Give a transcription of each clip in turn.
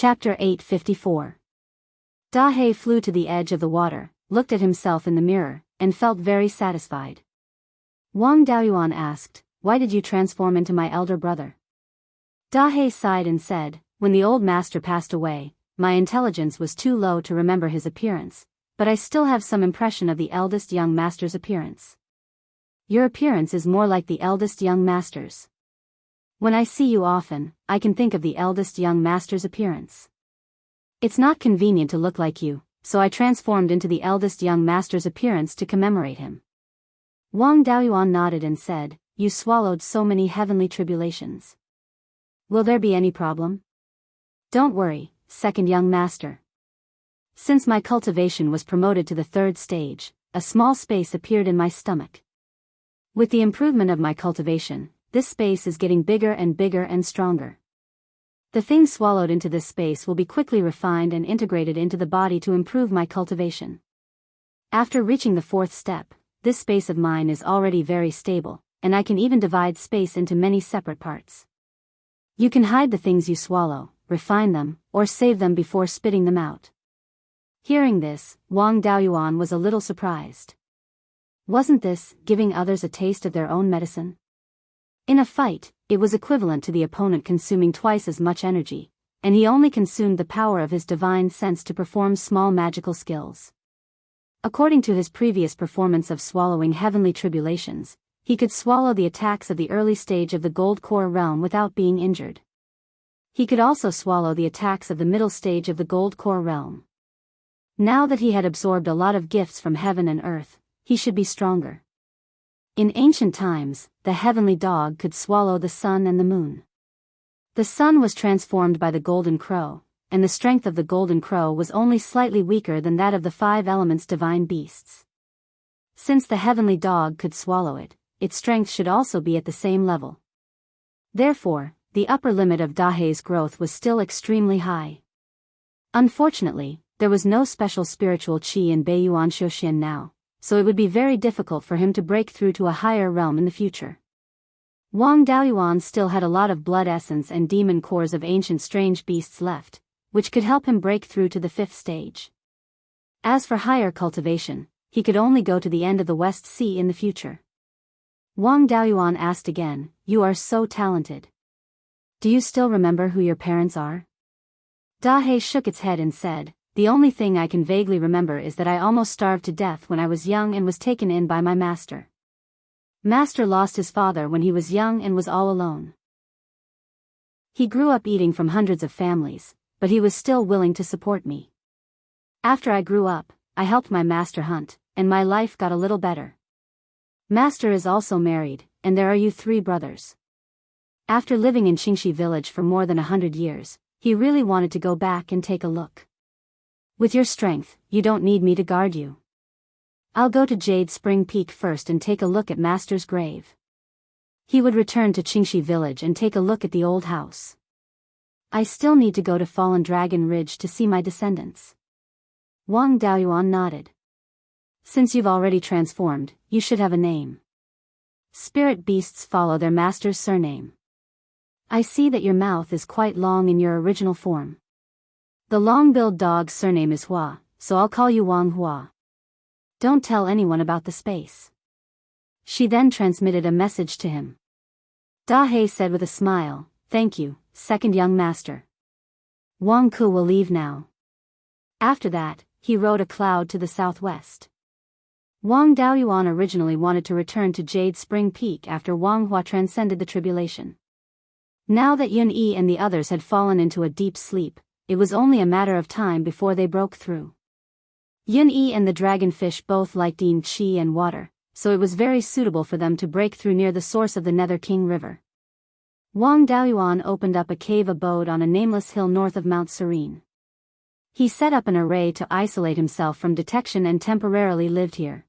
Chapter 854. Dahe flew to the edge of the water, looked at himself in the mirror, and felt very satisfied. Wang Daoyuan asked, "Why did you transform into my elder brother?" Dahe sighed and said, "When the old master passed away, my intelligence was too low to remember his appearance, but I still have some impression of the eldest young master's appearance. Your appearance is more like the eldest young master's. When I see you often, I can think of the eldest young master's appearance. It's not convenient to look like you, so I transformed into the eldest young master's appearance to commemorate him." Wang Daoyuan nodded and said, "You swallowed so many heavenly tribulations. Will there be any problem?" "Don't worry, second young master. Since my cultivation was promoted to the third stage, a small space appeared in my stomach. With the improvement of my cultivation, this space is getting bigger and stronger. The things swallowed into this space will be quickly refined and integrated into the body to improve my cultivation. After reaching the fourth step, this space of mine is already very stable, and I can even divide space into many separate parts. You can hide the things you swallow, refine them, or save them before spitting them out." Hearing this, Wang Daoyuan was a little surprised. Wasn't this giving others a taste of their own medicine? In a fight, it was equivalent to the opponent consuming twice as much energy, and he only consumed the power of his divine sense to perform small magical skills. According to his previous performance of swallowing heavenly tribulations, he could swallow the attacks of the early stage of the gold core realm without being injured. He could also swallow the attacks of the middle stage of the gold core realm. Now that he had absorbed a lot of gifts from heaven and earth, he should be stronger. In ancient times, the heavenly dog could swallow the sun and the moon. The sun was transformed by the golden crow, and the strength of the golden crow was only slightly weaker than that of the 5 elements divine beasts. Since the heavenly dog could swallow it, its strength should also be at the same level. Therefore, the upper limit of Dahe's growth was still extremely high. Unfortunately, there was no special spiritual qi in Beiyuan Xiuxian now, so it would be very difficult for him to break through to a higher realm in the future. Wang Daoyuan still had a lot of blood essence and demon cores of ancient strange beasts left, which could help him break through to the 5th stage. As for higher cultivation, he could only go to the end of the West Sea in the future. Wang Daoyuan asked again, "You are so talented. Do you still remember who your parents are?" Dahe shook its head and said, "The only thing I can vaguely remember is that I almost starved to death when I was young and was taken in by my master. Master lost his father when he was young and was all alone. He grew up eating from hundreds of families, but he was still willing to support me. After I grew up, I helped my master hunt, and my life got a little better. Master is also married, and there are you 3 brothers. After living in Qingxi village for more than 100 years, he really wanted to go back and take a look. With your strength, you don't need me to guard you. I'll go to Jade Spring Peak first and take a look at Master's grave." He would return to Qingxi village and take a look at the old house. "I still need to go to Fallen Dragon Ridge to see my descendants." Wang Daoyuan nodded. "Since you've already transformed, you should have a name. Spirit beasts follow their master's surname. I see that your mouth is quite long in your original form. The long-billed dog's surname is Hua, so I'll call you Wang Hua. Don't tell anyone about the space." She then transmitted a message to him. Dahe said with a smile, "Thank you, second young master. Wang Ku will leave now." After that, he rode a cloud to the southwest. Wang Daoyuan originally wanted to return to Jade Spring Peak after Wang Hua transcended the tribulation. Now that Yun Yi and the others had fallen into a deep sleep, it was only a matter of time before they broke through. Yun Yi and the dragonfish both liked Yin Qi and water, so it was very suitable for them to break through near the source of the Nether King River. Wang Daoyuan opened up a cave abode on a nameless hill north of Mount Serene. He set up an array to isolate himself from detection and temporarily lived here.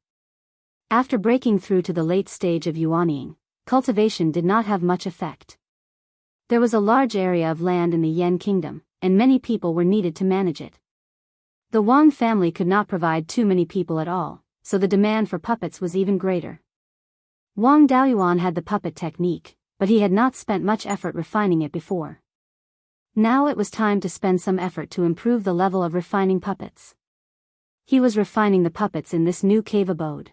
After breaking through to the late stage of yuanying, cultivation did not have much effect. There was a large area of land in the Yan Kingdom, and many people were needed to manage it. The Wang family could not provide too many people at all, so the demand for puppets was even greater. Wang Daoyuan had the puppet technique, but he had not spent much effort refining it before. Now it was time to spend some effort to improve the level of refining puppets. He was refining the puppets in this new cave abode.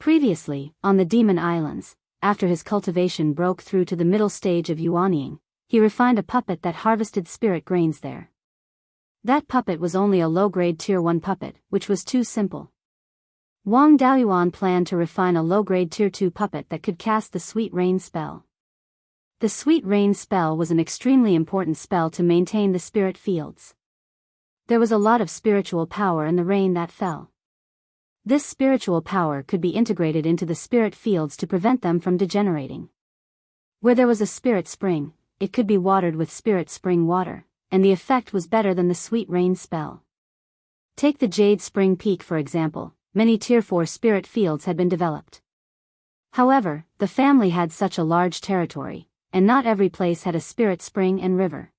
Previously, on the Demon Islands, after his cultivation broke through to the middle stage of yuanying, he refined a puppet that harvested spirit grains there. That puppet was only a low-grade Tier 1 puppet, which was too simple. Wang Daoyuan planned to refine a low-grade Tier 2 puppet that could cast the Sweet Rain spell. The Sweet Rain spell was an extremely important spell to maintain the spirit fields. There was a lot of spiritual power in the rain that fell. This spiritual power could be integrated into the spirit fields to prevent them from degenerating. Where there was a spirit spring, it could be watered with spirit spring water, and the effect was better than the Sweet Rain spell. Take the Jade Spring Peak for example, many Tier 4 spirit fields had been developed. However, the family had such a large territory, and not every place had a spirit spring and river.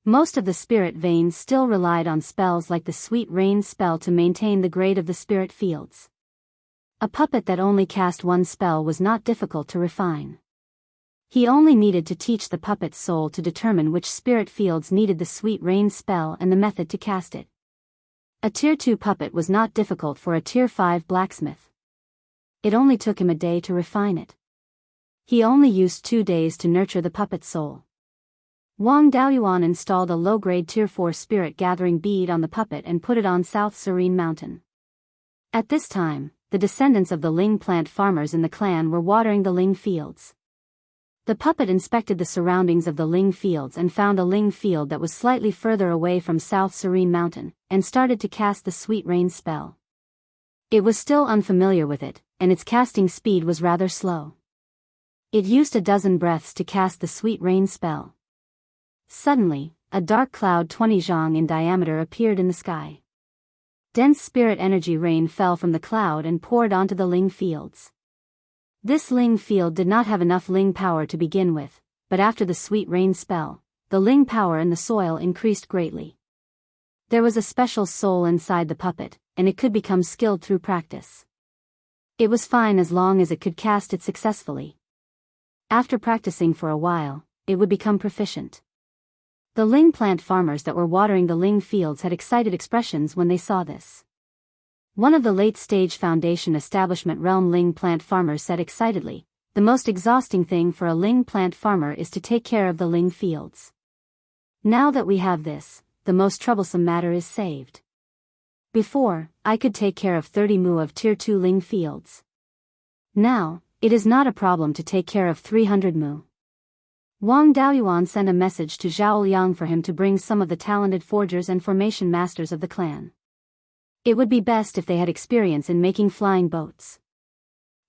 Most of the spirit veins still relied on spells like the Sweet Rain spell to maintain the grade of the spirit fields. A puppet that only cast one spell was not difficult to refine. He only needed to teach the puppet's soul to determine which spirit fields needed the Sweet Rain spell and the method to cast it. A Tier 2 puppet was not difficult for a Tier 5 blacksmith. It only took him a day to refine it. He only used 2 days to nurture the puppet's soul. Wang Daoyuan installed a low-grade Tier 4 spirit gathering bead on the puppet and put it on South Serene Mountain. At this time, the descendants of the Ling plant farmers in the clan were watering the Ling fields. The puppet inspected the surroundings of the Ling fields and found a Ling field that was slightly further away from South Serene Mountain, and started to cast the Sweet Rain spell. It was still unfamiliar with it, and its casting speed was rather slow. It used a dozen breaths to cast the Sweet Rain spell. Suddenly, a dark cloud 20 zhang in diameter appeared in the sky. Dense spirit energy rain fell from the cloud and poured onto the Ling fields. This Ling field did not have enough Ling power to begin with, but after the Sweet Rain spell, the Ling power in the soil increased greatly. There was a special soul inside the puppet, and it could become skilled through practice. It was fine as long as it could cast it successfully. After practicing for a while, it would become proficient. The Ling plant farmers that were watering the Ling fields had excited expressions when they saw this. One of the late-stage Foundation Establishment Realm Ling plant farmers said excitedly, "The most exhausting thing for a Ling plant farmer is to take care of the Ling fields. Now that we have this, the most troublesome matter is saved. Before, I could take care of 30 mu of Tier 2 Ling fields. Now, it is not a problem to take care of 300 mu." Wang Daoyuan sent a message to Zhao Liang for him to bring some of the talented forgers and formation masters of the clan. It would be best if they had experience in making flying boats.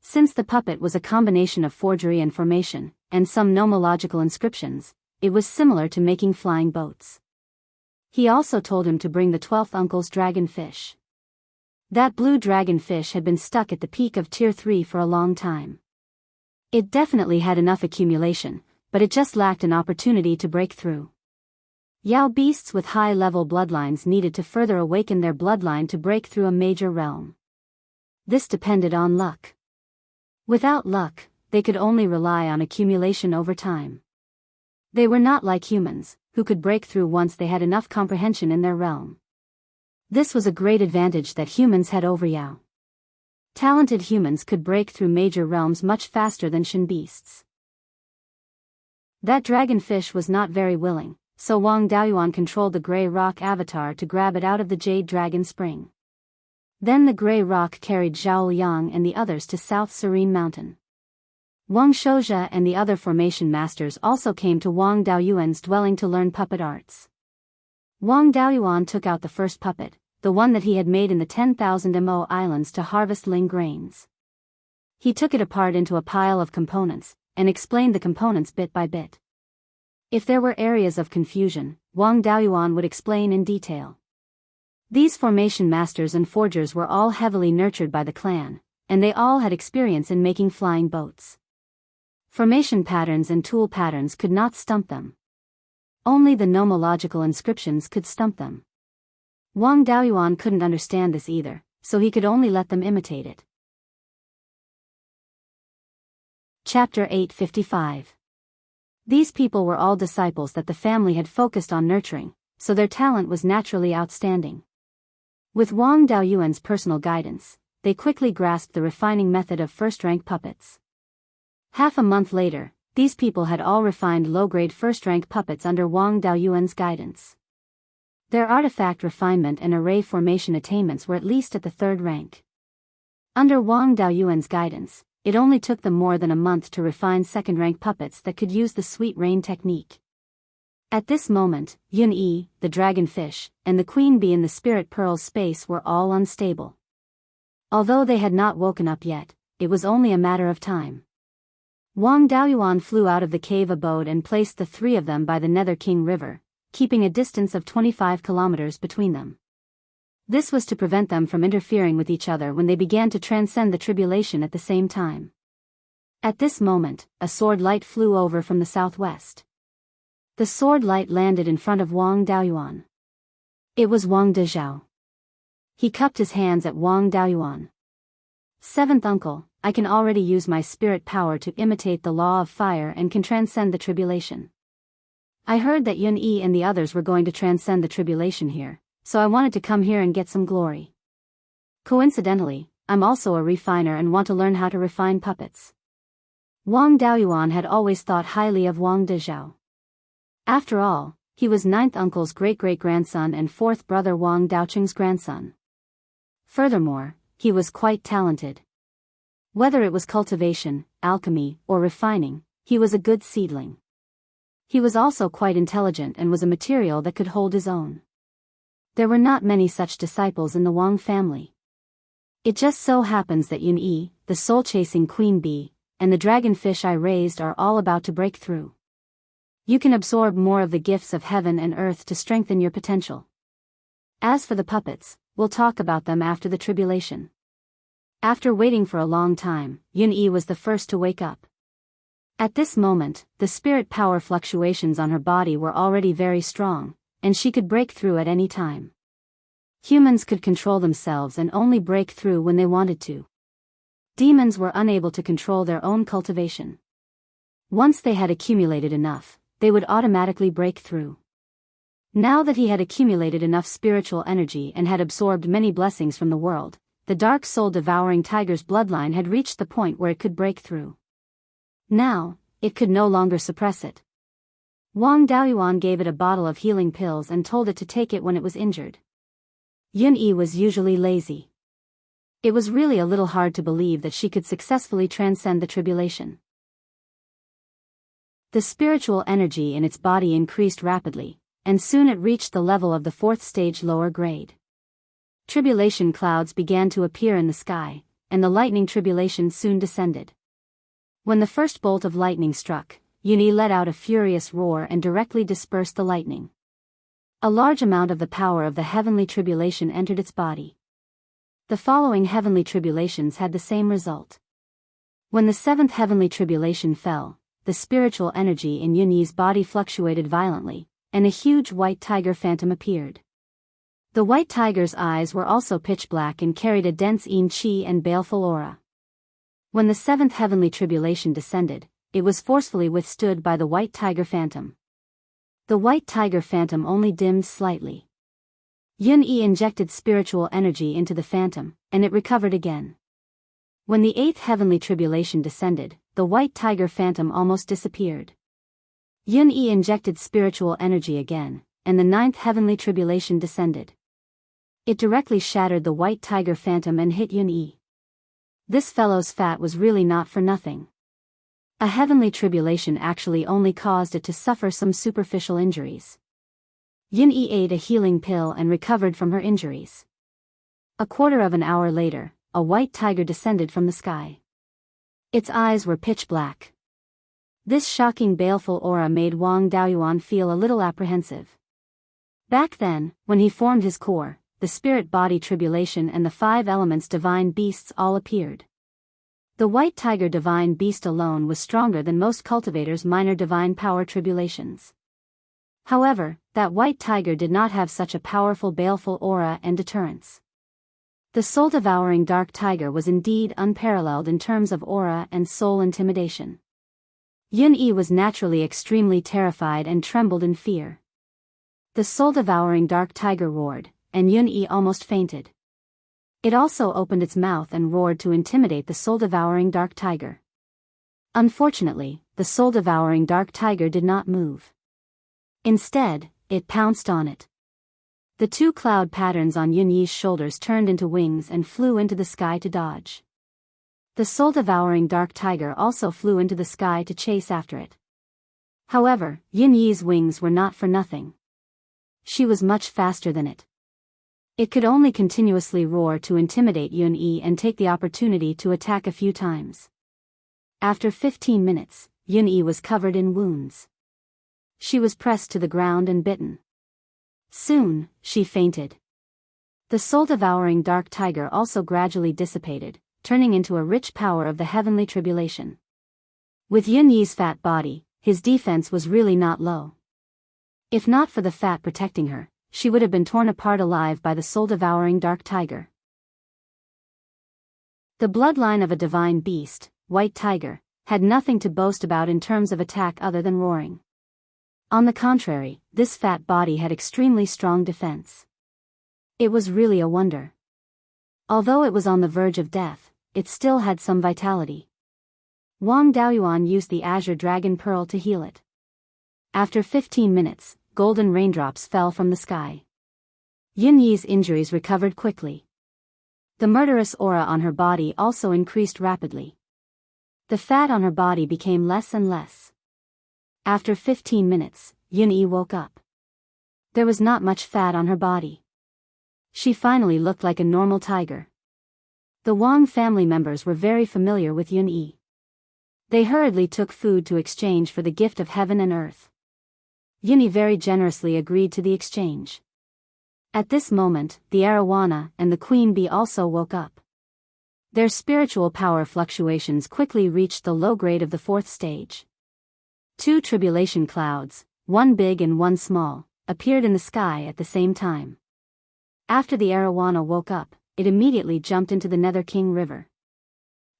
Since the puppet was a combination of forgery and formation, and some nomological inscriptions, it was similar to making flying boats. He also told him to bring the 12th uncle's dragonfish. That blue dragonfish had been stuck at the peak of Tier 3 for a long time. It definitely had enough accumulation, but it just lacked an opportunity to break through. Yao beasts with high-level bloodlines needed to further awaken their bloodline to break through a major realm. This depended on luck. Without luck, they could only rely on accumulation over time. They were not like humans, who could break through once they had enough comprehension in their realm. This was a great advantage that humans had over Yao. Talented humans could break through major realms much faster than Shin beasts. That dragonfish was not very willing, so Wang Daoyuan controlled the gray rock avatar to grab it out of the jade dragon spring. Then the gray rock carried Zhao Liang and the others to South Serene Mountain. Wang Shouzhe and the other formation masters also came to Wang Daoyuan's dwelling to learn puppet arts. Wang Daoyuan took out the first puppet, the one that he had made in the 10,000 Mo islands to harvest Ling grains. He took it apart into a pile of components, and explained the components bit by bit. If there were areas of confusion, Wang Daoyuan would explain in detail. These formation masters and forgers were all heavily nurtured by the clan, and they all had experience in making flying boats. Formation patterns and tool patterns could not stump them. Only the nomological inscriptions could stump them. Wang Daoyuan couldn't understand this either, so he could only let them imitate it. Chapter 855. These people were all disciples that the family had focused on nurturing, so their talent was naturally outstanding. With Wang Daoyuan's personal guidance, they quickly grasped the refining method of first-rank puppets. Half a month later, these people had all refined low-grade first-rank puppets under Wang Daoyuan's guidance. Their artifact refinement and array formation attainments were at least at the third rank. Under Wang Daoyuan's guidance, it only took them more than a month to refine second-rank puppets that could use the sweet rain technique. At this moment, Yun-Yi, the dragonfish, and the queen bee in the spirit pearls space were all unstable. Although they had not woken up yet, it was only a matter of time. Wang Daoyuan flew out of the cave abode and placed the three of them by the Nether King River, keeping a distance of 25 kilometers between them. This was to prevent them from interfering with each other when they began to transcend the tribulation at the same time. At this moment, a sword light flew over from the southwest. The sword light landed in front of Wang Daoyuan. It was Wang Dezhao. He cupped his hands at Wang Daoyuan. Seventh uncle, I can already use my spirit power to imitate the law of fire and can transcend the tribulation. I heard that Yun-Yi and the others were going to transcend the tribulation here, so I wanted to come here and get some glory. Coincidentally, I'm also a refiner and want to learn how to refine puppets. Wang Daoyuan had always thought highly of Wang Dezhao. After all, he was ninth uncle's great-great-grandson and fourth brother Wang Daocheng's grandson. Furthermore, he was quite talented. Whether it was cultivation, alchemy, or refining, he was a good seedling. He was also quite intelligent and was a material that could hold his own. There were not many such disciples in the Wang family. It just so happens that Yun-Yi, the soul-chasing queen bee, and the dragonfish I raised are all about to break through. You can absorb more of the gifts of heaven and earth to strengthen your potential. As for the puppets, we'll talk about them after the tribulation. After waiting for a long time, Yun-Yi was the first to wake up. At this moment, the spirit power fluctuations on her body were already very strong, and she could break through at any time. Humans could control themselves and only break through when they wanted to. Demons were unable to control their own cultivation. Once they had accumulated enough, they would automatically break through. Now that he had accumulated enough spiritual energy and had absorbed many blessings from the world, the dark soul-devouring tiger's bloodline had reached the point where it could break through. Now, it could no longer suppress it. Wang Daoyuan gave it a bottle of healing pills and told it to take it when it was injured. Yun-Yi was usually lazy. It was really a little hard to believe that she could successfully transcend the tribulation. The spiritual energy in its body increased rapidly, and soon it reached the level of the fourth stage lower grade. Tribulation clouds began to appear in the sky, and the lightning tribulation soon descended. When the first bolt of lightning struck, Yun-Yi let out a furious roar and directly dispersed the lightning. A large amount of the power of the heavenly tribulation entered its body. The following heavenly tribulations had the same result. When the seventh heavenly tribulation fell, the spiritual energy in Yun-Yi's body fluctuated violently, and a huge white tiger phantom appeared. The white tiger's eyes were also pitch black and carried a dense yin qi and baleful aura. When the seventh heavenly tribulation descended, it was forcefully withstood by the white tiger phantom. The white tiger phantom only dimmed slightly. Yun-Yi injected spiritual energy into the phantom, and it recovered again. When the eighth heavenly tribulation descended, the white tiger phantom almost disappeared. Yun-Yi injected spiritual energy again, and the ninth heavenly tribulation descended. It directly shattered the white tiger phantom and hit Yun-Yi. This fellow's fat was really not for nothing. A heavenly tribulation actually only caused it to suffer some superficial injuries. Yun-Yi ate a healing pill and recovered from her injuries. A quarter of an hour later, a white tiger descended from the sky. Its eyes were pitch black. This shocking baleful aura made Wang Daoyuan feel a little apprehensive. Back then, when he formed his core, the spirit body tribulation and the five elements divine beasts all appeared. The white tiger divine beast alone was stronger than most cultivators' minor divine power tribulations. However, that white tiger did not have such a powerful baleful aura and deterrence. The soul-devouring dark tiger was indeed unparalleled in terms of aura and soul intimidation. Yun-Yi was naturally extremely terrified and trembled in fear. The soul-devouring dark tiger roared, and Yun-Yi almost fainted. It also opened its mouth and roared to intimidate the soul-devouring dark tiger. Unfortunately, the soul-devouring dark tiger did not move. Instead, it pounced on it. The two cloud patterns on Yun-Yi's shoulders turned into wings and flew into the sky to dodge. The soul-devouring dark tiger also flew into the sky to chase after it. However, Yun-Yi's wings were not for nothing. She was much faster than it. It could only continuously roar to intimidate Yun-Yi and take the opportunity to attack a few times. After 15 minutes, Yun-Yi was covered in wounds. She was pressed to the ground and bitten. Soon, she fainted. The soul-devouring dark tiger also gradually dissipated, turning into a rich power of the heavenly tribulation. With Yun-Yi's fat body, his defense was really not low. If not for the fat protecting her, she would have been torn apart alive by the soul-devouring dark tiger. The bloodline of a divine beast, White Tiger, had nothing to boast about in terms of attack other than roaring. On the contrary, this fat body had extremely strong defense. It was really a wonder. Although it was on the verge of death, it still had some vitality. Wang Daoyuan used the Azure Dragon Pearl to heal it. After 15 minutes, golden raindrops fell from the sky. Yun-Yi's injuries recovered quickly. The murderous aura on her body also increased rapidly. The fat on her body became less and less. After 15 minutes, Yun-Yi woke up. There was not much fat on her body. She finally looked like a normal tiger. The Wang family members were very familiar with Yun-Yi. They hurriedly took food to exchange for the gift of heaven and earth. Yun-Yi very generously agreed to the exchange. At this moment, the arowana and the queen bee also woke up. Their spiritual power fluctuations quickly reached the low grade of the fourth stage. Two tribulation clouds, one big and one small, appeared in the sky at the same time. After the arowana woke up, it immediately jumped into the Nether King River.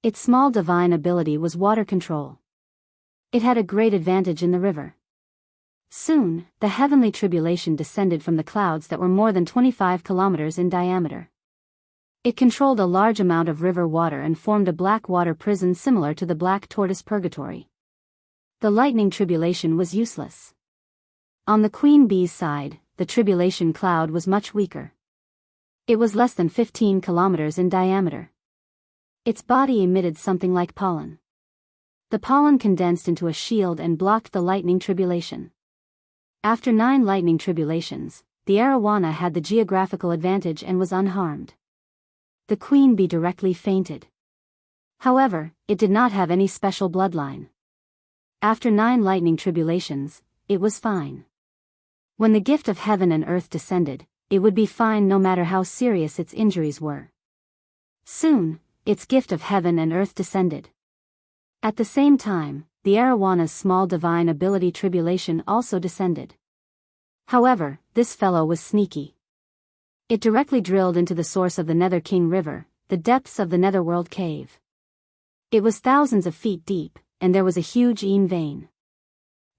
Its small divine ability was water control. It had a great advantage in the river. Soon, the heavenly tribulation descended from the clouds that were more than 25 kilometers in diameter. It controlled a large amount of river water and formed a black water prison similar to the black tortoise purgatory. The lightning tribulation was useless. On the queen bee's side, the tribulation cloud was much weaker. It was less than 15 kilometers in diameter. Its body emitted something like pollen. The pollen condensed into a shield and blocked the lightning tribulation. After 9 lightning tribulations, the arowana had the geographical advantage and was unharmed. The queen bee directly fainted. However, it did not have any special bloodline. After 9 lightning tribulations, it was fine. When the gift of heaven and earth descended, it would be fine no matter how serious its injuries were. Soon, its gift of heaven and earth descended. At the same time, the arawana's small divine ability tribulation also descended. However, this fellow was sneaky. It directly drilled into the source of the Nether King River, the depths of the Netherworld Cave. It was thousands of feet deep, and there was a huge Yin vein.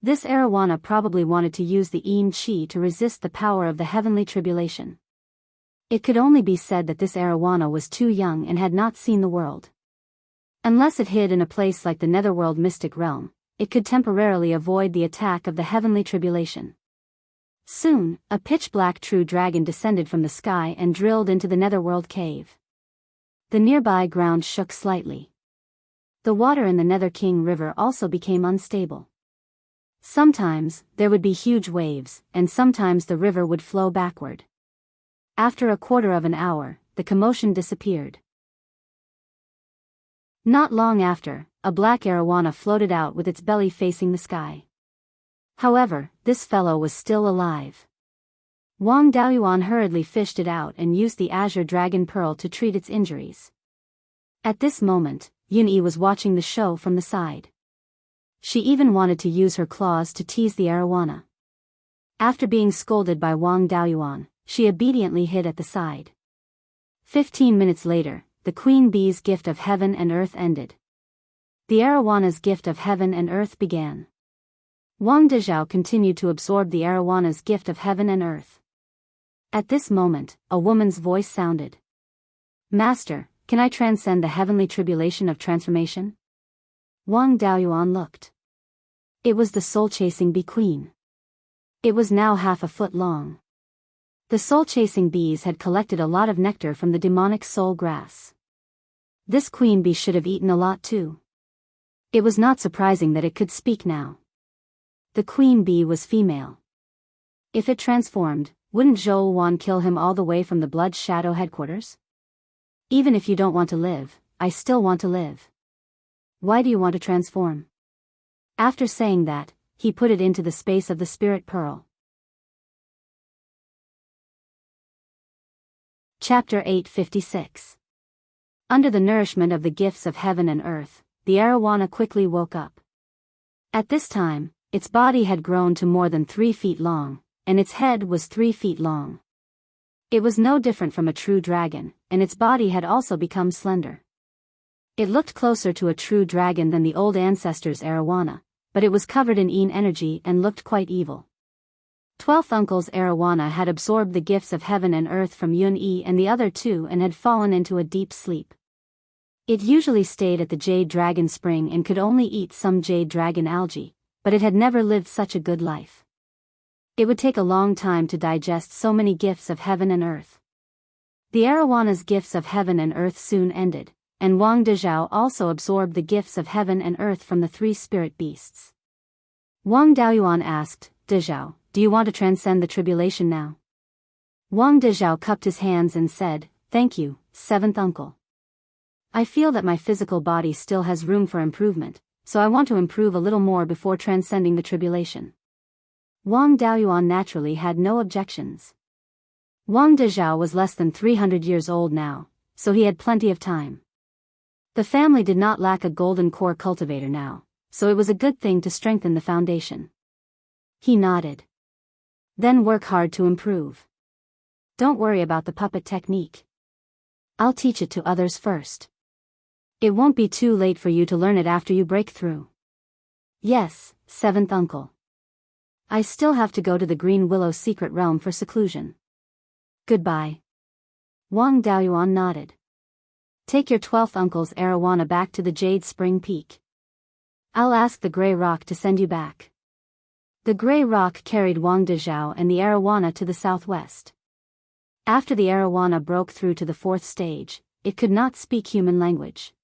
This arowana probably wanted to use the Yin Qi to resist the power of the heavenly tribulation. It could only be said that this arowana was too young and had not seen the world. Unless it hid in a place like the Netherworld Mystic Realm, it could temporarily avoid the attack of the heavenly tribulation. Soon, a pitch-black true dragon descended from the sky and drilled into the Netherworld Cave. The nearby ground shook slightly. The water in the Nether King River also became unstable. Sometimes, there would be huge waves, and sometimes the river would flow backward. After a quarter of an hour, the commotion disappeared. Not long after, a black arowana floated out with its belly facing the sky. However, this fellow was still alive. Wang Daoyuan hurriedly fished it out and used the Azure Dragon Pearl to treat its injuries. At this moment, Yun-Yi was watching the show from the side. She even wanted to use her claws to tease the arowana. After being scolded by Wang Daoyuan, she obediently hid at the side. 15 minutes later, the queen bee's gift of heaven and earth ended. The arowana's gift of heaven and earth began. Wang Dezhao continued to absorb the arowana's gift of heaven and earth. At this moment, a woman's voice sounded. Master, can I transcend the heavenly tribulation of transformation? Wang Daoyuan looked. It was the soul-chasing bee queen. It was now 1/2 foot long. The soul-chasing bees had collected a lot of nectar from the demonic soul grass. This queen bee should have eaten a lot too. It was not surprising that it could speak now. The queen bee was female. If it transformed, wouldn't Zhou Wan kill him all the way from the Blood Shadow headquarters? Even if you don't want to live, I still want to live. Why do you want to transform? After saying that, he put it into the space of the spirit pearl. Chapter 856. Under the nourishment of the gifts of heaven and earth, the arowana quickly woke up. At this time, its body had grown to more than 3 feet long, and its head was 3 feet long. It was no different from a true dragon, and its body had also become slender. It looked closer to a true dragon than the old ancestors' arowana, but it was covered in yin energy and looked quite evil. 12th Uncle's arowana had absorbed the gifts of heaven and earth from Yun Yi and the other two and had fallen into a deep sleep. It usually stayed at the Jade Dragon Spring and could only eat some Jade Dragon algae, but it had never lived such a good life. It would take a long time to digest so many gifts of heaven and earth. The arawana's gifts of heaven and earth soon ended, and Wang Dezhao also absorbed the gifts of heaven and earth from the 3 spirit beasts. Wang Daoyuan asked, Dezhao, do you want to transcend the tribulation now? Wang Dezhao cupped his hands and said, Thank you, 7th Uncle. I feel that my physical body still has room for improvement, so I want to improve a little more before transcending the tribulation. Wang Daoyuan naturally had no objections. Wang Dezhao was less than 300 years old now, so he had plenty of time. The family did not lack a golden core cultivator now, so it was a good thing to strengthen the foundation. He nodded. Then work hard to improve. Don't worry about the puppet technique. I'll teach it to others first. It won't be too late for you to learn it after you break through. Yes, 7th Uncle. I still have to go to the Green Willow secret realm for seclusion. Goodbye. Wang Daoyuan nodded. Take your 12th Uncle's arowana back to the Jade Spring Peak. I'll ask the Grey Rock to send you back. The Grey Rock carried Wang Dezhao and the arowana to the southwest. After the arowana broke through to the 4th stage, it could not speak human language.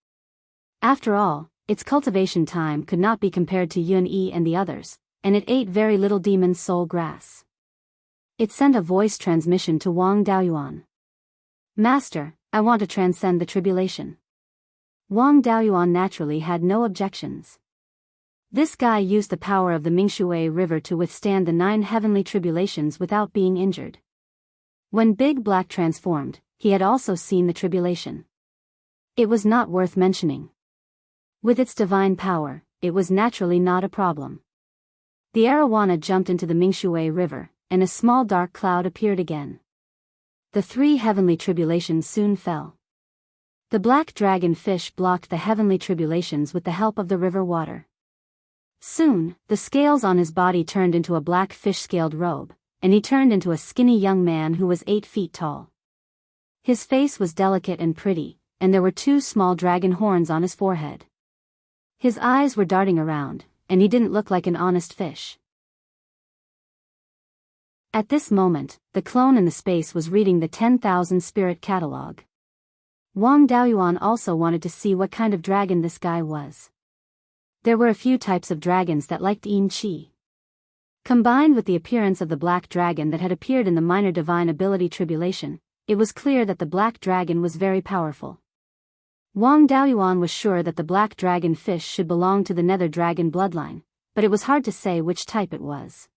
After all, its cultivation time could not be compared to Yun Yi and the others, and it ate very little demon soul grass. It sent a voice transmission to Wang Daoyuan. Master, I want to transcend the tribulation. Wang Daoyuan naturally had no objections. This guy used the power of the Mingshui River to withstand the 9 heavenly tribulations without being injured. When Big Black transformed, he had also seen the tribulation. It was not worth mentioning. With its divine power, it was naturally not a problem. The arowana jumped into the Mingshui River, and a small dark cloud appeared again. The 3 heavenly tribulations soon fell. The black dragon fish blocked the heavenly tribulations with the help of the river water. Soon, the scales on his body turned into a black fish-scaled robe, and he turned into a skinny young man who was 8 feet tall. His face was delicate and pretty, and there were 2 small dragon horns on his forehead. His eyes were darting around, and he didn't look like an honest fish. At this moment, the clone in the space was reading the 10,000 spirit catalog. Wang Daoyuan also wanted to see what kind of dragon this guy was. There were a few types of dragons that liked yin qi. Combined with the appearance of the black dragon that had appeared in the minor divine ability tribulation, it was clear that the black dragon was very powerful. Wang Daoyuan was sure that the black dragon fish should belong to the nether dragon bloodline, but it was hard to say which type it was.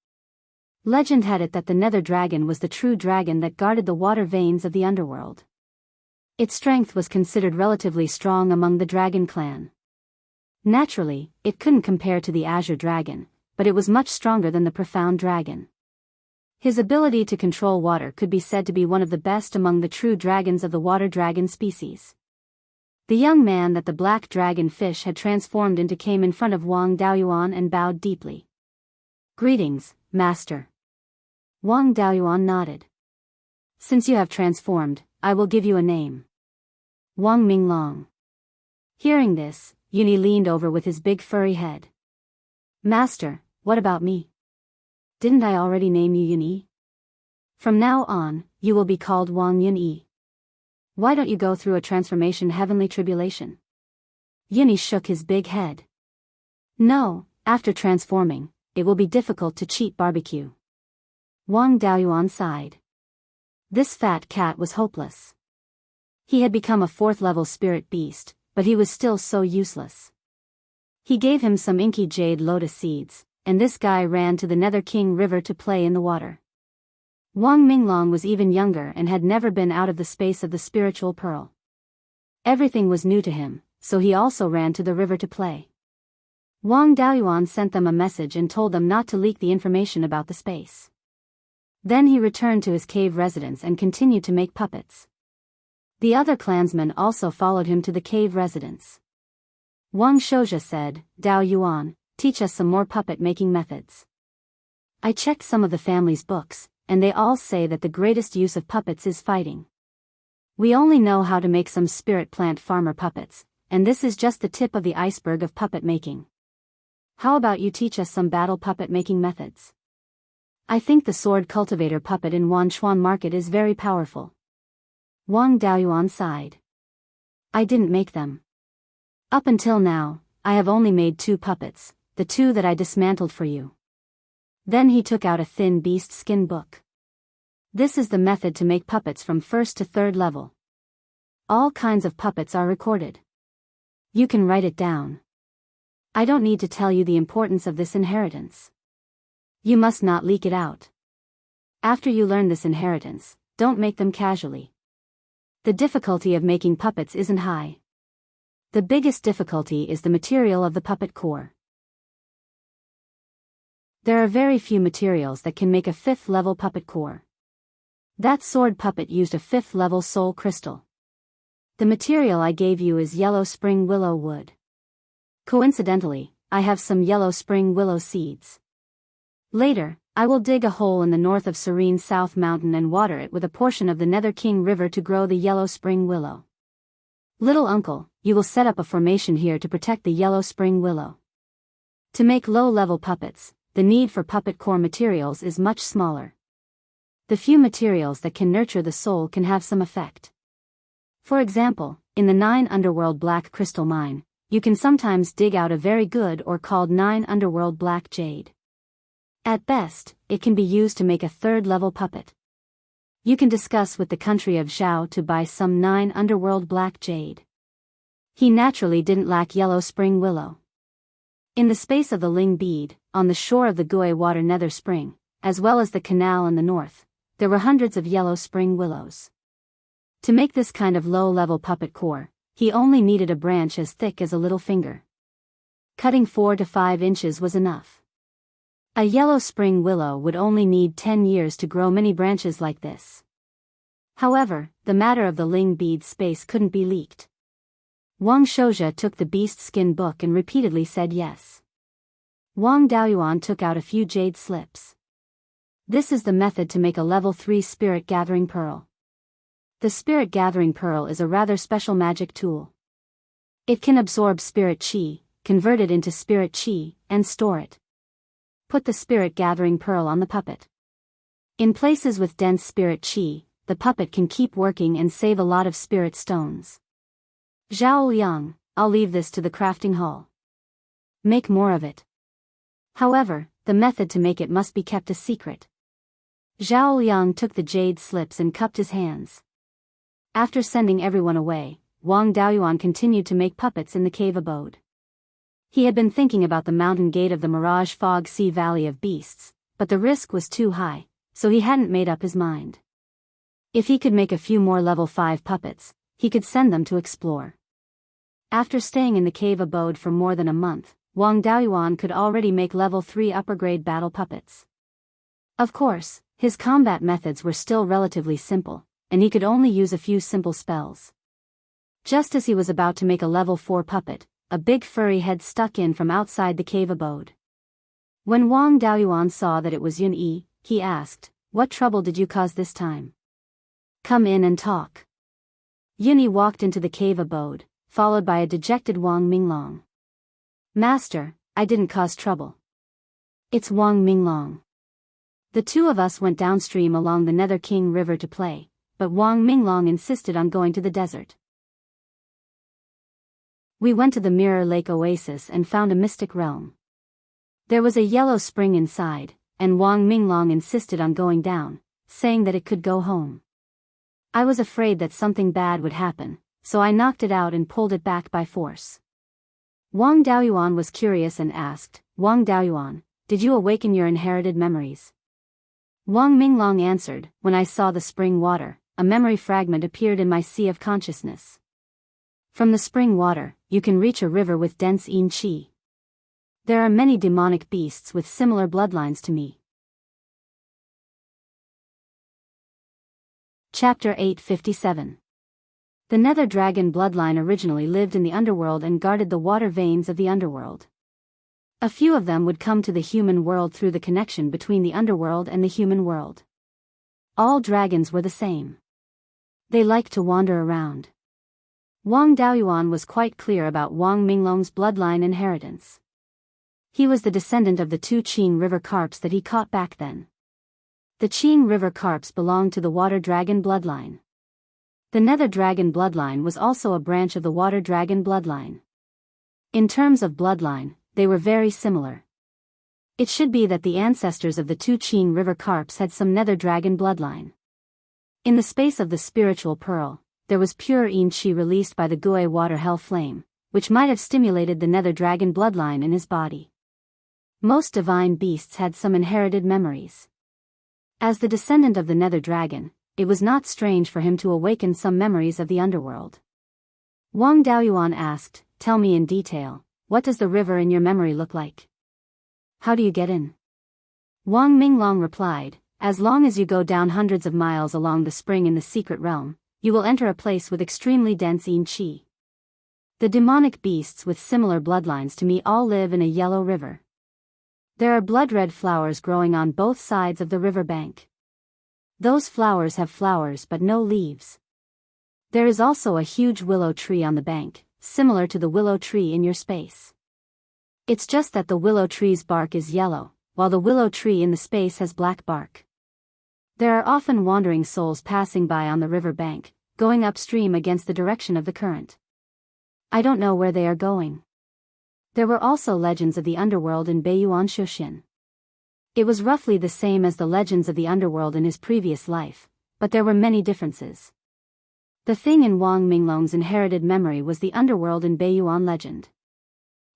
Legend had it that the nether dragon was the true dragon that guarded the water veins of the underworld. Its strength was considered relatively strong among the dragon clan. Naturally, it couldn't compare to the azure dragon, but it was much stronger than the profound dragon. His ability to control water could be said to be one of the best among the true dragons of the water dragon species. The young man that the black dragon fish had transformed into came in front of Wang Daoyuan and bowed deeply. "Greetings, master." Wang Daoyuan nodded. "Since you have transformed, I will give you a name. Wang Minglong." Hearing this, Yuni leaned over with his big furry head. "Master, what about me? Didn't I already name you Yuni? From now on, you will be called Wang Yunyi. Why don't you go through a transformation heavenly tribulation?" Yuni shook his big head. "No, after transforming, it will be difficult to cheat barbecue." Wang Daoyuan sighed. This fat cat was hopeless. He had become a 4th-level spirit beast, but he was still so useless. He gave him some inky jade lotus seeds, and this guy ran to the Nether King River to play in the water. Wang Minglong was even younger and had never been out of the space of the spiritual pearl. Everything was new to him, so he also ran to the river to play. Wang Daoyuan sent them a message and told them not to leak the information about the space. Then he returned to his cave residence and continued to make puppets. The other clansmen also followed him to the cave residence. Wang Shouja said, "Daoyuan, teach us some more puppet-making methods. I checked some of the family's books, and they all say that the greatest use of puppets is fighting. We only know how to make some spirit plant farmer puppets, and this is just the tip of the iceberg of puppet making. How about you teach us some battle puppet making methods? I think the sword cultivator puppet in Wanchuan Market is very powerful." Wang Daoyuan sighed. "I didn't make them. Up until now, I have only made 2 puppets, the 2 that I dismantled for you." Then he took out a thin beast skin book. This is the method to make puppets from 1st to 3rd level. All kinds of puppets are recorded. You can write it down. I don't need to tell you the importance of this inheritance. You must not leak it out. After you learn this inheritance, don't make them casually. The difficulty of making puppets isn't high. The biggest difficulty is the material of the puppet core. There are very few materials that can make a 5th-level puppet core. That sword puppet used a 5th-level soul crystal. The material I gave you is yellow spring willow wood. Coincidentally, I have some yellow spring willow seeds. Later, I will dig a hole in the north of Serene South Mountain and water it with a portion of the Nether King River to grow the yellow spring willow. Little uncle, you will set up a formation here to protect the yellow spring willow. To make low-level puppets, the need for puppet core materials is much smaller. The few materials that can nurture the soul can have some effect. For example, in the 9 Underworld Black Crystal Mine, you can sometimes dig out a very good or called 9 Underworld Black Jade. At best, it can be used to make a 3rd-level puppet. You can discuss with the country of Zhao to buy some 9 Underworld Black Jade. He naturally didn't lack yellow spring willow. In the space of the Ling Bead, on the shore of the Gui Water Nether Spring, as well as the canal in the north, there were hundreds of yellow spring willows. To make this kind of low-level puppet core, he only needed a branch as thick as a little finger. Cutting 4 to 5 inches was enough. A yellow spring willow would only need 10 years to grow many branches like this. However, the matter of the Ling Bead space couldn't be leaked. Wang Shouja took the beast skin book and repeatedly said yes. Wang Daoyuan took out a few jade slips. This is the method to make a level 3 spirit gathering pearl. The spirit gathering pearl is a rather special magic tool. It can absorb spirit chi, convert it into spirit chi, and store it. Put the spirit gathering pearl on the puppet. In places with dense spirit chi, the puppet can keep working and save a lot of spirit stones. Zhao Liang, I'll leave this to the crafting hall. Make more of it. However, the method to make it must be kept a secret. Zhao Liang took the jade slips and cupped his hands. After sending everyone away, Wang Daoyuan continued to make puppets in the cave abode. He had been thinking about the mountain gate of the Mirage Fog Sea Valley of Beasts, but the risk was too high, so he hadn't made up his mind. If he could make a few more level 5 puppets, he could send them to explore. After staying in the cave abode for more than a month, Wang Daoyuan could already make level 3 upper-grade battle puppets. Of course, his combat methods were still relatively simple, and he could only use a few simple spells. Just as he was about to make a level 4 puppet, a big furry head stuck in from outside the cave abode. When Wang Daoyuan saw that it was Yun Yi, he asked, "What trouble did you cause this time? Come in and talk." Yun Yi walked into the cave abode, followed by a dejected Wang Minglong. "Master, I didn't cause trouble. It's Wang Minglong. The two of us went downstream along the Nether King River to play, but Wang Minglong insisted on going to the desert. We went to the Mirror Lake Oasis and found a mystic realm. There was a yellow spring inside, and Wang Minglong insisted on going down, saying that it could go home. I was afraid that something bad would happen, so I knocked it out and pulled it back by force." Wang Daoyuan was curious and asked, "Wang Daoyuan, did you awaken your inherited memories?" Wang Minglong answered, "When I saw the spring water, a memory fragment appeared in my sea of consciousness. From the spring water, you can reach a river with dense yin qi. There are many demonic beasts with similar bloodlines to me." Chapter 857. The Nether Dragon bloodline originally lived in the underworld and guarded the water veins of the underworld. A few of them would come to the human world through the connection between the underworld and the human world. All dragons were the same. They liked to wander around. Wang Daoyuan was quite clear about Wang Minglong's bloodline inheritance. He was the descendant of the 2 Qing River carps that he caught back then. The Qing River carps belonged to the Water Dragon bloodline. The Nether Dragon bloodline was also a branch of the Water Dragon bloodline. In terms of bloodline, they were very similar. It should be that the ancestors of the 2 Qing River carps had some Nether Dragon bloodline. In the space of the spiritual pearl, there was pure yin qi released by the Gui water hell flame, which might have stimulated the Nether Dragon bloodline in his body. Most divine beasts had some inherited memories. As the descendant of the Nether Dragon, it was not strange for him to awaken some memories of the underworld. Wang Daoyuan asked, "Tell me in detail, what does the river in your memory look like? How do you get in?" Wang Minglong replied, "As long as you go down hundreds of miles along the spring in the secret realm, you will enter a place with extremely dense yin qi. The demonic beasts with similar bloodlines to me all live in a yellow river. There are blood-red flowers growing on both sides of the river bank. Those flowers have flowers but no leaves. There is also a huge willow tree on the bank, similar to the willow tree in your space. It's just that the willow tree's bark is yellow, while the willow tree in the space has black bark. There are often wandering souls passing by on the river bank, going upstream against the direction of the current. I don't know where they are going." There were also legends of the underworld in Beiyuan Shuxin. It was roughly the same as the legends of the underworld in his previous life, but there were many differences. The thing in Wang Minglong's inherited memory was the underworld in Beiyuan legend.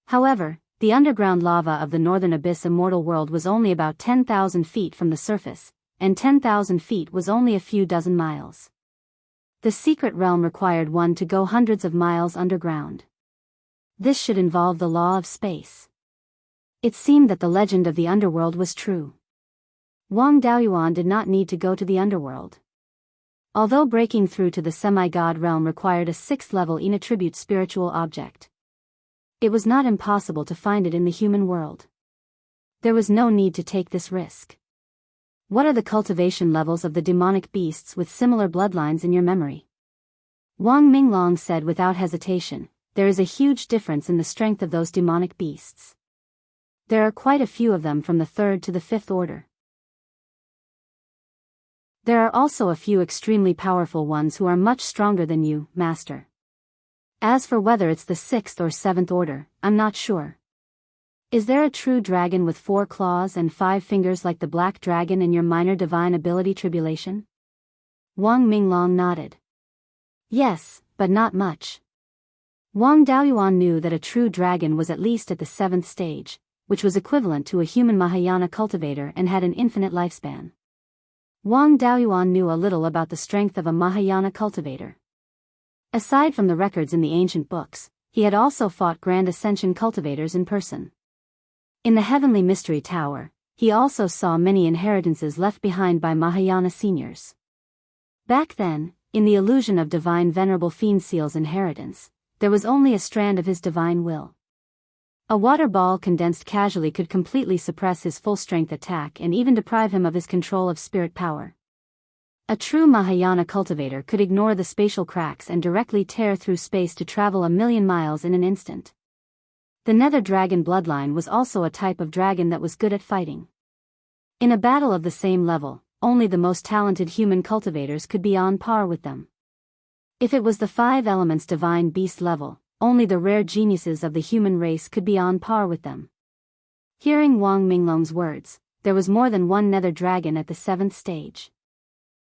However, the underground lava of the northern abyss immortal world was only about 10,000 feet from the surface, and 10,000 feet was only a few dozen miles. The secret realm required one to go hundreds of miles underground. This should involve the law of space. It seemed that the legend of the underworld was true. Wang Daoyuan did not need to go to the underworld. Although breaking through to the semi-god realm required a 6th-level inattribute spiritual object, it was not impossible to find it in the human world. There was no need to take this risk. What are the cultivation levels of the demonic beasts with similar bloodlines in your memory? Wang Minglong said without hesitation, "There is a huge difference in the strength of those demonic beasts. There are quite a few of them from the 3rd to the 5th order. There are also a few extremely powerful ones who are much stronger than you, Master. As for whether it's the 6th or 7th order, I'm not sure. Is there a true dragon with 4 claws and 5 fingers like the black dragon in your minor divine ability tribulation?" Wang Minglong nodded. "Yes, but not much." Wang Daoyuan knew that a true dragon was at least at the 7th stage, which was equivalent to a human Mahayana cultivator and had an infinite lifespan. Wang Daoyuan knew a little about the strength of a Mahayana cultivator. Aside from the records in the ancient books, he had also fought Grand Ascension cultivators in person. In the Heavenly Mystery Tower, he also saw many inheritances left behind by Mahayana seniors. Back then, in the illusion of divine Venerable Fiend Seal's inheritance, there was only a strand of his divine will. A water ball condensed casually could completely suppress his full-strength attack and even deprive him of his control of spirit power. A true Mahayana cultivator could ignore the spatial cracks and directly tear through space to travel 1,000,000 miles in an instant. The Nether Dragon bloodline was also a type of dragon that was good at fighting. In a battle of the same level, only the most talented human cultivators could be on par with them. If it was the 5 elements divine beast level, only the rare geniuses of the human race could be on par with them. Hearing Wang Minglong's words, there was more than one Nether Dragon at the 7th stage.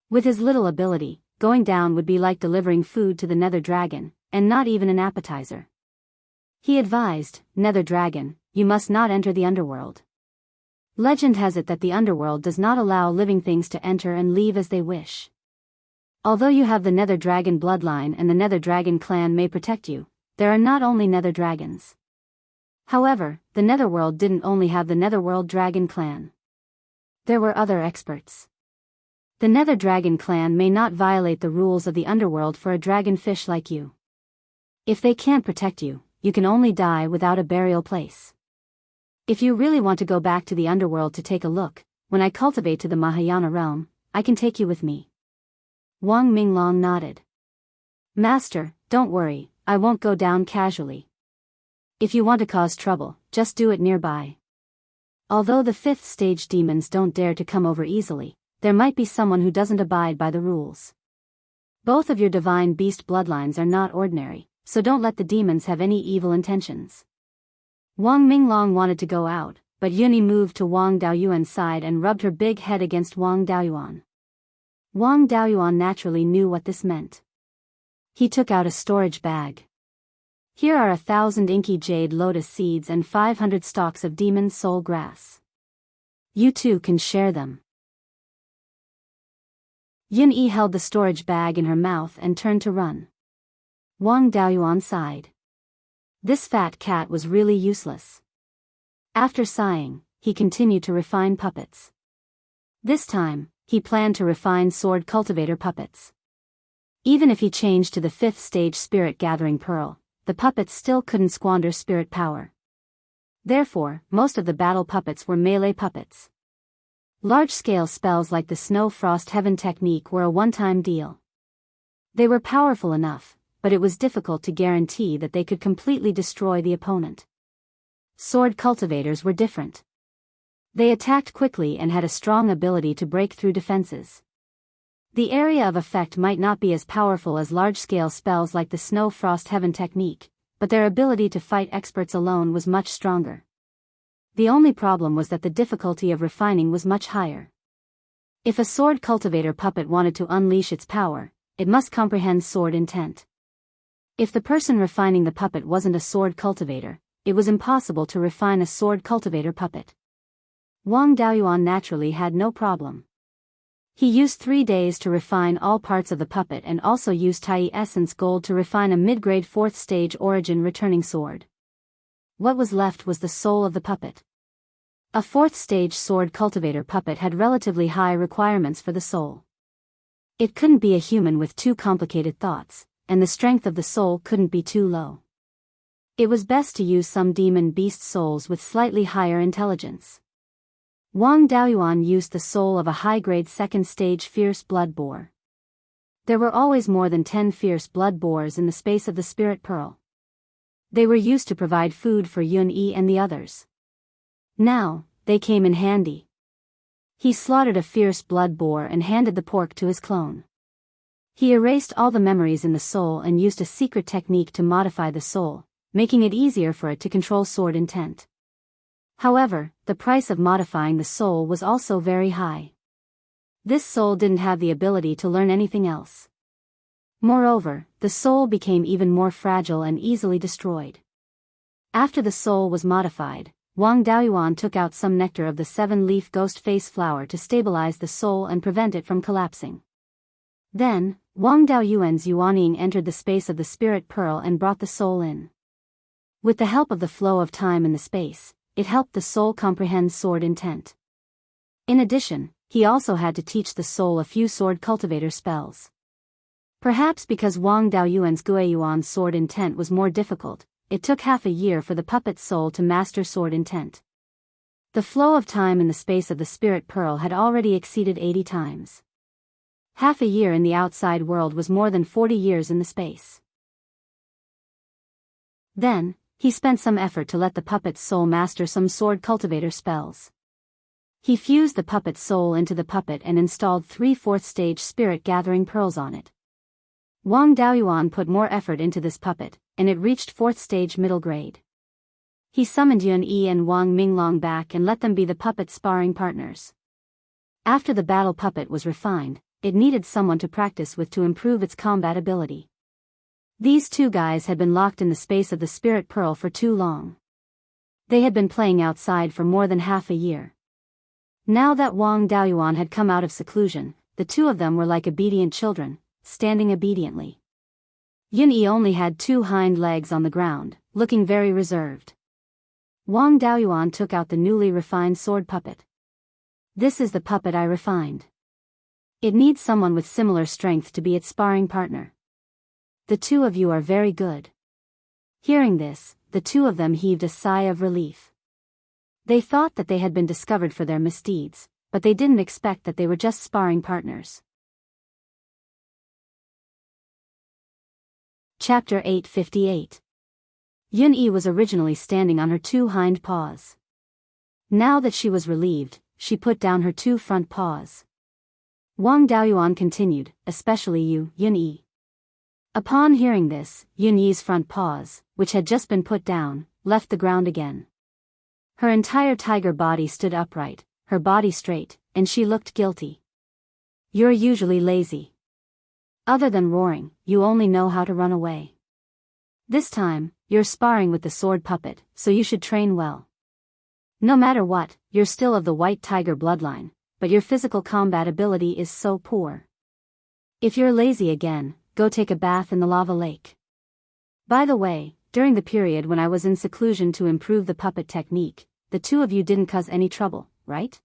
With his little ability, going down would be like delivering food to the Nether Dragon, and not even an appetizer. He advised, "Nether Dragon, you must not enter the underworld. Legend has it that the underworld does not allow living things to enter and leave as they wish. Although you have the Nether Dragon bloodline and the Nether Dragon clan may protect you, there are not only Nether Dragons." However, the Netherworld didn't only have the Netherworld Dragon clan. There were other experts. The Nether Dragon clan may not violate the rules of the underworld for a dragonfish like you. If they can't protect you, you can only die without a burial place. If you really want to go back to the underworld to take a look, when I cultivate to the Mahayana realm, I can take you with me. Wang Minglong nodded. "Master, don't worry, I won't go down casually. If you want to cause trouble, just do it nearby. Although the 5th stage demons don't dare to come over easily, there might be someone who doesn't abide by the rules. Both of your divine beast bloodlines are not ordinary, so don't let the demons have any evil intentions." Wang Minglong wanted to go out, but Yunyi moved to Wang Daoyuan's side and rubbed her big head against Wang Daoyuan. Wang Daoyuan naturally knew what this meant. He took out a storage bag. "Here are 1,000 inky jade lotus seeds and 500 stalks of demon soul grass. You too can share them." Yunyi held the storage bag in her mouth and turned to run. Wang Daoyuan sighed. This fat cat was really useless. After sighing, he continued to refine puppets. This time, he planned to refine sword cultivator puppets. Even if he changed to the 5th stage spirit gathering pearl, the puppets still couldn't squander spirit power. Therefore, most of the battle puppets were melee puppets. Large-scale spells like the Snow Frost Heaven technique were a one-time deal. They were powerful enough, but it was difficult to guarantee that they could completely destroy the opponent. Sword cultivators were different. They attacked quickly and had a strong ability to break through defenses. The area of effect might not be as powerful as large-scale spells like the Snow Frost Heaven technique, but their ability to fight experts alone was much stronger. The only problem was that the difficulty of refining was much higher. If a sword cultivator puppet wanted to unleash its power, it must comprehend sword intent. If the person refining the puppet wasn't a sword cultivator, it was impossible to refine a sword cultivator puppet. Wang Daoyuan naturally had no problem. He used 3 days to refine all parts of the puppet and also used Tai Essence Gold to refine a mid-grade 4th stage origin returning sword. What was left was the soul of the puppet. A 4th stage sword cultivator puppet had relatively high requirements for the soul. It couldn't be a human with too complicated thoughts, and the strength of the soul couldn't be too low. It was best to use some demon beast souls with slightly higher intelligence. Wang Daoyuan used the soul of a high-grade 2nd stage fierce blood boar. There were always more than 10 fierce blood boars in the space of the spirit pearl. They were used to provide food for Yunyi and the others. Now, they came in handy. He slaughtered a fierce blood boar and handed the pork to his clone. He erased all the memories in the soul and used a secret technique to modify the soul, making it easier for it to control sword intent. However, the price of modifying the soul was also very high. This soul didn't have the ability to learn anything else. Moreover, the soul became even more fragile and easily destroyed. After the soul was modified, Wang Daoyuan took out some nectar of the 7-leaf ghost face flower to stabilize the soul and prevent it from collapsing. Then, Wang Daoyuan's Yuanying entered the space of the spirit pearl and brought the soul in. With the help of the flow of time in the space, it helped the soul comprehend sword intent. In addition, he also had to teach the soul a few sword cultivator spells. Perhaps because Wang Daoyuan's Guiyuan sword intent was more difficult, it took half a year for the puppet's soul to master sword intent. The flow of time in the space of the spirit pearl had already exceeded 80 times. Half a year in the outside world was more than 40 years in the space. Then, he spent some effort to let the puppet's soul master some sword cultivator spells. He fused the puppet's soul into the puppet and installed 3 fourth-stage spirit-gathering pearls on it. Wang Daoyuan put more effort into this puppet, and it reached 4th-stage middle grade. He summoned Yun Yi and Wang Minglong back and let them be the puppet's sparring partners. After the battle puppet was refined, it needed someone to practice with to improve its combat ability. These 2 guys had been locked in the space of the spirit pearl for too long. They had been playing outside for more than half a year. Now that Wang Daoyuan had come out of seclusion, the 2 of them were like obedient children, standing obediently. Yun Yi only had 2 hind legs on the ground, looking very reserved. Wang Daoyuan took out the newly refined sword puppet. This is the puppet I refined. It needs someone with similar strength to be its sparring partner. The 2 of you are very good. Hearing this, the 2 of them heaved a sigh of relief. They thought that they had been discovered for their misdeeds, but they didn't expect that they were just sparring partners. Chapter 858. Yun Yi was originally standing on her 2 hind paws. Now that she was relieved, she put down her 2 front paws. Wang Daoyuan continued, especially you, Yun Yi. Upon hearing this, Yun Yi's front paws, which had just been put down, left the ground again. Her entire tiger body stood upright, her body straight, and she looked guilty. You're usually lazy. Other than roaring, you only know how to run away. This time, you're sparring with the sword puppet, so you should train well. No matter what, you're still of the white tiger bloodline, but your physical combat ability is so poor. If you're lazy again, go take a bath in the lava lake. By the way, during the period when I was in seclusion to improve the puppet technique, the 2 of you didn't cause any trouble, right?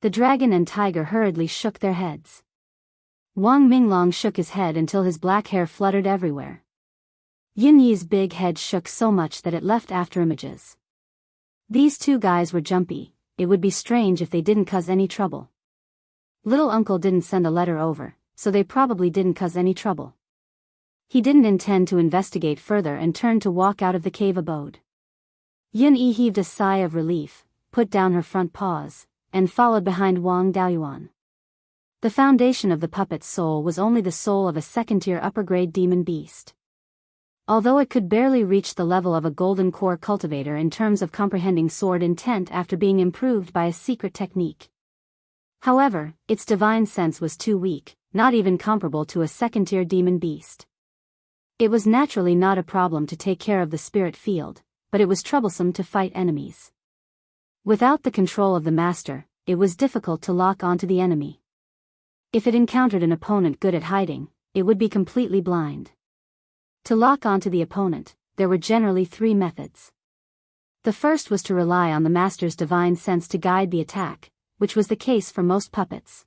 The dragon and tiger hurriedly shook their heads. Wang Minglong shook his head until his black hair fluttered everywhere. Yun Yi's big head shook so much that it left after images. These 2 guys were jumpy. It would be strange if they didn't cause any trouble. Little uncle didn't send a letter over, so they probably didn't cause any trouble. He didn't intend to investigate further and turned to walk out of the cave abode. Yun Yi heaved a sigh of relief, put down her front paws, and followed behind Wang Daoyuan. The foundation of the puppet's soul was only the soul of a 2nd-tier upper-grade demon beast. Although it could barely reach the level of a golden core cultivator in terms of comprehending sword intent after being improved by a secret technique. However, its divine sense was too weak, not even comparable to a 2nd-tier demon beast. It was naturally not a problem to take care of the spirit field, but it was troublesome to fight enemies. Without the control of the master, it was difficult to lock onto the enemy. If it encountered an opponent good at hiding, it would be completely blind. To lock onto the opponent, there were generally 3 methods. The first was to rely on the master's divine sense to guide the attack, which was the case for most puppets.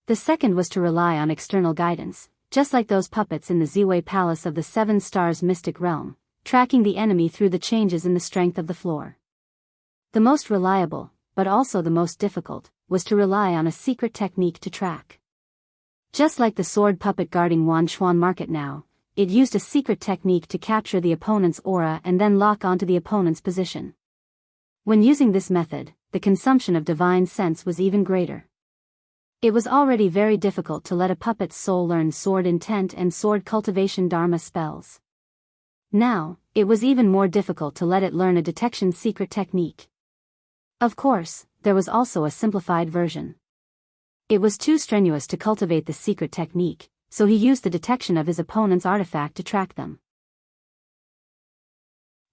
The second was to rely on external guidance, just like those puppets in the Ziwei Palace of the 7 Stars Mystic Realm, tracking the enemy through the changes in the strength of the floor. The most reliable, but also the most difficult, was to rely on a secret technique to track. Just like the sword puppet guarding Wanchuan Market now, it used a secret technique to capture the opponent's aura and then lock onto the opponent's position. When using this method, the consumption of divine sense was even greater. It was already very difficult to let a puppet's soul learn sword intent and sword cultivation dharma spells. Now, it was even more difficult to let it learn a detection secret technique. Of course, there was also a simplified version. It was too strenuous to cultivate the secret technique, so he used the detection of his opponent's artifact to track them.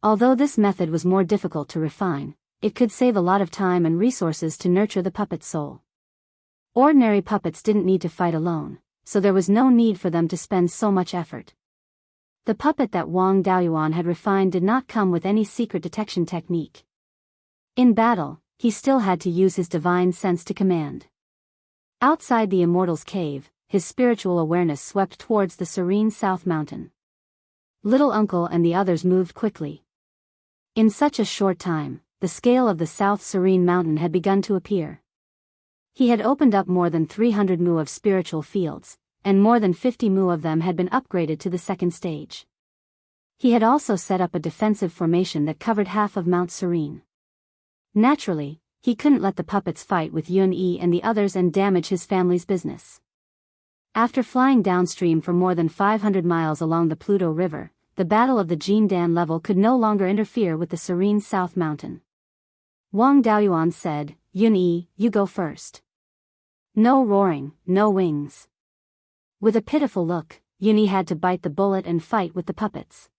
Although this method was more difficult to refine, it could save a lot of time and resources to nurture the puppet's soul. Ordinary puppets didn't need to fight alone, so there was no need for them to spend so much effort. The puppet that Wang Daoyuan had refined did not come with any secret detection technique. In battle, he still had to use his divine sense to command. Outside the Immortals' cave, his spiritual awareness swept towards the serene South Mountain. Little Uncle and the others moved quickly. In such a short time, the scale of the South Serene Mountain had begun to appear. He had opened up more than 300 mu of spiritual fields, and more than 50 mu of them had been upgraded to the second stage. He had also set up a defensive formation that covered half of Mount Serene. Naturally, he couldn't let the puppets fight with Yun-Yi and the others and damage his family's business. After flying downstream for more than 500 miles along the Pluto River, the battle of the Jindan level could no longer interfere with the serene South Mountain. Wang Daoyuan said, "Yun-Yi, you go first." No roaring, no wings. With a pitiful look, Yun-Yi had to bite the bullet and fight with the puppets.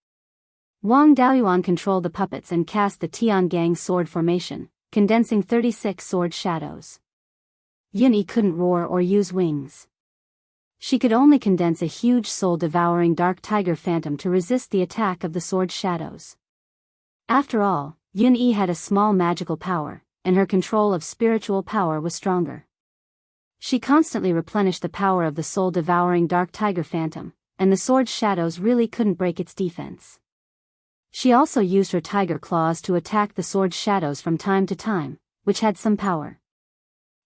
Wang Daoyuan controlled the puppets and cast the Tiangang sword formation, condensing 36 sword shadows. Yun-Yi couldn't roar or use wings. She could only condense a huge soul-devouring dark tiger phantom to resist the attack of the sword shadows. After all, Yun-Yi had a small magical power, and her control of spiritual power was stronger. She constantly replenished the power of the soul-devouring dark tiger phantom, and the sword shadows really couldn't break its defense. She also used her tiger claws to attack the sword shadows from time to time, which had some power.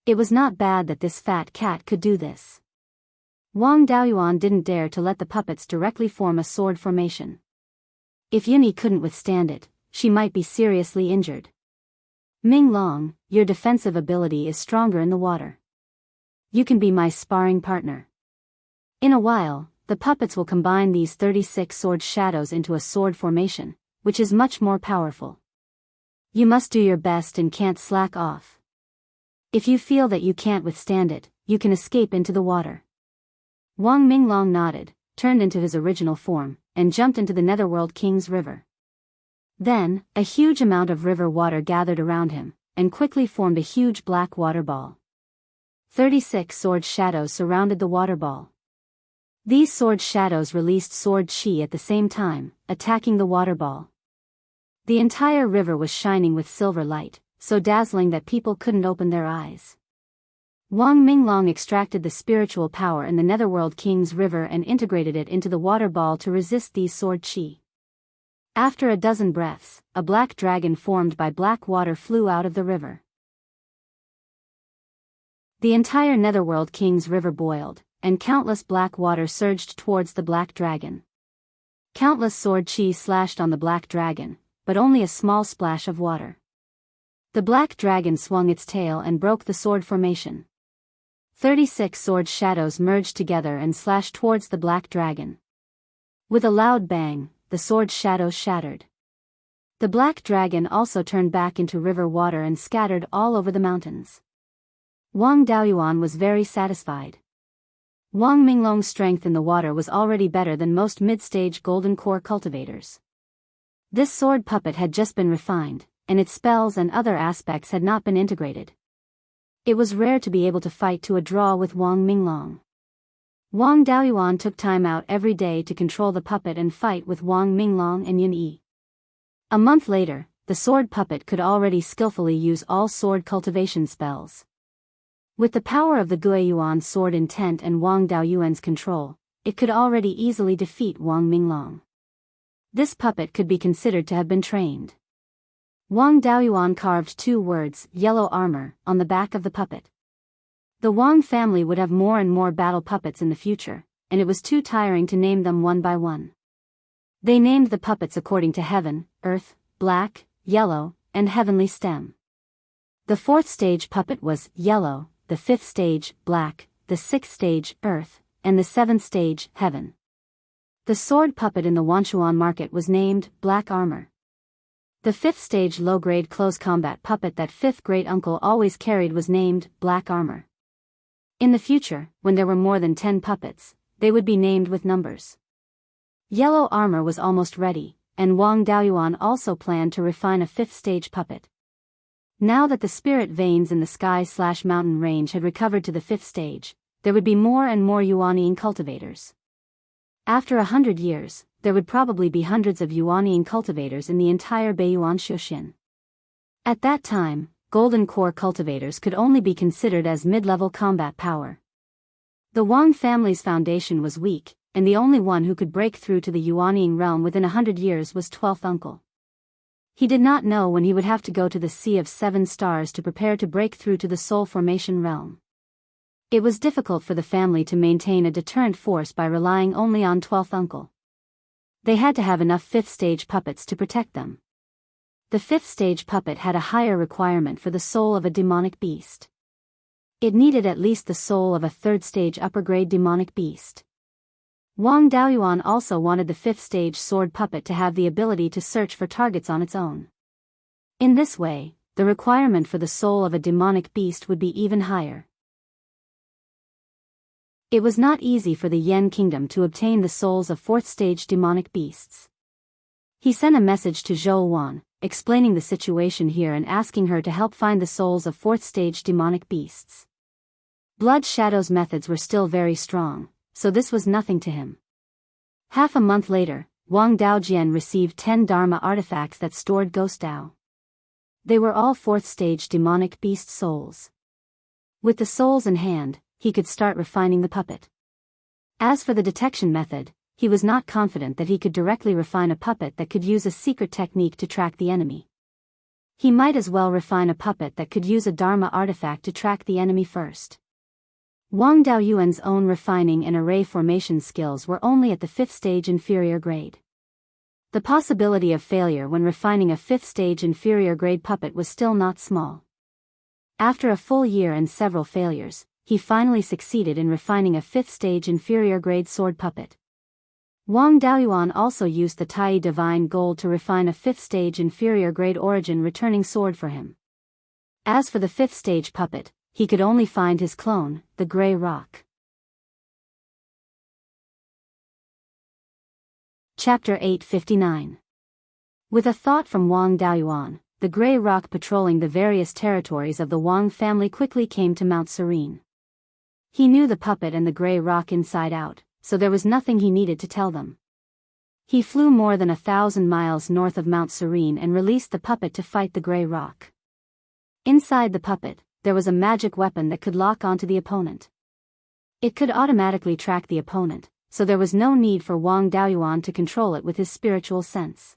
It was not bad that this fat cat could do this. Wang Daoyuan didn't dare to let the puppets directly form a sword formation. If Yun-Yi couldn't withstand it, she might be seriously injured. Ming Long, your defensive ability is stronger in the water. You can be my sparring partner. In a while, the puppets will combine these 36 sword shadows into a sword formation, which is much more powerful. You must do your best and can't slack off. If you feel that you can't withstand it, you can escape into the water. Wang Minglong nodded, turned into his original form, and jumped into the Netherworld King's river. Then, a huge amount of river water gathered around him, and quickly formed a huge black water ball. 36 sword shadows surrounded the water ball. These sword shadows released sword chi at the same time, attacking the water ball. The entire river was shining with silver light, so dazzling that people couldn't open their eyes. Wang Minglong extracted the spiritual power in the Netherworld King's river and integrated it into the water ball to resist these sword chi. After a dozen breaths, a black dragon formed by black water flew out of the river. The entire Netherworld King's river boiled, and countless black water surged towards the black dragon. Countless sword chi slashed on the black dragon, but only a small splash of water. The black dragon swung its tail and broke the sword formation. 36 sword shadows merged together and slashed towards the black dragon. With a loud bang, the sword shadows shattered. The black dragon also turned back into river water and scattered all over the mountains. Wang Daoyuan was very satisfied. Wang Minglong's strength in the water was already better than most mid-stage golden core cultivators. This sword puppet had just been refined, and its spells and other aspects had not been integrated. It was rare to be able to fight to a draw with Wang Minglong. Wang Daoyuan took time out every day to control the puppet and fight with Wang Minglong and Yun-Yi. A month later, the sword puppet could already skillfully use all sword cultivation spells. With the power of the Guiyuan sword intent and Wang Daoyuan's control, it could already easily defeat Wang Minglong. This puppet could be considered to have been trained. Wang Daoyuan carved 2 words, yellow armor, on the back of the puppet. The Wang family would have more and more battle puppets in the future, and it was too tiring to name them one by one. They named the puppets according to heaven, earth, black, yellow, and heavenly stem. The 4th stage puppet was yellow, the 5th stage, black, the 6th stage, earth, and the 7th stage, heaven. The sword puppet in the Wanchuan market was named Black Armor. The 5th stage low-grade close combat puppet that 5th great uncle always carried was named Black Armor. In the future, when there were more than 10 puppets, they would be named with numbers. Yellow Armor was almost ready, and Wang Daoyuan also planned to refine a 5th stage puppet. Now that the spirit veins in the sky/mountain range had recovered to the 5th stage, there would be more and more Yuanian cultivators. After 100 years, there would probably be hundreds of Yuanian cultivators in the entire Beiyuan Shuxin. At that time, golden core cultivators could only be considered as mid-level combat power. The Wang family's foundation was weak, and the only one who could break through to the Yuanying realm within 100 years was 12th uncle. He did not know when he would have to go to the Sea of Seven Stars to prepare to break through to the Soul Formation realm. It was difficult for the family to maintain a deterrent force by relying only on 12th uncle. They had to have enough 5th stage puppets to protect them. The 5th stage puppet had a higher requirement for the soul of a demonic beast. It needed at least the soul of a 3rd stage upper grade demonic beast. Wang Daoyuan also wanted the 5th stage sword puppet to have the ability to search for targets on its own. In this way, the requirement for the soul of a demonic beast would be even higher. It was not easy for the Yan kingdom to obtain the souls of 4th stage demonic beasts. He sent a message to Zhou Wan, explaining the situation here and asking her to help find the souls of 4th stage demonic beasts. Blood Shadow's methods were still very strong, so this was nothing to him. Half a month later, Wang Daojian received 10 Dharma artifacts that stored Ghost Dao. They were all 4th stage demonic beast souls. With the souls in hand, he could start refining the puppet. As for the detection method, he was not confident that he could directly refine a puppet that could use a secret technique to track the enemy. He might as well refine a puppet that could use a Dharma artifact to track the enemy first. Wang Daoyuan's own refining and array formation skills were only at the 5th stage inferior grade. The possibility of failure when refining a 5th stage inferior grade puppet was still not small. After a full year and several failures, he finally succeeded in refining a 5th stage inferior grade sword puppet. Wang Daoyuan also used the Tai Divine Gold to refine a 5th stage inferior grade origin returning sword for him. As for the 5th stage puppet, he could only find his clone, the Grey Rock. Chapter 859. With a thought from Wang Daoyuan, the Grey Rock patrolling the various territories of the Wang family quickly came to Mount Serene. He knew the puppet and the Grey Rock inside out, so there was nothing he needed to tell them. He flew more than 1,000 miles north of Mount Serene and released the puppet to fight the Grey Rock. Inside the puppet, there was a magic weapon that could lock onto the opponent. It could automatically track the opponent, so there was no need for Wang Daoyuan to control it with his spiritual sense.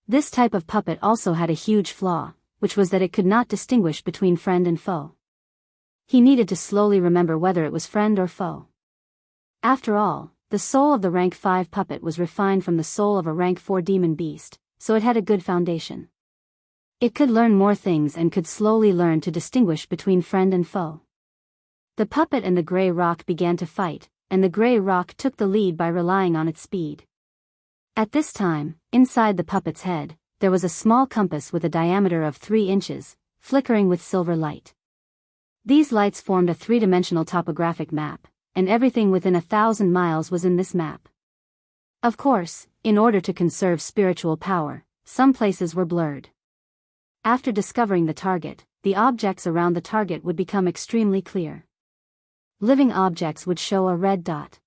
This type of puppet also had a huge flaw, which was that it could not distinguish between friend and foe. He needed to slowly remember whether it was friend or foe. After all, the soul of the rank 5 puppet was refined from the soul of a rank 4 demon beast, so it had a good foundation. It could learn more things and could slowly learn to distinguish between friend and foe. The puppet and the Grey Rock began to fight, and the Grey Rock took the lead by relying on its speed. At this time, inside the puppet's head, there was a small compass with a diameter of 3 inches, flickering with silver light. These lights formed a 3-dimensional topographic map, and everything within 1,000 miles was in this map. Of course, in order to conserve spiritual power, some places were blurred. After discovering the target, the objects around the target would become extremely clear. Living objects would show a red dot.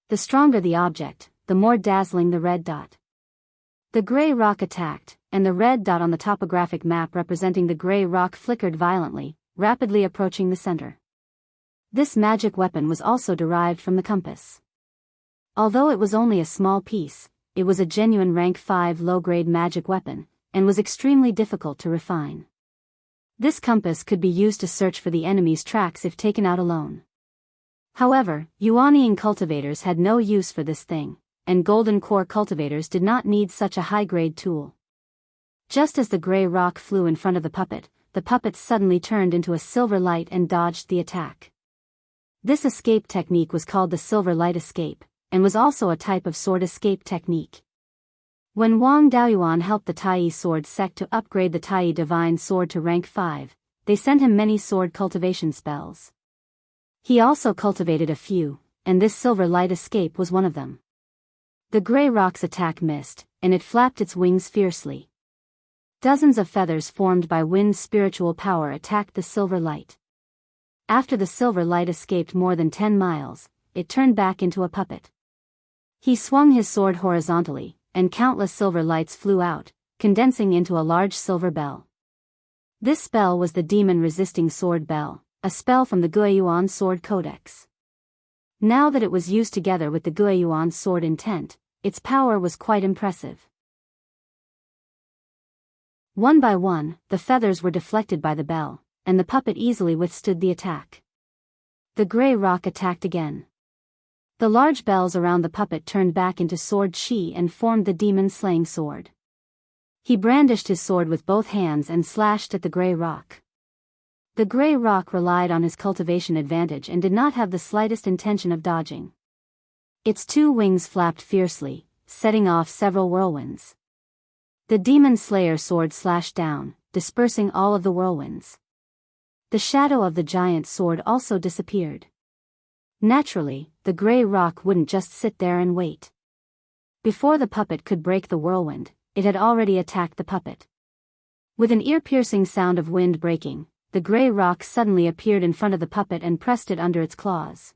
The stronger the object, the more dazzling the red dot. The Grey Rock attacked, and the red dot on the topographic map representing the Grey Rock flickered violently, rapidly approaching the center. This magic weapon was also derived from the compass. Although it was only a small piece, it was a genuine rank 5 low-grade magic weapon, and was extremely difficult to refine. This compass could be used to search for the enemy's tracks if taken out alone. However, Yuanying cultivators had no use for this thing, and Golden Core cultivators did not need such a high-grade tool. Just as the Grey Rock flew in front of the puppet suddenly turned into a silver light and dodged the attack. This escape technique was called the Silver Light Escape, and was also a type of sword escape technique. When Wang Daoyuan helped the Tai Sword sect to upgrade the Tai Divine Sword to rank 5, they sent him many sword cultivation spells. He also cultivated a few, and this Silver Light Escape was one of them. The Grey Rock's attack missed, and it flapped its wings fiercely. Dozens of feathers formed by wind's spiritual power attacked the silver light. After the silver light escaped more than 10 miles, it turned back into a puppet. He swung his sword horizontally, and countless silver lights flew out, condensing into a large silver bell. This spell was the Demon Resisting Sword Bell, a spell from the Guiyuan Sword Codex. Now that it was used together with the Beiyuan sword intent, its power was quite impressive. One by one, the feathers were deflected by the bell, and the puppet easily withstood the attack. The gray rock attacked again. The large bells around the puppet turned back into sword chi and formed the demon-slaying sword. He brandished his sword with both hands and slashed at the gray rock. The gray rock relied on his cultivation advantage and did not have the slightest intention of dodging. Its two wings flapped fiercely, setting off several whirlwinds. The demon slayer sword slashed down, dispersing all of the whirlwinds. The shadow of the giant sword also disappeared. Naturally, the gray rock wouldn't just sit there and wait. Before the puppet could break the whirlwind, it had already attacked the puppet. With an ear-piercing sound of wind breaking, the gray rock suddenly appeared in front of the puppet and pressed it under its claws.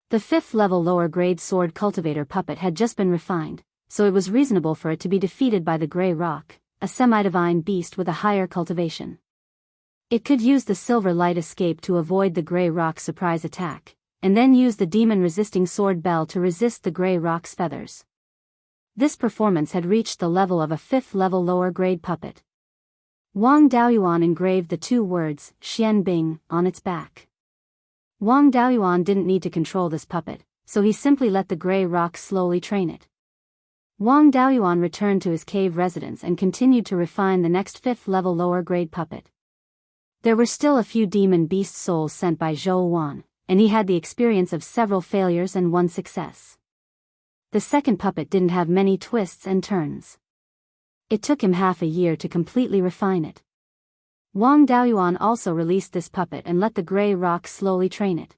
The 5th-level lower-grade sword cultivator puppet had just been refined, so it was reasonable for it to be defeated by the gray rock, a semi-divine beast with a higher cultivation. It could use the silver light escape to avoid the gray rock's surprise attack, and then use the demon-resisting sword bell to resist the gray rock's feathers. This performance had reached the level of a 5th-level lower-grade puppet. Wang Daoyuan engraved the two words, Xian Bing, on its back. Wang Daoyuan didn't need to control this puppet, so he simply let the gray rock slowly train it. Wang Daoyuan returned to his cave residence and continued to refine the next 5th-level lower-grade puppet. There were still a few demon beast souls sent by Zhou Wan, and he had the experience of several failures and one success. The second puppet didn't have many twists and turns. It took him half a year to completely refine it. Wang Daoyuan also released this puppet and let the gray rock slowly train it.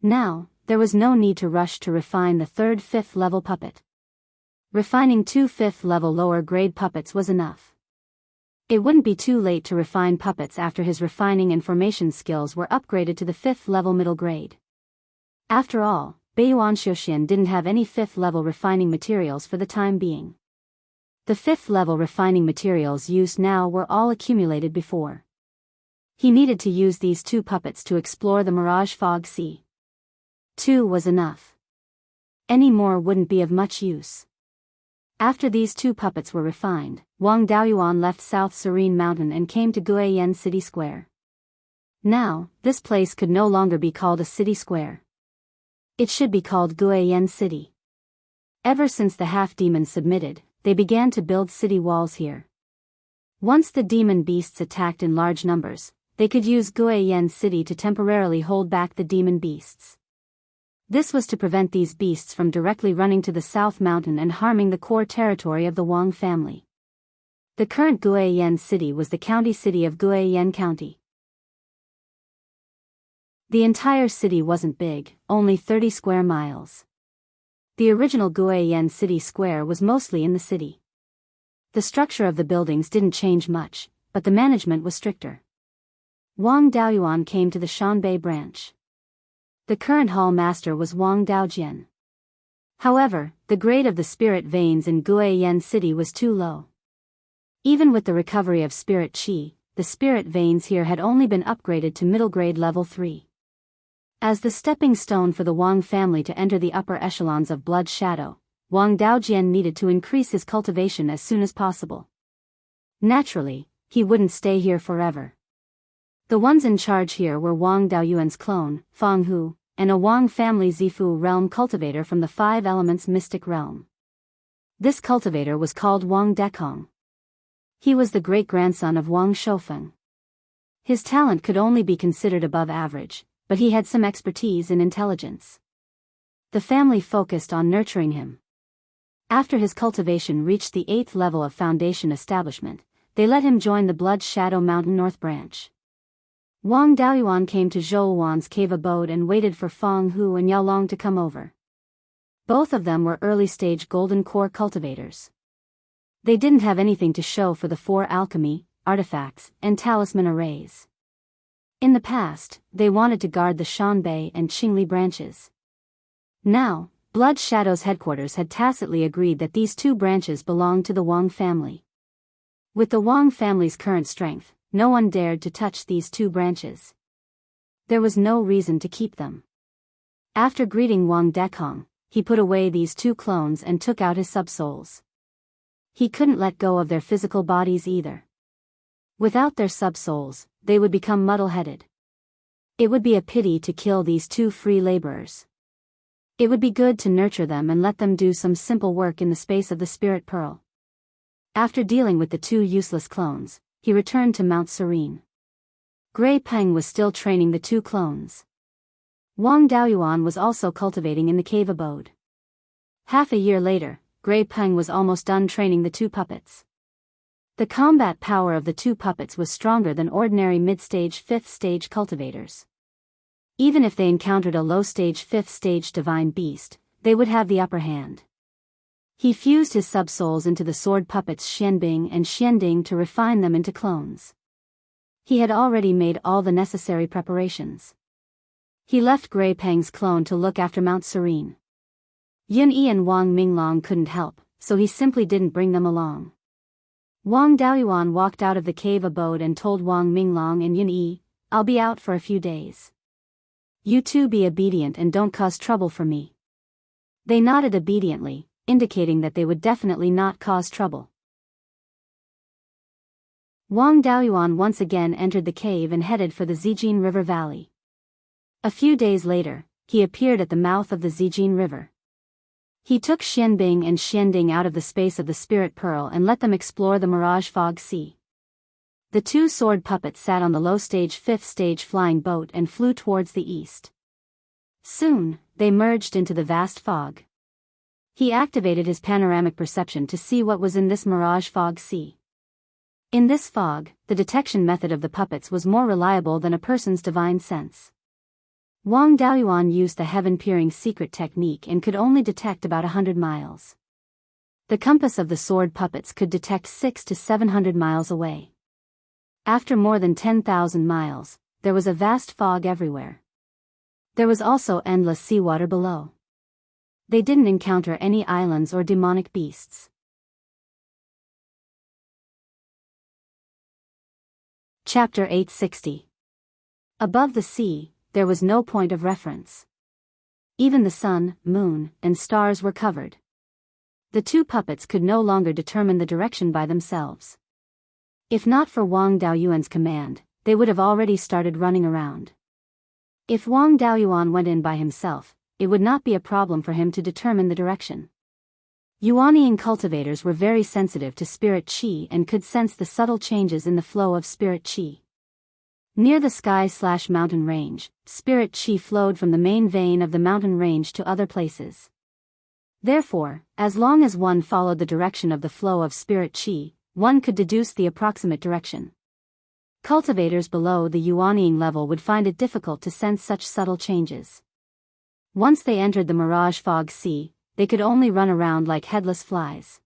Now, there was no need to rush to refine the third 5th-level puppet. Refining 2 5th-level lower-grade puppets was enough. It wouldn't be too late to refine puppets after his refining and formation skills were upgraded to the 5th-level middle grade. After all, Beiyuan Xiuxian didn't have any 5th-level refining materials for the time being. The 5th-level refining materials used now were all accumulated before. He needed to use these 2 puppets to explore the Mirage Fog Sea. 2 was enough. Any more wouldn't be of much use. After these 2 puppets were refined, Wang Daoyuan left South Serene Mountain and came to Guiyan City Square. Now, this place could no longer be called a city square. It should be called Guiyan City. Ever since the half-demons submitted, they began to build city walls here. Once the demon beasts attacked in large numbers, they could use Guiyan City to temporarily hold back the demon beasts. This was to prevent these beasts from directly running to the South Mountain and harming the core territory of the Wang family. The current Guiyan City was the county city of Guiyan County. The entire city wasn't big, only 30 square miles. The original Guiyan City Square was mostly in the city. The structure of the buildings didn't change much, but the management was stricter. Wang Daoyuan came to the Shanbei branch. The current hall master was Wang Daojian. However, the grade of the spirit veins in Guiyan City was too low. Even with the recovery of spirit chi, the spirit veins here had only been upgraded to middle grade level 3. As the stepping stone for the Wang family to enter the upper echelons of blood shadow, Wang Daojian needed to increase his cultivation as soon as possible. Naturally, he wouldn't stay here forever. The ones in charge here were Wang Daoyuan's clone, Fang Hu, and a Wang family Zifu realm cultivator from the 5 Elements mystic realm. This cultivator was called Wang Dekong. He was the great-grandson of Wang Shoufeng. His talent could only be considered above average, but he had some expertise in intelligence. The family focused on nurturing him. After his cultivation reached the 8th level of foundation establishment, they let him join the Blood Shadow Mountain North Branch. Wang Daoyuan came to Zhou Wan's cave abode and waited for Fang Hu and Yao Long to come over. Both of them were early-stage golden core cultivators. They didn't have anything to show for the 4 alchemy, artifacts, and talisman arrays. In the past, they wanted to guard the Shanbei and Qingli branches. Now, Blood Shadow's headquarters had tacitly agreed that these 2 branches belonged to the Wang family. With the Wang family's current strength, no one dared to touch these 2 branches. There was no reason to keep them. After greeting Wang Dekong, he put away these two clones and took out his subsouls. He couldn't let go of their physical bodies either. Without their subsouls, they would become muddle-headed. It would be a pity to kill these two free laborers. It would be good to nurture them and let them do some simple work in the space of the Spirit Pearl. After dealing with the two useless clones, he returned to Mount Serene. Gray Peng was still training the two clones. Wang Daoyuan was also cultivating in the cave abode. Half a year later, Gray Peng was almost done training the two puppets. The combat power of the two puppets was stronger than ordinary mid-stage 5th stage cultivators. Even if they encountered a low-stage 5th stage divine beast, they would have the upper hand. He fused his subsouls into the sword puppets Xianbing and Xianding to refine them into clones. He had already made all the necessary preparations. He left Gray Peng's clone to look after Mount Serene. Yun Yi and Wang Minglong couldn't help, so he simply didn't bring them along. Wang Daoyuan walked out of the cave abode and told Wang Minglong and Yun Yi, "I'll be out for a few days. You two be obedient and don't cause trouble for me." They nodded obediently, indicating that they would definitely not cause trouble. Wang Daoyuan once again entered the cave and headed for the Zijin River Valley. A few days later, he appeared at the mouth of the Zijin River. He took Xianbing and Xianding out of the space of the Spirit Pearl and let them explore the Mirage Fog Sea. The two sword puppets sat on the low-stage 5th stage flying boat and flew towards the east. Soon, they merged into the vast fog. He activated his panoramic perception to see what was in this Mirage Fog Sea. In this fog, the detection method of the puppets was more reliable than a person's divine sense. Wang Daoyuan used the heaven-peering secret technique and could only detect about 100 miles. The compass of the sword puppets could detect 600 to 700 miles away. After more than 10,000 miles, there was a vast fog everywhere. There was also endless seawater below. They didn't encounter any islands or demonic beasts. Chapter 860. Above the sea, there was no point of reference. Even the sun, moon, and stars were covered. The two puppets could no longer determine the direction by themselves. If not for Wang Daoyuan's command, they would have already started running around. If Wang Daoyuan went in by himself, it would not be a problem for him to determine the direction. Yuanian cultivators were very sensitive to spirit qi and could sense the subtle changes in the flow of spirit qi. Near the sky/mountain range, spirit qi flowed from the main vein of the mountain range to other places. Therefore, as long as one followed the direction of the flow of spirit qi, one could deduce the approximate direction. Cultivators below the Yuanian level would find it difficult to sense such subtle changes. Once they entered the Mirage Fog Sea, they could only run around like headless flies.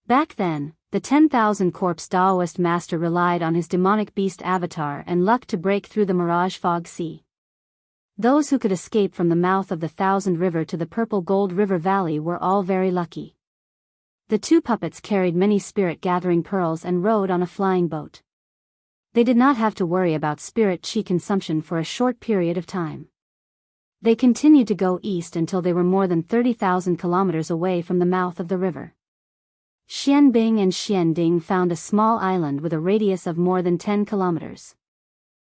Back then, the 10,000 Corpse Daoist master relied on his demonic beast avatar and luck to break through the Mirage Fog Sea. Those who could escape from the mouth of the Thousand River to the Purple Gold River Valley were all very lucky. The two puppets carried many spirit-gathering pearls and rode on a flying boat. They did not have to worry about spirit qi consumption for a short period of time. They continued to go east until they were more than 30,000 kilometers away from the mouth of the river. Xianbing and Xianding found a small island with a radius of more than 10 kilometers.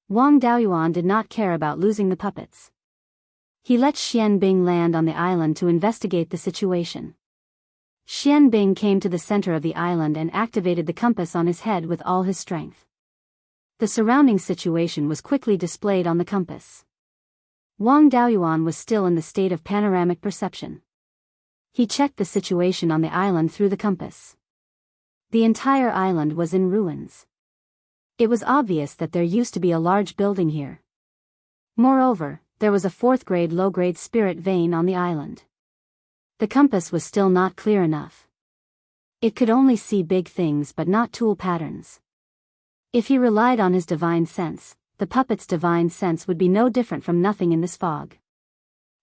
Wang Daoyuan did not care about losing the puppets. He let Xianbing land on the island to investigate the situation. Xianbing came to the center of the island and activated the compass on his head with all his strength. The surrounding situation was quickly displayed on the compass. Wang Daoyuan was still in the state of panoramic perception. He checked the situation on the island through the compass. The entire island was in ruins. It was obvious that there used to be a large building here. Moreover, there was a 4th-grade low-grade spirit vein on the island. The compass was still not clear enough. It could only see big things but not tool patterns. If he relied on his divine sense, the puppet's divine sense would be no different from nothing in this fog.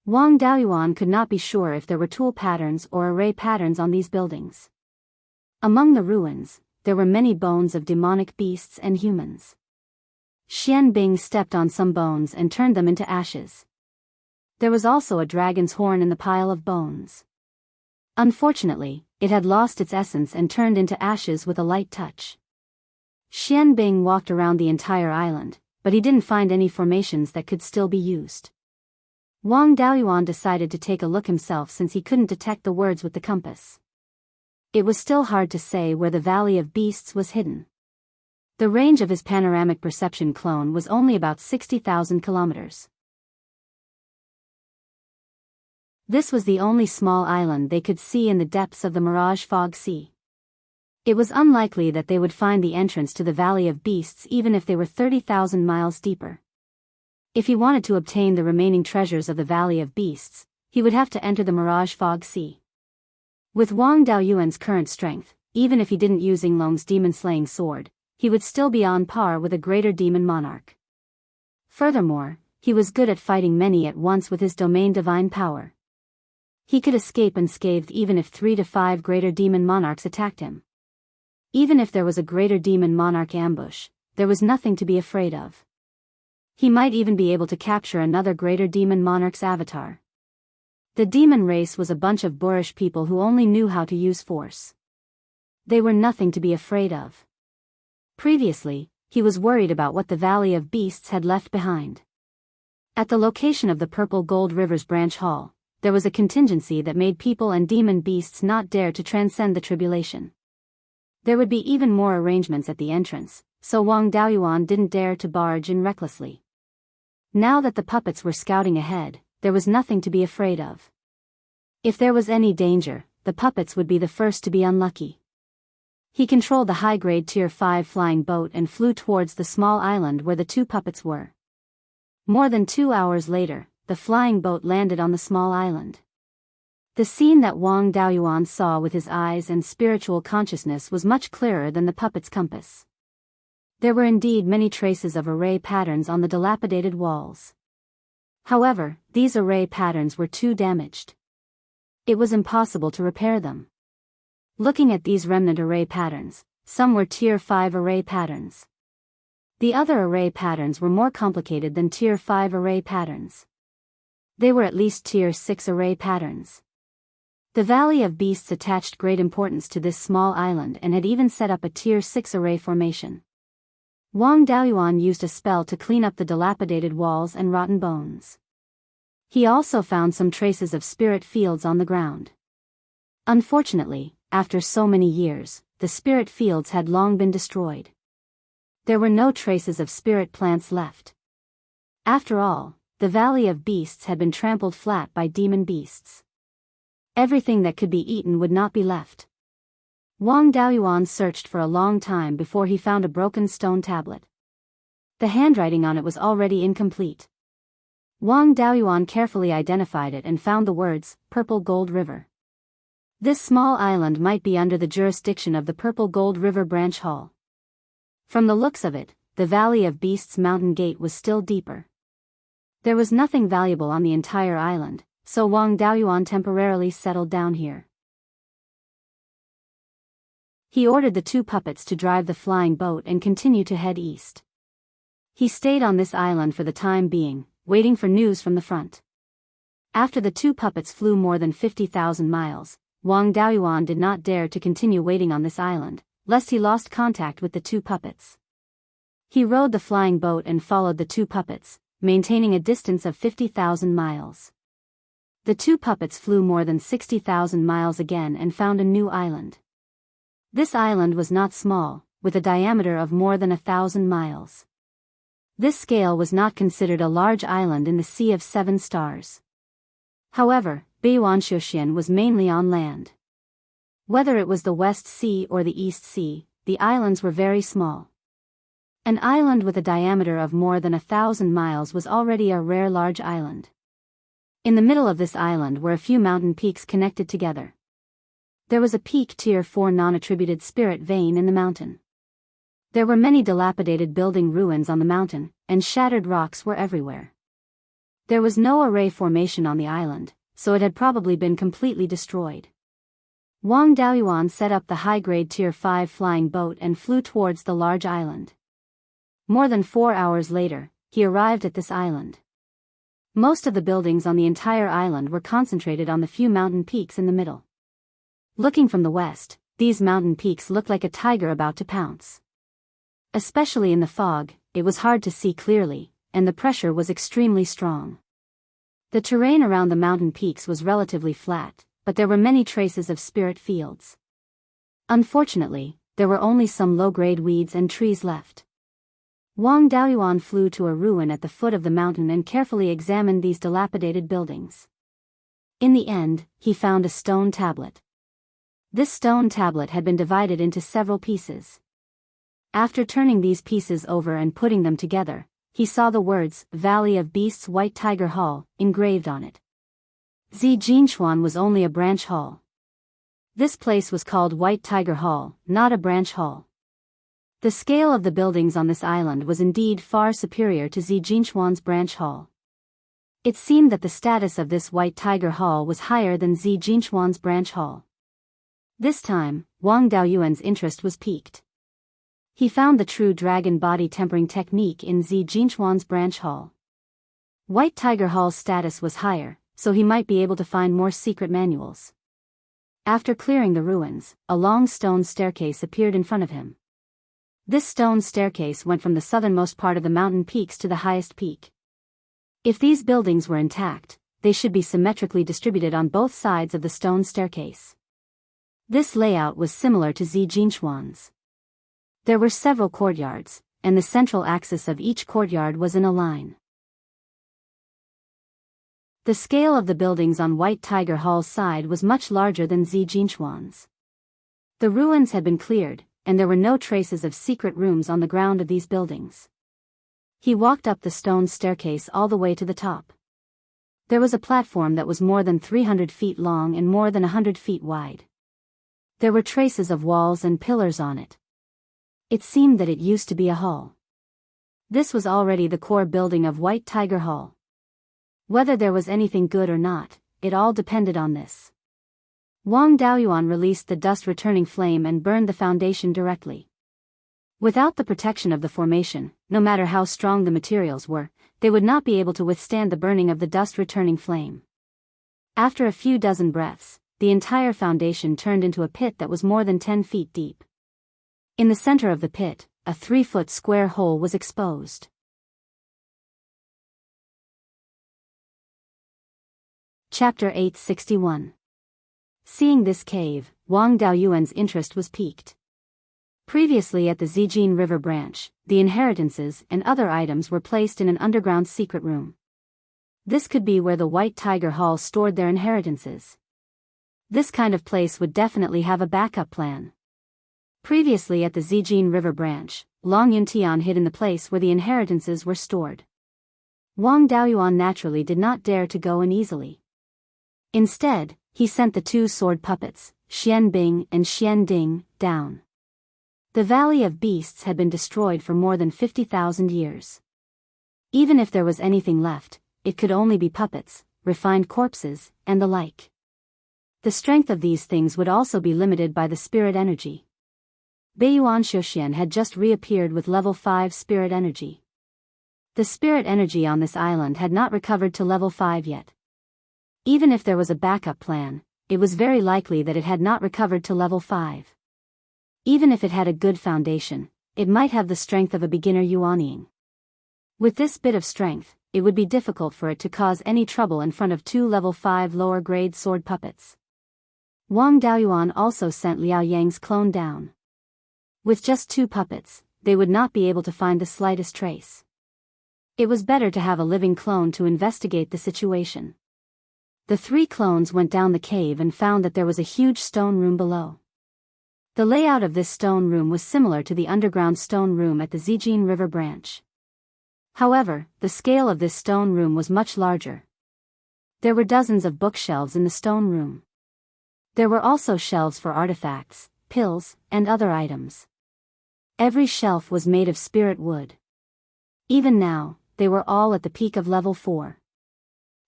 Wang Daoyuan could not be sure if there were tool patterns or array patterns on these buildings. Among the ruins, there were many bones of demonic beasts and humans. Xianbing stepped on some bones and turned them into ashes. There was also a dragon's horn in the pile of bones. Unfortunately, it had lost its essence and turned into ashes with a light touch. Xian Bing walked around the entire island, but he didn't find any formations that could still be used. Wang Daoyuan decided to take a look himself since he couldn't detect the words with the compass. It was still hard to say where the Valley of Beasts was hidden. The range of his panoramic perception clone was only about 60,000 kilometers. This was the only small island they could see in the depths of the Mirage Fog Sea. It was unlikely that they would find the entrance to the Valley of Beasts even if they were 30,000 miles deeper. If he wanted to obtain the remaining treasures of the Valley of Beasts, he would have to enter the Mirage Fog Sea. With Wang Daoyuan's current strength, even if he didn't use Yinglong's demon-slaying sword, he would still be on par with a greater demon monarch. Furthermore, he was good at fighting many at once with his domain divine power. He could escape unscathed even if 3 to 5 greater demon monarchs attacked him. Even if there was a greater demon monarch ambush, there was nothing to be afraid of. He might even be able to capture another greater demon monarch's avatar. The demon race was a bunch of boorish people who only knew how to use force. They were nothing to be afraid of. Previously, he was worried about what the Valley of Beasts had left behind. At the location of the Purple Gold River's branch hall, there was a contingency that made people and demon beasts not dare to transcend the tribulation. There would be even more arrangements at the entrance, so Wang Daoyuan didn't dare to barge in recklessly. Now that the puppets were scouting ahead, there was nothing to be afraid of. If there was any danger, the puppets would be the first to be unlucky. He controlled the high-grade Tier 5 flying boat and flew towards the small island where the 2 puppets were. More than 2 hours later, the flying boat landed on the small island. The scene that Wang Daoyuan saw with his eyes and spiritual consciousness was much clearer than the puppet's compass. There were indeed many traces of array patterns on the dilapidated walls. However, these array patterns were too damaged. It was impossible to repair them. Looking at these remnant array patterns, some were Tier 5 array patterns. The other array patterns were more complicated than Tier 5 array patterns. They were at least Tier 6 array patterns. The Valley of Beasts attached great importance to this small island and had even set up a Tier 6 array formation. Wang Daoyuan used a spell to clean up the dilapidated walls and rotten bones. He also found some traces of spirit fields on the ground. Unfortunately, after so many years, the spirit fields had long been destroyed. There were no traces of spirit plants left. After all, the Valley of Beasts had been trampled flat by demon beasts. Everything that could be eaten would not be left. Wang Daoyuan searched for a long time before he found a broken stone tablet. The handwriting on it was already incomplete. Wang Daoyuan carefully identified it and found the words, Purple Gold River. This small island might be under the jurisdiction of the Purple Gold River Branch Hall. From the looks of it, the Valley of Beasts mountain gate was still deeper. There was nothing valuable on the entire island, so Wang Daoyuan temporarily settled down here. He ordered the 2 puppets to drive the flying boat and continue to head east. He stayed on this island for the time being, waiting for news from the front. After the 2 puppets flew more than 50,000 miles, Wang Daoyuan did not dare to continue waiting on this island, lest he lost contact with the 2 puppets. He rode the flying boat and followed the 2 puppets, maintaining a distance of 50,000 miles. The 2 puppets flew more than 60,000 miles again and found a new island. This island was not small, with a diameter of more than 1,000 miles. This scale was not considered a large island in the Sea of 7 Stars. However, Beiyuan was mainly on land. Whether it was the West Sea or the East Sea, the islands were very small. An island with a diameter of more than 1,000 miles was already a rare large island. In the middle of this island were a few mountain peaks connected together. There was a peak Tier 4 non-attributed spirit vein in the mountain. There were many dilapidated building ruins on the mountain, and shattered rocks were everywhere. There was no array formation on the island, so it had probably been completely destroyed. Wang Daoyuan set up the high-grade Tier 5 flying boat and flew towards the large island. More than 4 hours later, he arrived at this island. Most of the buildings on the entire island were concentrated on the few mountain peaks in the middle. Looking from the west, these mountain peaks looked like a tiger about to pounce. Especially in the fog, it was hard to see clearly, and the pressure was extremely strong. The terrain around the mountain peaks was relatively flat, but there were many traces of spirit fields. Unfortunately, there were only some low-grade weeds and trees left. Wang Daoyuan flew to a ruin at the foot of the mountain and carefully examined these dilapidated buildings. In the end, he found a stone tablet. This stone tablet had been divided into several pieces. After turning these pieces over and putting them together, he saw the words, "Valley of Beasts White Tiger Hall," engraved on it. Zijinchuan was only a branch hall. This place was called White Tiger Hall, not a branch hall. The scale of the buildings on this island was indeed far superior to Zijinchuan's branch hall. It seemed that the status of this White Tiger Hall was higher than Zijinchuan's branch hall. This time, Wang Daoyuan's interest was piqued. He found the true dragon body tempering technique in Zijinchuan's branch hall. White Tiger Hall's status was higher, so he might be able to find more secret manuals. After clearing the ruins, a long stone staircase appeared in front of him. This stone staircase went from the southernmost part of the mountain peaks to the highest peak. If these buildings were intact, they should be symmetrically distributed on both sides of the stone staircase. This layout was similar to Zijinchuan's. There were several courtyards, and the central axis of each courtyard was in a line. The scale of the buildings on White Tiger Hall's side was much larger than Zijinchuan's. The ruins had been cleared, and there were no traces of secret rooms on the ground of these buildings. He walked up the stone staircase all the way to the top. There was a platform that was more than 300 feet long and more than 100 feet wide. There were traces of walls and pillars on it. It seemed that it used to be a hall. This was already the core building of White Tiger Hall. Whether there was anything good or not, it all depended on this. Wang Daoyuan released the dust-returning flame and burned the foundation directly. Without the protection of the formation, no matter how strong the materials were, they would not be able to withstand the burning of the dust-returning flame. After a few dozen breaths, the entire foundation turned into a pit that was more than 10 feet deep. In the center of the pit, a 3-foot square hole was exposed. Chapter 861. Seeing this cave, Wang Daoyuan's interest was piqued. Previously at the Zijin River branch, the inheritances and other items were placed in an underground secret room. This could be where the White Tiger Hall stored their inheritances. This kind of place would definitely have a backup plan. Previously at the Zijin River branch, Long Yuntian hid in the place where the inheritances were stored. Wang Daoyuan naturally did not dare to go in easily. Instead, he sent the 2 sword puppets, Xian Bing and Xian Ding, down. The Valley of Beasts had been destroyed for more than 50,000 years. Even if there was anything left, it could only be puppets, refined corpses, and the like. The strength of these things would also be limited by the spirit energy. Beiyuan Xiuxian had just reappeared with level 5 spirit energy. The spirit energy on this island had not recovered to level 5 yet. Even if there was a backup plan, it was very likely that it had not recovered to level 5. Even if it had a good foundation, it might have the strength of a beginner Yuanying. With this bit of strength, it would be difficult for it to cause any trouble in front of 2 level 5 lower grade sword puppets. Wang Daoyuan also sent Liao Yang's clone down. With just 2 puppets, they would not be able to find the slightest trace. It was better to have a living clone to investigate the situation. The 3 clones went down the cave and found that there was a huge stone room below. The layout of this stone room was similar to the underground stone room at the Zijin River branch. However, the scale of this stone room was much larger. There were dozens of bookshelves in the stone room. There were also shelves for artifacts, pills, and other items. Every shelf was made of spirit wood. Even now, they were all at the peak of level 4.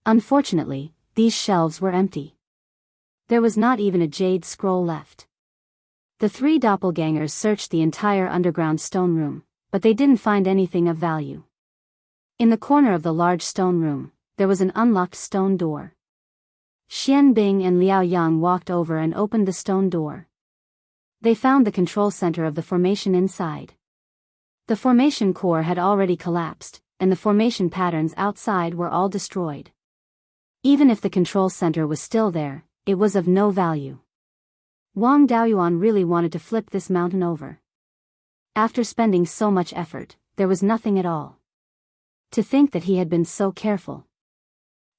Unfortunately, these shelves were empty. There was not even a jade scroll left. The 3 doppelgangers searched the entire underground stone room, but they didn't find anything of value. In the corner of the large stone room, there was an unlocked stone door. Xian Bing and Liao Yang walked over and opened the stone door. They found the control center of the formation inside. The formation core had already collapsed, and the formation patterns outside were all destroyed. Even if the control center was still there, it was of no value. Wang Daoyuan really wanted to flip this mountain over. After spending so much effort, there was nothing at all. To think that he had been so careful.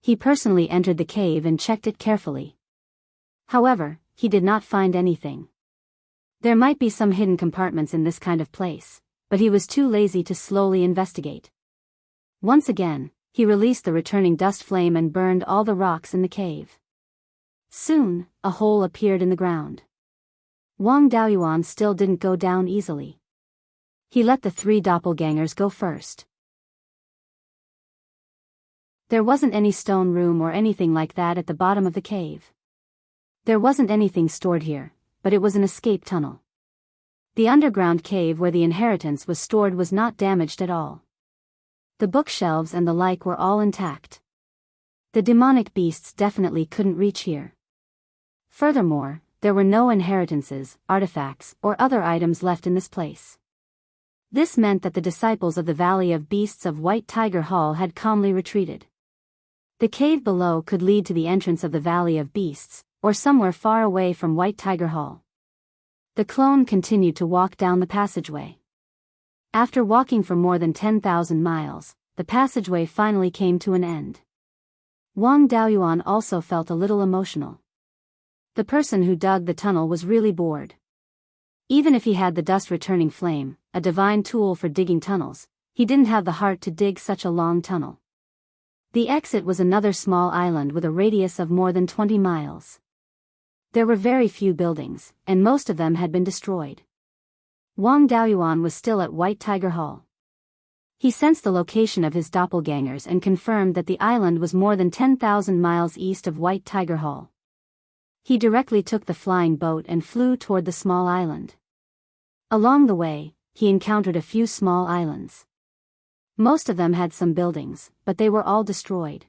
He personally entered the cave and checked it carefully. However, he did not find anything. There might be some hidden compartments in this kind of place, but he was too lazy to slowly investigate. Once again, he released the returning dust flame and burned all the rocks in the cave. Soon, a hole appeared in the ground. Wang Daoyuan still didn't go down easily. He let the 3 doppelgangers go first. There wasn't any stone room or anything like that at the bottom of the cave. There wasn't anything stored here, but it was an escape tunnel. The underground cave where the inheritance was stored was not damaged at all. The bookshelves and the like were all intact. The demonic beasts definitely couldn't reach here. Furthermore, there were no inheritances, artifacts, or other items left in this place. This meant that the disciples of the Valley of Beasts of White Tiger Hall had calmly retreated. The cave below could lead to the entrance of the Valley of Beasts, or somewhere far away from White Tiger Hall. The clone continued to walk down the passageway. After walking for more than 10,000 miles, the passageway finally came to an end. Wang Daoyuan also felt a little emotional. The person who dug the tunnel was really bored. Even if he had the dust-returning flame, a divine tool for digging tunnels, he didn't have the heart to dig such a long tunnel. The exit was another small island with a radius of more than 20 miles. There were very few buildings, and most of them had been destroyed. Wang Daoyuan was still at White Tiger Hall. He sensed the location of his doppelgangers and confirmed that the island was more than 10,000 miles east of White Tiger Hall. He directly took the flying boat and flew toward the small island. Along the way, he encountered a few small islands. Most of them had some buildings, but they were all destroyed.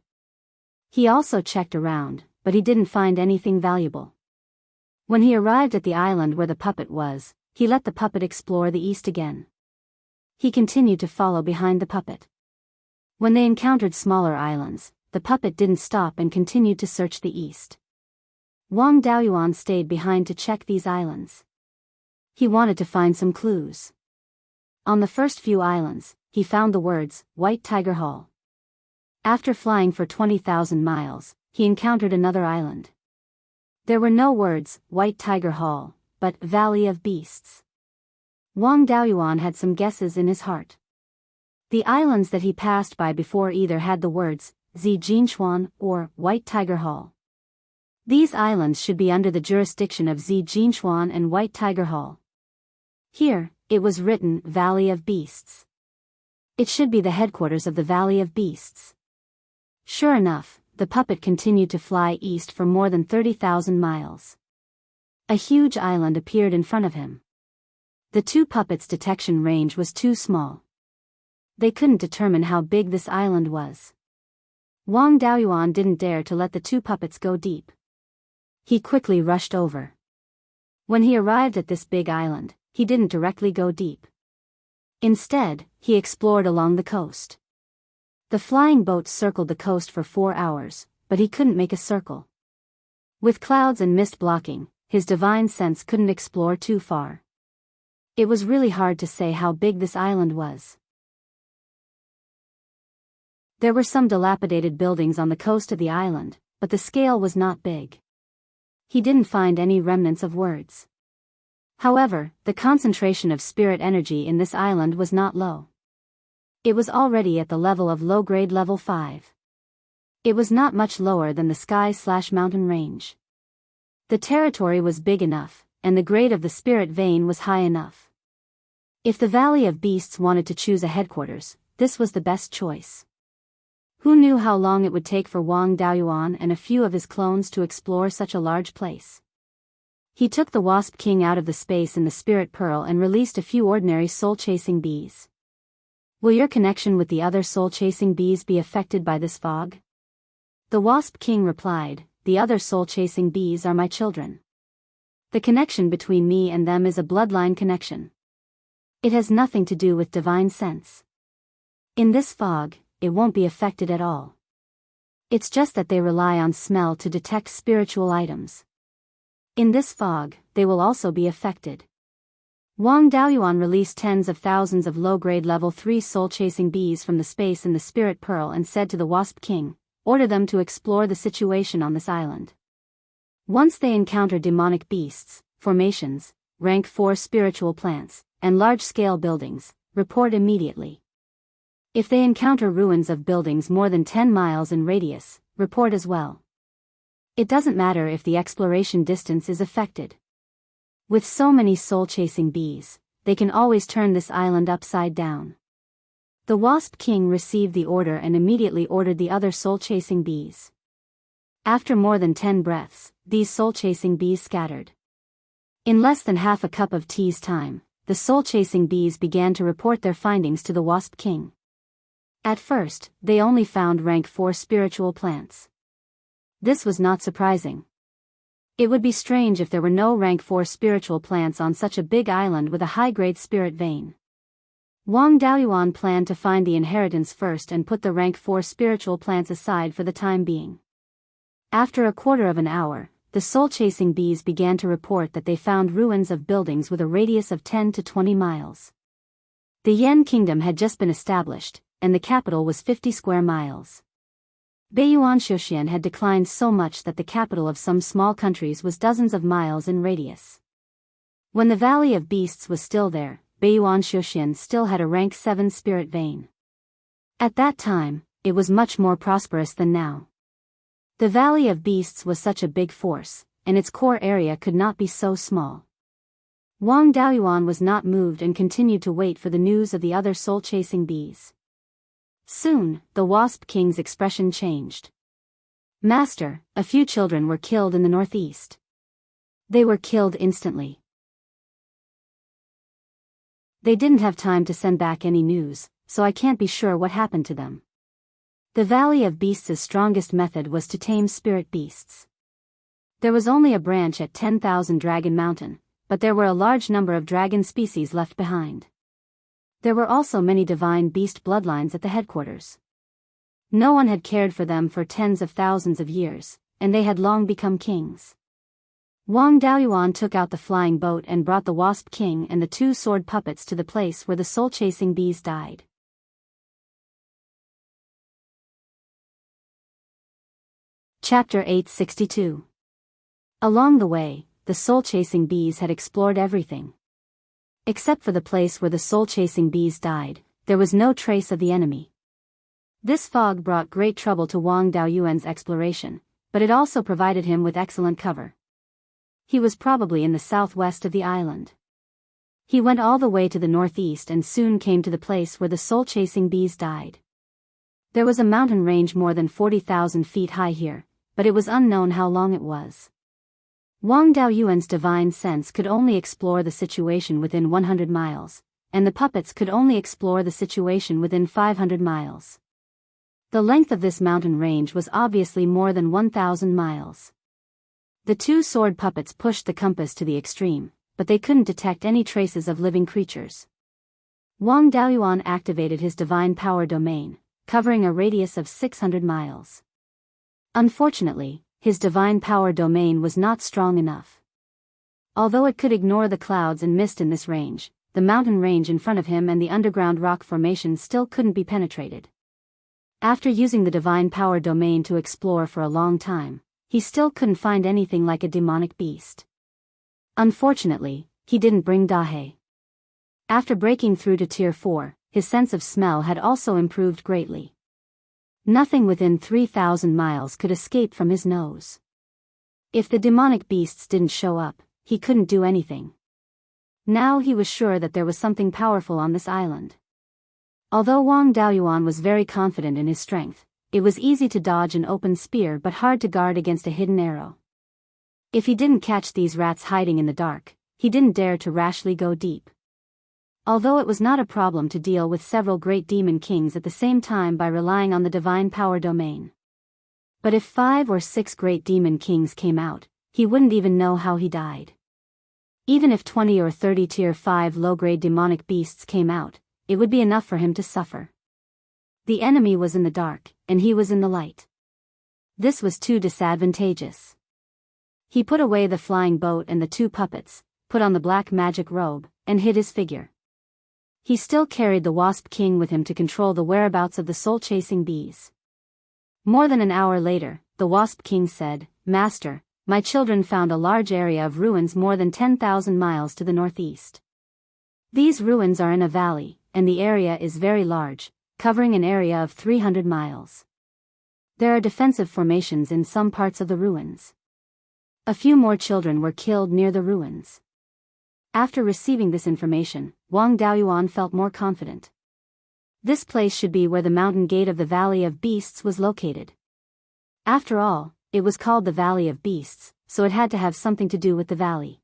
He also checked around, but he didn't find anything valuable. When he arrived at the island where the puppet was, he let the puppet explore the east again. He continued to follow behind the puppet. When they encountered smaller islands, the puppet didn't stop and continued to search the east. Wang Daoyuan stayed behind to check these islands. He wanted to find some clues. On the first few islands, he found the words, White Tiger Hall. After flying for 20,000 miles, he encountered another island. There were no words, White Tiger Hall, but Valley of Beasts. Wang Daoyuan had some guesses in his heart. The islands that he passed by before either had the words, Zijinchuan or White Tiger Hall. These islands should be under the jurisdiction of Zijinchuan and White Tiger Hall. Here, it was written Valley of Beasts. It should be the headquarters of the Valley of Beasts. Sure enough, the puppet continued to fly east for more than 30,000 miles. A huge island appeared in front of him. The 2 puppets' detection range was too small. They couldn't determine how big this island was. Wang Daoyuan didn't dare to let the 2 puppets go deep. He quickly rushed over. When he arrived at this big island, he didn't directly go deep. Instead, he explored along the coast. The flying boat circled the coast for 4 hours, but he couldn't make a circle. With clouds and mist blocking, his divine sense couldn't explore too far. It was really hard to say how big this island was. There were some dilapidated buildings on the coast of the island, but the scale was not big. He didn't find any remnants of words. However, the concentration of spirit energy in this island was not low. It was already at the level of low-grade level 5. It was not much lower than the sky/mountain range. The territory was big enough, and the grade of the spirit vein was high enough. If the Valley of Beasts wanted to choose a headquarters, this was the best choice. Who knew how long it would take for Wang Daoyuan and a few of his clones to explore such a large place? He took the Wasp King out of the space in the Spirit Pearl and released a few ordinary soul-chasing bees. Will your connection with the other soul-chasing bees be affected by this fog? The Wasp King replied, "The other soul-chasing bees are my children. The connection between me and them is a bloodline connection. It has nothing to do with divine sense. In this fog, it won't be affected at all. It's just that they rely on smell to detect spiritual items. In this fog, they will also be affected." Wang Daoyuan released tens of thousands of low-grade level 3 soul-chasing bees from the space in the Spirit Pearl and said to the Wasp King, "Order them to explore the situation on this island. Once they encounter demonic beasts, formations, rank 4 spiritual plants, and large-scale buildings, report immediately. If they encounter ruins of buildings more than 10 miles in radius, report as well. It doesn't matter if the exploration distance is affected. With so many soul-chasing bees, they can always turn this island upside down." The Wasp King received the order and immediately ordered the other soul-chasing bees. After more than 10 breaths, these soul-chasing bees scattered. In less than half a cup of tea's time, the soul-chasing bees began to report their findings to the Wasp King. At first, they only found rank 4 spiritual plants. This was not surprising. It would be strange if there were no rank 4 spiritual plants on such a big island with a high-grade spirit vein. Wang Daoyuan planned to find the inheritance first and put the rank 4 spiritual plants aside for the time being. After a quarter of an hour, the soul-chasing bees began to report that they found ruins of buildings with a radius of 10 to 20 miles. The Yan Kingdom had just been established, and the capital was 50 square miles. Beiyuan Shoshan had declined so much that the capital of some small countries was dozens of miles in radius. When the Valley of Beasts was still there, Beiyuan Shoshan still had a rank 7 spirit vein. At that time, it was much more prosperous than now. The Valley of Beasts was such a big force, and its core area could not be so small. Wang Daoyuan was not moved and continued to wait for the news of the other soul-chasing bees. Soon, the Wasp King's expression changed. "Master, a few children were killed in the northeast. They were killed instantly. They didn't have time to send back any news, so I can't be sure what happened to them." The Valley of Beasts' strongest method was to tame spirit beasts. There was only a branch at 10,000 Dragon Mountain, but there were a large number of dragon species left behind. There were also many divine beast bloodlines at the headquarters. No one had cared for them for tens of thousands of years, and they had long become kings. Wang Daoyuan took out the flying boat and brought the Wasp King and the 2 sword puppets to the place where the soul-chasing bees died. Chapter 862. Along the way, the soul-chasing bees had explored everything. Except for the place where the soul-chasing bees died, there was no trace of the enemy. This fog brought great trouble to Wang Daoyuan's exploration, but it also provided him with excellent cover. He was probably in the southwest of the island. He went all the way to the northeast and soon came to the place where the soul-chasing bees died. There was a mountain range more than 40,000 feet high here, but it was unknown how long it was. Wang Daoyuan's divine sense could only explore the situation within 100 miles, and the puppets could only explore the situation within 500 miles. The length of this mountain range was obviously more than 1,000 miles. The 2 sword puppets pushed the compass to the extreme, but they couldn't detect any traces of living creatures. Wang Daoyuan activated his divine power domain, covering a radius of 600 miles. Unfortunately, his divine power domain was not strong enough. Although it could ignore the clouds and mist in this range, the mountain range in front of him and the underground rock formation still couldn't be penetrated. After using the divine power domain to explore for a long time, he still couldn't find anything like a demonic beast. Unfortunately, he didn't bring Dahe. After breaking through to Tier 4, his sense of smell had also improved greatly. Nothing within 3,000 miles could escape from his nose. If the demonic beasts didn't show up, he couldn't do anything. Now he was sure that there was something powerful on this island. Although Wang Daoyuan was very confident in his strength, it was easy to dodge an open spear but hard to guard against a hidden arrow. If he didn't catch these rats hiding in the dark, he didn't dare to rashly go deep. Although it was not a problem to deal with several great demon kings at the same time by relying on the divine power domain. But if 5 or 6 great demon kings came out, he wouldn't even know how he died. Even if 20 or 30 tier 5 low-grade demonic beasts came out, it would be enough for him to suffer. The enemy was in the dark, and he was in the light. This was too disadvantageous. He put away the flying boat and the 2 puppets, put on the black magic robe, and hid his figure. He still carried the Wasp King with him to control the whereabouts of the soul-chasing bees. More than an hour later, the Wasp King said, "Master, my children found a large area of ruins more than 10,000 miles to the northeast. These ruins are in a valley, and the area is very large, covering an area of 300 miles. There are defensive formations in some parts of the ruins." A few more children were killed near the ruins. After receiving this information, Wang Daoyuan felt more confident. This place should be where the mountain gate of the Valley of Beasts was located. After all, it was called the Valley of Beasts, so it had to have something to do with the valley.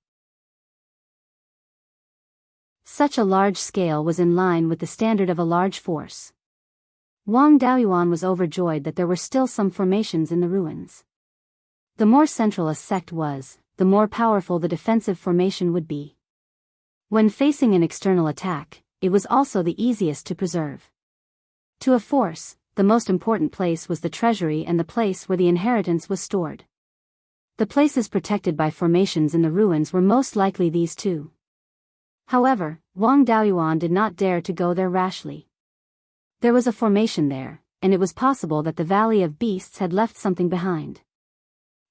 Such a large scale was in line with the standard of a large force. Wang Daoyuan was overjoyed that there were still some formations in the ruins. The more central a sect was, the more powerful the defensive formation would be. When facing an external attack, it was also the easiest to preserve. To a force, the most important place was the treasury and the place where the inheritance was stored. The places protected by formations in the ruins were most likely these two. However, Wang Daoyuan did not dare to go there rashly. There was a formation there, and it was possible that the Valley of Beasts had left something behind.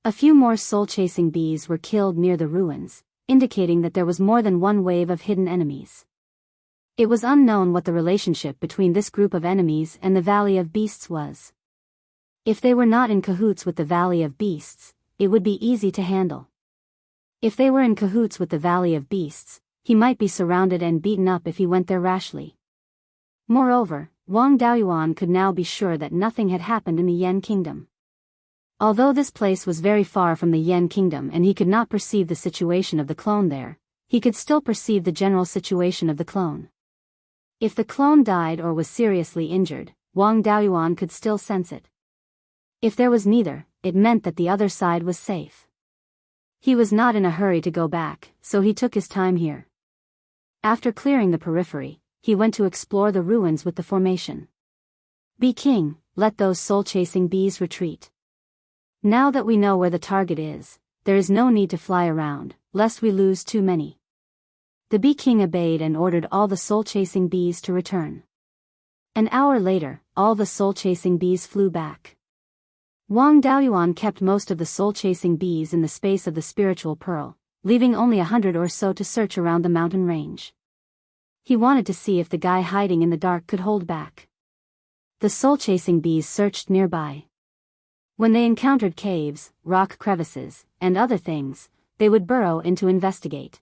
A few more soul-chasing bees were killed near the ruins, indicating that there was more than one wave of hidden enemies. It was unknown what the relationship between this group of enemies and the Valley of Beasts was. If they were not in cahoots with the Valley of Beasts, it would be easy to handle. If they were in cahoots with the Valley of Beasts, he might be surrounded and beaten up if he went there rashly. Moreover, Wang Daoyuan could now be sure that nothing had happened in the Yan Kingdom. Although this place was very far from the Yan Kingdom and he could not perceive the situation of the clone there, he could still perceive the general situation of the clone. If the clone died or was seriously injured, Wang Daoyuan could still sense it. If there was neither, it meant that the other side was safe. He was not in a hurry to go back, so he took his time here. After clearing the periphery, he went to explore the ruins with the formation. "Be king, let those soul-chasing bees retreat. Now that we know where the target is, there is no need to fly around, lest we lose too many." The bee king obeyed and ordered all the soul-chasing bees to return. An hour later, all the soul-chasing bees flew back. Wang Daoyuan kept most of the soul-chasing bees in the space of the spiritual pearl, leaving only 100 or so to search around the mountain range. He wanted to see if the guy hiding in the dark could hold back. The soul-chasing bees searched nearby. When they encountered caves, rock crevices, and other things, they would burrow in to investigate.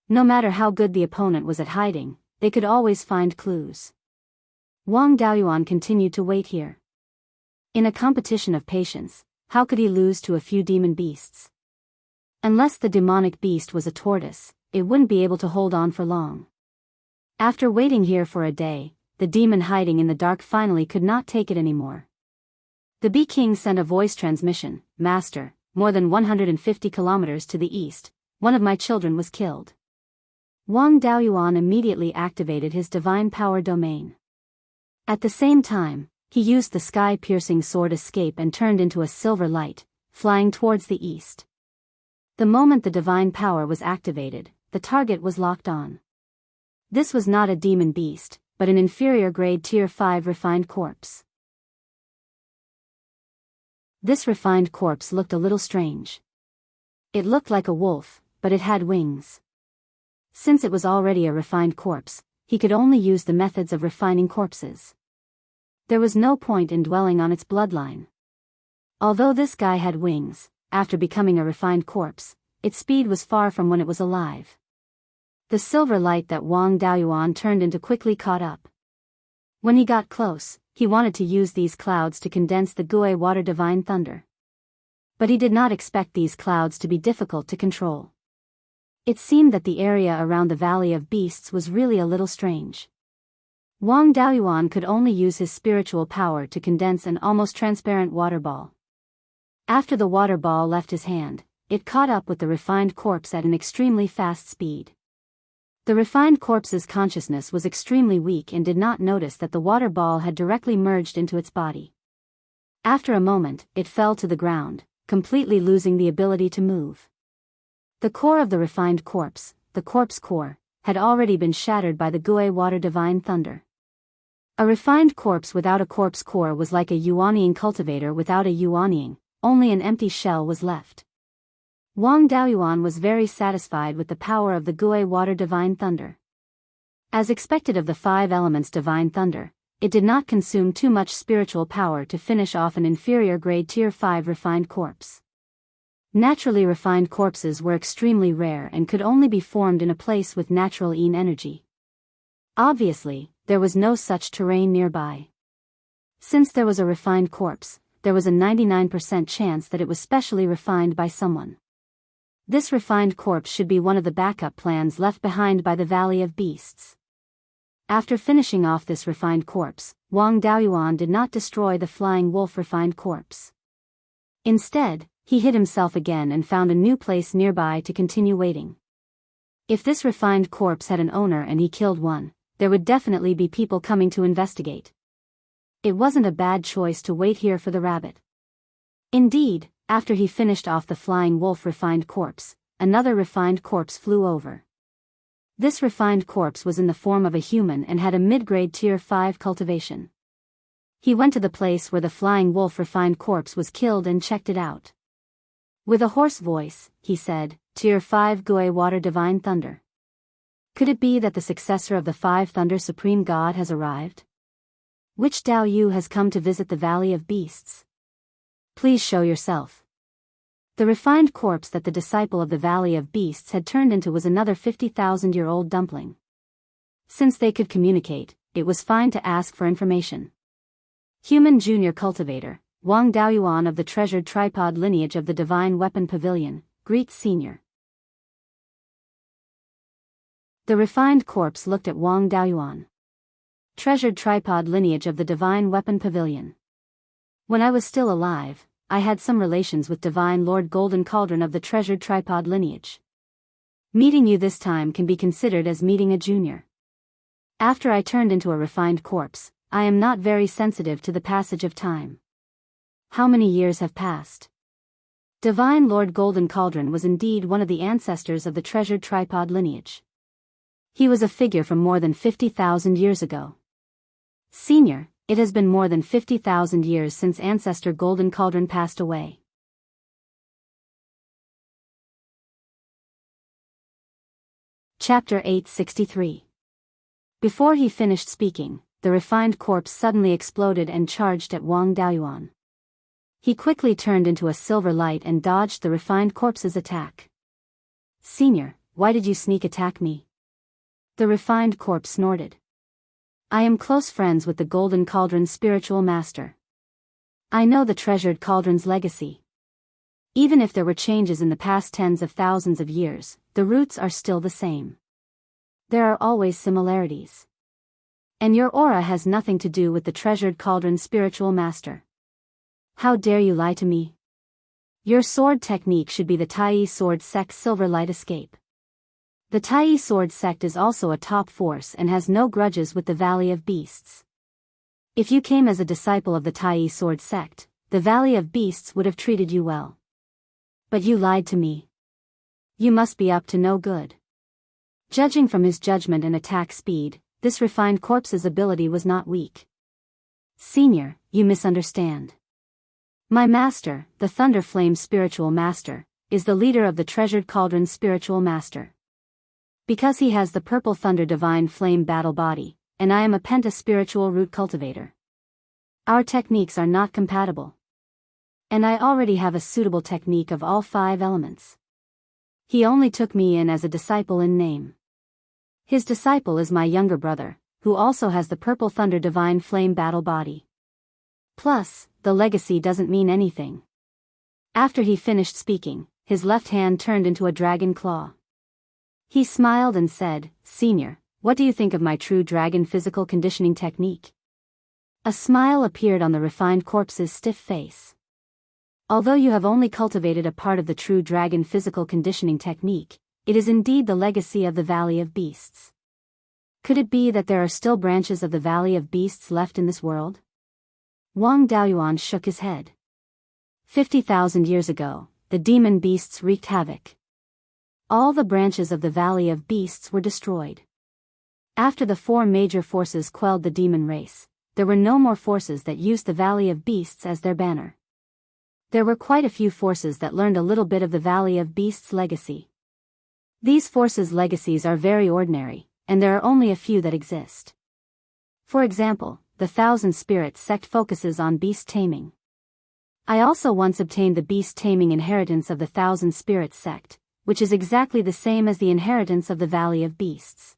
No matter how good the opponent was at hiding, they could always find clues. Wang Daoyuan continued to wait here. In a competition of patience, how could he lose to a few demon beasts? Unless the demonic beast was a tortoise, it wouldn't be able to hold on for long. After waiting here for a day, the demon hiding in the dark finally could not take it anymore. The Bee King sent a voice transmission, "Master, more than 150 kilometers to the east, one of my children was killed." Wang Daoyuan immediately activated his divine power domain. At the same time, he used the sky-piercing sword escape and turned into a silver light, flying towards the east. The moment the divine power was activated, the target was locked on. This was not a demon beast, but an inferior grade tier 5 refined corpse. This refined corpse looked a little strange. It looked like a wolf, but it had wings. Since it was already a refined corpse, he could only use the methods of refining corpses. There was no point in dwelling on its bloodline. Although this guy had wings, after becoming a refined corpse, its speed was far from when it was alive. The silver light that Wang Daoyuan turned into quickly caught up. When he got close, he wanted to use these clouds to condense the Gui water divine thunder. But he did not expect these clouds to be difficult to control. It seemed that the area around the Valley of Beasts was really a little strange. Wang Daoyuan could only use his spiritual power to condense an almost transparent water ball. After the water ball left his hand, it caught up with the refined corpse at an extremely fast speed. The refined corpse's consciousness was extremely weak and did not notice that the water ball had directly merged into its body. After a moment, it fell to the ground, completely losing the ability to move. The core of the refined corpse, the corpse core, had already been shattered by the Gui water divine thunder. A refined corpse without a corpse core was like a Yuanying cultivator without a Yuanying, only an empty shell was left. Wang Daoyuan was very satisfied with the power of the Gui water divine thunder. As expected of the 5 elements divine thunder, it did not consume too much spiritual power to finish off an inferior grade tier 5 refined corpse. Naturally refined corpses were extremely rare and could only be formed in a place with natural yin energy. Obviously, there was no such terrain nearby. Since there was a refined corpse, there was a 99% chance that it was specially refined by someone. This refined corpse should be one of the backup plans left behind by the Valley of Beasts. After finishing off this refined corpse, Wang Daoyuan did not destroy the flying wolf refined corpse. Instead, he hid himself again and found a new place nearby to continue waiting. If this refined corpse had an owner and he killed one, there would definitely be people coming to investigate. It wasn't a bad choice to wait here for the rabbit. Indeed, after he finished off the flying wolf refined corpse, another refined corpse flew over. This refined corpse was in the form of a human and had a mid-grade tier 5 cultivation. He went to the place where the flying wolf refined corpse was killed and checked it out. With a hoarse voice, he said, "Tier 5 Gui water divine thunder. Could it be that the successor of the 5 thunder supreme god has arrived? Which Dao Yu has come to visit the Valley of Beasts? Please show yourself." The refined corpse that the disciple of the Valley of Beasts had turned into was another 50,000-year-old dumpling. Since they could communicate, it was fine to ask for information. Human junior cultivator, Wang Daoyuan of the treasured tripod lineage of the Divine Weapon Pavilion, greets Senior. The refined corpse looked at Wang Daoyuan. Treasured tripod lineage of the Divine Weapon Pavilion. When I was still alive, I had some relations with Divine Lord Golden Cauldron of the treasured tripod lineage. Meeting you this time can be considered as meeting a junior. After I turned into a refined corpse, I am not very sensitive to the passage of time. How many years have passed? Divine Lord Golden Cauldron was indeed one of the ancestors of the treasured tripod lineage. He was a figure from more than 50,000 years ago. Senior, it has been more than 50,000 years since Ancestor Golden Cauldron passed away. Chapter 863. Before he finished speaking, the refined corpse suddenly exploded and charged at Wang Daoyuan. He quickly turned into a silver light and dodged the refined corpse's attack. "Senior, why did you sneak attack me?" The refined corpse snorted. "I am close friends with the Golden Cauldron's spiritual master. I know the treasured cauldron's legacy. Even if there were changes in the past tens of thousands of years, the roots are still the same. There are always similarities. And your aura has nothing to do with the treasured cauldron's spiritual master. How dare you lie to me? Your sword technique should be the Tai Sword Sect's Silver Light Escape. The Tai Sword Sect is also a top force and has no grudges with the Valley of Beasts. If you came as a disciple of the Tai Sword Sect, the Valley of Beasts would have treated you well. But you lied to me. You must be up to no good." Judging from his judgment and attack speed, this refined corpse's ability was not weak. "Senior, you misunderstand. My master, the Thunder Flame Spiritual Master, is the leader of the Treasured Cauldron's Spiritual Master. Because he has the Purple Thunder Divine Flame Battle Body, and I am a Penta Spiritual Root Cultivator. Our techniques are not compatible. And I already have a suitable technique of all 5 elements. He only took me in as a disciple in name. His disciple is my younger brother, who also has the Purple Thunder Divine Flame Battle Body. Plus, the legacy doesn't mean anything." After he finished speaking, his left hand turned into a dragon claw. He smiled and said, "Senior, what do you think of my true dragon physical conditioning technique?" A smile appeared on the refined corpse's stiff face. Although you have only cultivated a part of the true dragon physical conditioning technique, it is indeed the legacy of the Valley of Beasts. Could it be that there are still branches of the Valley of Beasts left in this world? Wang Daoyuan shook his head. 50,000 years ago, the demon beasts wreaked havoc. All the branches of the Valley of Beasts were destroyed. After the 4 major forces quelled the demon race, there were no more forces that used the Valley of Beasts as their banner. There were quite a few forces that learned a little bit of the Valley of Beasts' legacy. These forces' legacies are very ordinary, and there are only a few that exist. For example, the Thousand Spirits sect focuses on beast taming. I also once obtained the beast taming inheritance of the Thousand Spirits sect, which is exactly the same as the inheritance of the Valley of Beasts.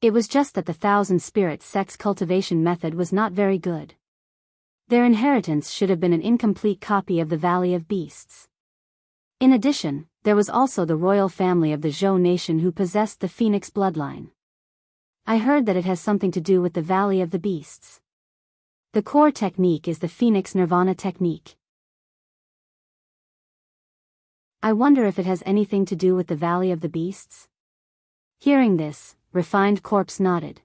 It was just that the Thousand Spirits sect's cultivation method was not very good. Their inheritance should have been an incomplete copy of the Valley of Beasts. In addition, there was also the royal family of the Zhou nation who possessed the Phoenix bloodline. I heard that it has something to do with the Valley of the Beasts. The core technique is the Phoenix Nirvana technique. I wonder if it has anything to do with the Valley of the Beasts? Hearing this, Refined Corpse nodded.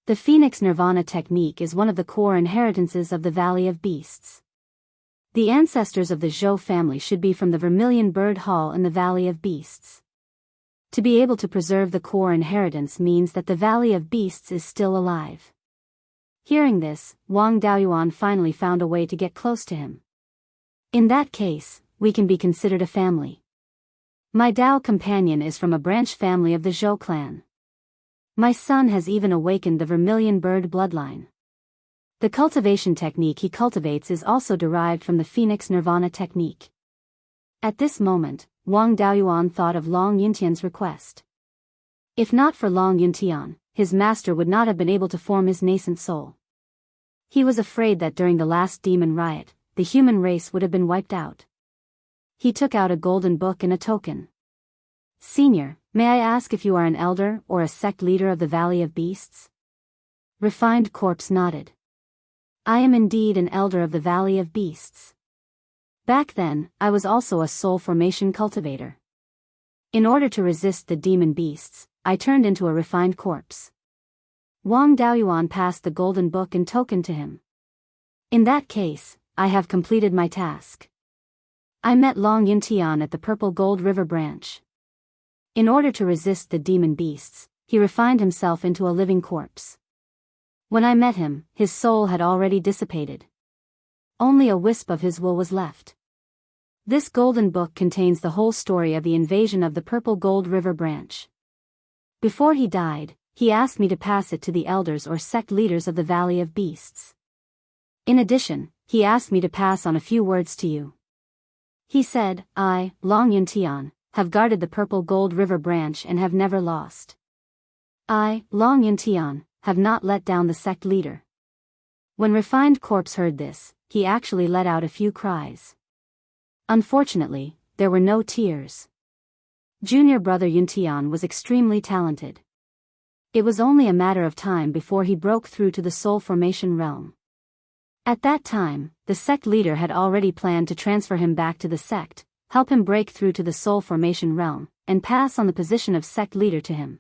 The Phoenix Nirvana technique is one of the core inheritances of the Valley of Beasts. The ancestors of the Zhou family should be from the Vermilion Bird Hall in the Valley of Beasts. To be able to preserve the core inheritance means that the Valley of Beasts is still alive. Hearing this, Wang Daoyuan finally found a way to get close to him. In that case, we can be considered a family. My Dao companion is from a branch family of the Zhou clan. My son has even awakened the Vermilion Bird bloodline. The cultivation technique he cultivates is also derived from the Phoenix Nirvana technique. At this moment, Wang Daoyuan thought of Long Yuntian's request. If not for Long Yuntian, his master would not have been able to form his nascent soul. He was afraid that during the last demon riot, the human race would have been wiped out. He took out a golden book and a token. Senior, may I ask if you are an elder or a sect leader of the Valley of Beasts? Refined Corpse nodded. I am indeed an elder of the Valley of Beasts. Back then, I was also a soul formation cultivator. In order to resist the demon beasts, I turned into a refined corpse. Wang Daoyuan passed the golden book and token to him. In that case, I have completed my task. I met Long Yuntian at the Purple Gold River branch. In order to resist the demon beasts, he refined himself into a living corpse. When I met him, his soul had already dissipated. Only a wisp of his will was left. This golden book contains the whole story of the invasion of the Purple Gold River branch. Before he died, he asked me to pass it to the elders or sect leaders of the Valley of Beasts. In addition, he asked me to pass on a few words to you. He said, I, Long Yuntian, have guarded the Purple Gold River branch and have never lost. I, Long Yuntian, have not let down the sect leader. When Refined Corpse heard this, he actually let out a few cries. Unfortunately, there were no tears. Junior brother Yuntian was extremely talented. It was only a matter of time before he broke through to the soul formation realm. At that time, the sect leader had already planned to transfer him back to the sect, help him break through to the soul formation realm, and pass on the position of sect leader to him.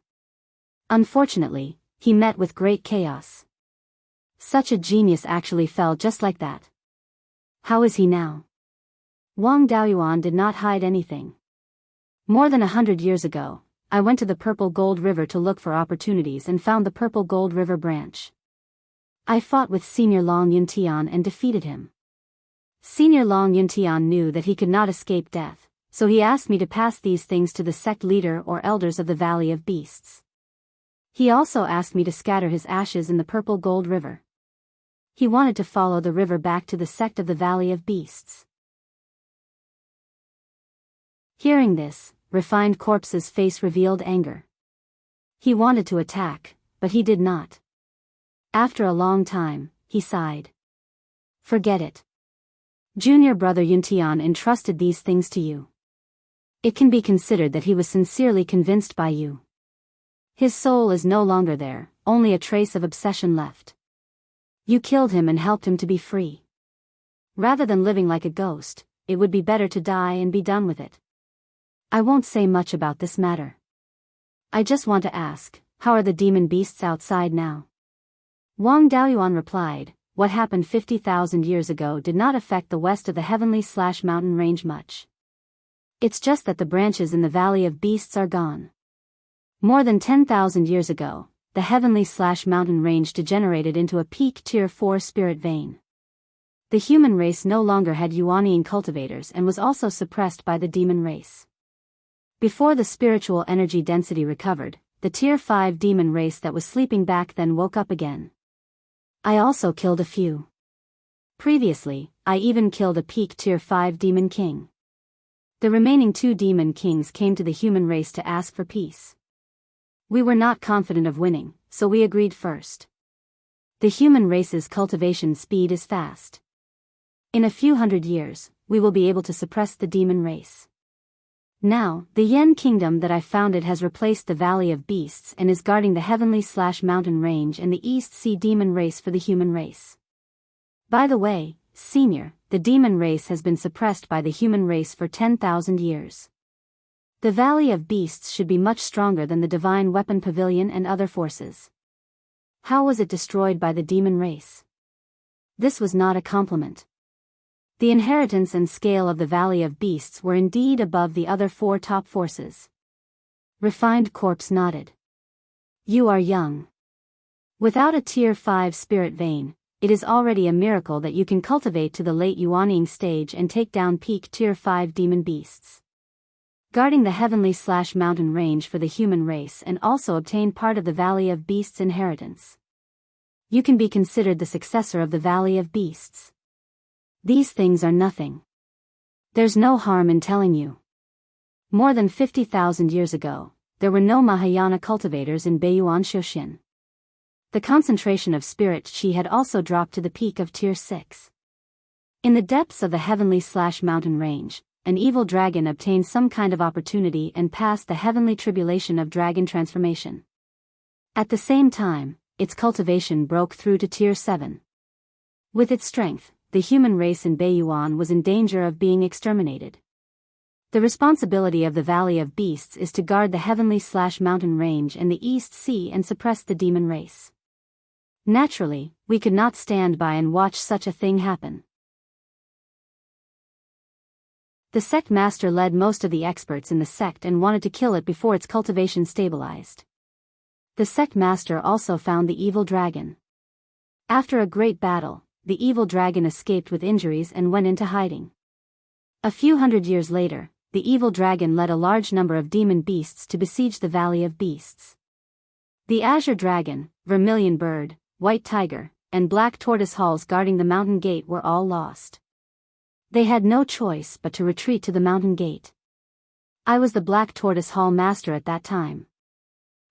Unfortunately, he met with great chaos. Such a genius actually fell just like that. How is he now? Wang Daoyuan did not hide anything. More than 100 years ago, I went to the Purple Gold River to look for opportunities and found the Purple Gold River branch. I fought with Senior Long Yuntian and defeated him. Senior Long Yuntian knew that he could not escape death, so he asked me to pass these things to the sect leader or elders of the Valley of Beasts. He also asked me to scatter his ashes in the Purple Gold River. He wanted to follow the river back to the sect of the Valley of Beasts. Hearing this, Refined Corpse's face revealed anger. He wanted to attack, but he did not. After a long time, he sighed. Forget it. Junior brother Yuntian entrusted these things to you. It can be considered that he was sincerely convinced by you. His soul is no longer there, only a trace of obsession left. You killed him and helped him to be free. Rather than living like a ghost, it would be better to die and be done with it. I won't say much about this matter. I just want to ask, how are the demon beasts outside now? Wang Daoyuan replied, what happened 50,000 years ago did not affect the west of the heavenly/mountain range much. It's just that the branches in the Valley of Beasts are gone. More than 10,000 years ago, the heavenly/mountain range degenerated into a peak tier 4 spirit vein. The human race no longer had Yuanian cultivators and was also suppressed by the demon race. Before the spiritual energy density recovered, the tier 5 demon race that was sleeping back then woke up again. I also killed a few. Previously, I even killed a peak tier 5 demon king. The remaining 2 demon kings came to the human race to ask for peace. We were not confident of winning, so we agreed first. The human race's cultivation speed is fast. In a few hundred years, we will be able to suppress the demon race. Now, the Yen kingdom that I founded has replaced the Valley of Beasts and is guarding the heavenly/mountain range and the East Sea demon race for the human race. By the way, Senior, the demon race has been suppressed by the human race for 10,000 years. The Valley of Beasts should be much stronger than the Divine Weapon Pavilion and other forces. How was it destroyed by the demon race? This was not a compliment. The inheritance and scale of the Valley of Beasts were indeed above the other 4 top forces. Refined Corpse nodded. You are young. Without a tier 5 spirit vein, it is already a miracle that you can cultivate to the late Yuaniing stage and take down peak tier 5 demon beasts. Guarding the heavenly/mountain range for the human race and also obtain part of the Valley of Beasts inheritance. You can be considered the successor of the Valley of Beasts. These things are nothing. There's no harm in telling you. More than 50,000 years ago, there were no Mahayana cultivators in Beiyuan Shoshin. The concentration of spirit chi had also dropped to the peak of tier 6. In the depths of the heavenly/mountain range, an evil dragon obtained some kind of opportunity and passed the heavenly tribulation of dragon transformation. At the same time, its cultivation broke through to tier 7. With its strength, the human race in Beiyuan was in danger of being exterminated. The responsibility of the Valley of Beasts is to guard the heavenly/mountain range and the East Sea and suppress the demon race. Naturally, we could not stand by and watch such a thing happen. The sect master led most of the experts in the sect and wanted to kill it before its cultivation stabilized. The sect master also found the evil dragon. After a great battle, the evil dragon escaped with injuries and went into hiding. A few hundred years later, the evil dragon led a large number of demon beasts to besiege the Valley of Beasts. The azure dragon, vermilion bird, white tiger, and black tortoise halls guarding the mountain gate were all lost. They had no choice but to retreat to the mountain gate. I was the black tortoise hall master at that time.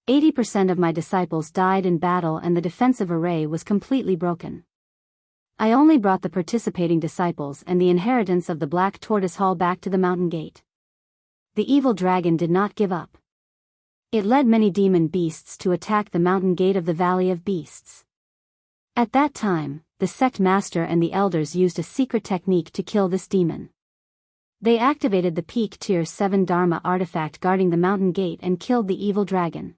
80% of my disciples died in battle and the defensive array was completely broken. I only brought the participating disciples and the inheritance of the black tortoise hall back to the mountain gate. The evil dragon did not give up. It led many demon beasts to attack the mountain gate of the Valley of Beasts. At that time, the sect master and the elders used a secret technique to kill this demon. They activated the peak tier 7 Dharma artifact guarding the mountain gate and killed the evil dragon.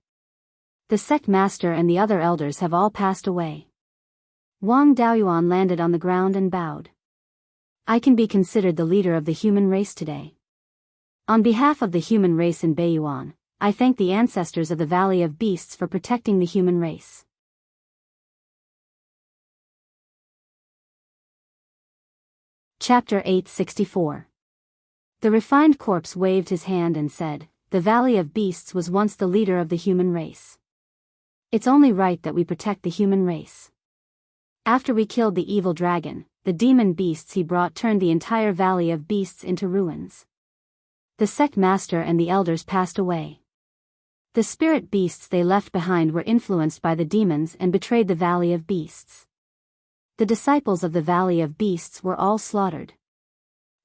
The sect master and the other elders have all passed away. Wang Daoyuan landed on the ground and bowed. I can be considered the leader of the human race today. On behalf of the human race in Beiyuan, I thank the ancestors of the Valley of Beasts for protecting the human race. Chapter 864. The refined corpse waved his hand and said, the Valley of Beasts was once the leader of the human race. It's only right that we protect the human race. After we killed the evil dragon, the demon beasts he brought turned the entire Valley of Beasts into ruins. The sect master and the elders passed away. The spirit beasts they left behind were influenced by the demons and betrayed the Valley of Beasts. The disciples of the Valley of Beasts were all slaughtered.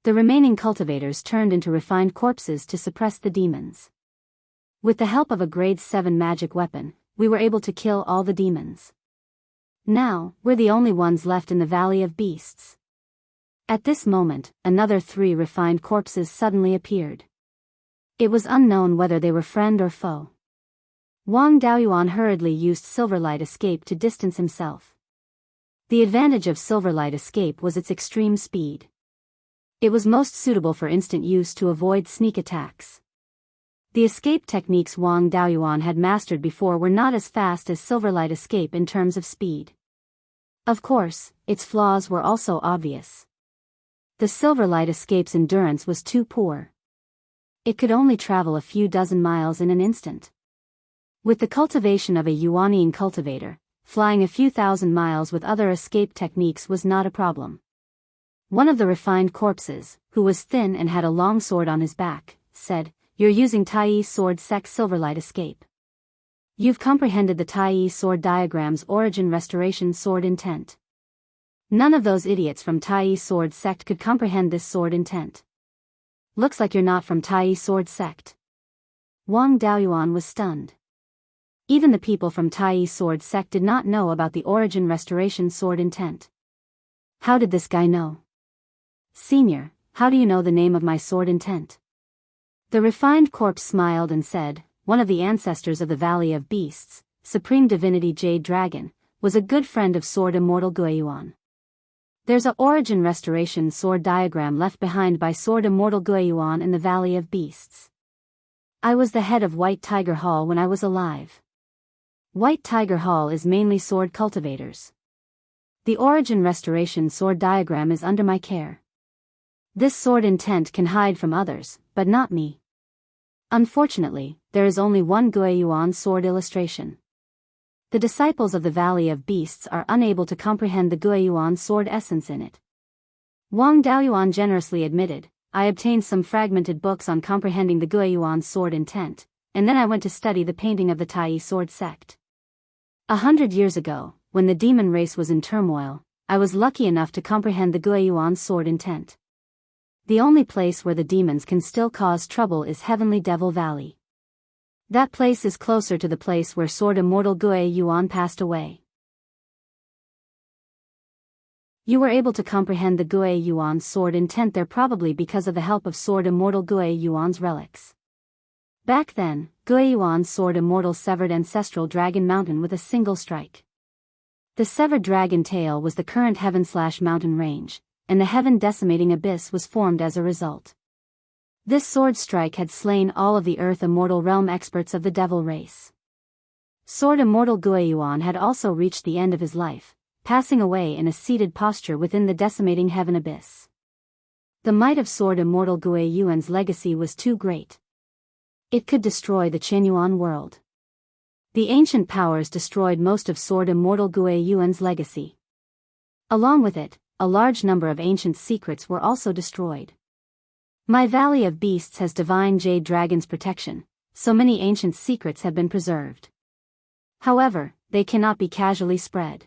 The remaining cultivators turned into refined corpses to suppress the demons. With the help of a grade 7 magic weapon, we were able to kill all the demons. Now, we're the only ones left in the Valley of Beasts. At this moment, another 3 refined corpses suddenly appeared. It was unknown whether they were friend or foe. Wang Daoyuan hurriedly used Silverlight Escape to distance himself. The advantage of Silverlight Escape was its extreme speed. It was most suitable for instant use to avoid sneak attacks. The escape techniques Wang Daoyuan had mastered before were not as fast as Silverlight Escape in terms of speed. Of course, its flaws were also obvious. The Silverlight Escape's endurance was too poor. It could only travel a few dozen miles in an instant. With the cultivation of a Yuanian cultivator, flying a few thousand miles with other escape techniques was not a problem. One of the refined corpses, who was thin and had a long sword on his back, said, "You're using Tai Sword Sect Silverlight Escape. You've comprehended the Tai Sword diagram's origin restoration sword intent. None of those idiots from Tai Sword Sect could comprehend this sword intent. Looks like you're not from Tai Sword Sect." Wang Daoyuan was stunned. Even the people from Tai Sword Sect did not know about the origin restoration sword intent. How did this guy know? "Senior, how do you know the name of my sword intent?" The refined corpse smiled and said, "One of the ancestors of the Valley of Beasts, Supreme Divinity Jade Dragon, was a good friend of Sword Immortal Guiyuan. There's a origin restoration sword diagram left behind by Sword Immortal Guiyuan in the Valley of Beasts. I was the head of White Tiger Hall when I was alive. White Tiger Hall is mainly sword cultivators. The origin restoration sword diagram is under my care. This sword intent can hide from others, but not me. Unfortunately, there is only one Guiyuan sword illustration. The disciples of the Valley of Beasts are unable to comprehend the Guiyuan sword essence in it." Wang Daoyuan generously admitted, "I obtained some fragmented books on comprehending the Guiyuan sword intent, and then I went to study the painting of the Tai Sword Sect. 100 years ago, when the demon race was in turmoil, I was lucky enough to comprehend the Guiyuan sword intent. The only place where the demons can still cause trouble is Heavenly Devil Valley. That place is closer to the place where Sword Immortal Guiyuan passed away." You were able to comprehend the Guiyuan sword intent there probably because of the help of Sword Immortal Guiyuan's relics. Back then, Guiyuan's Sword Immortal severed Ancestral Dragon Mountain with a single strike. The severed dragon tail was the current Heaven/Mountain range, and the Heaven Decimating Abyss was formed as a result. This sword strike had slain all of the Earth Immortal Realm experts of the Devil race. Sword Immortal Guiyuan had also reached the end of his life, passing away in a seated posture within the decimating Heaven Abyss. The might of Sword Immortal Guiyuan's legacy was too great. It could destroy the Qianyuan world. The ancient powers destroyed most of Sword Immortal Guiyuan's legacy. Along with it, a large number of ancient secrets were also destroyed. My Valley of Beasts has divine Jade Dragon's protection, so many ancient secrets have been preserved. However, they cannot be casually spread.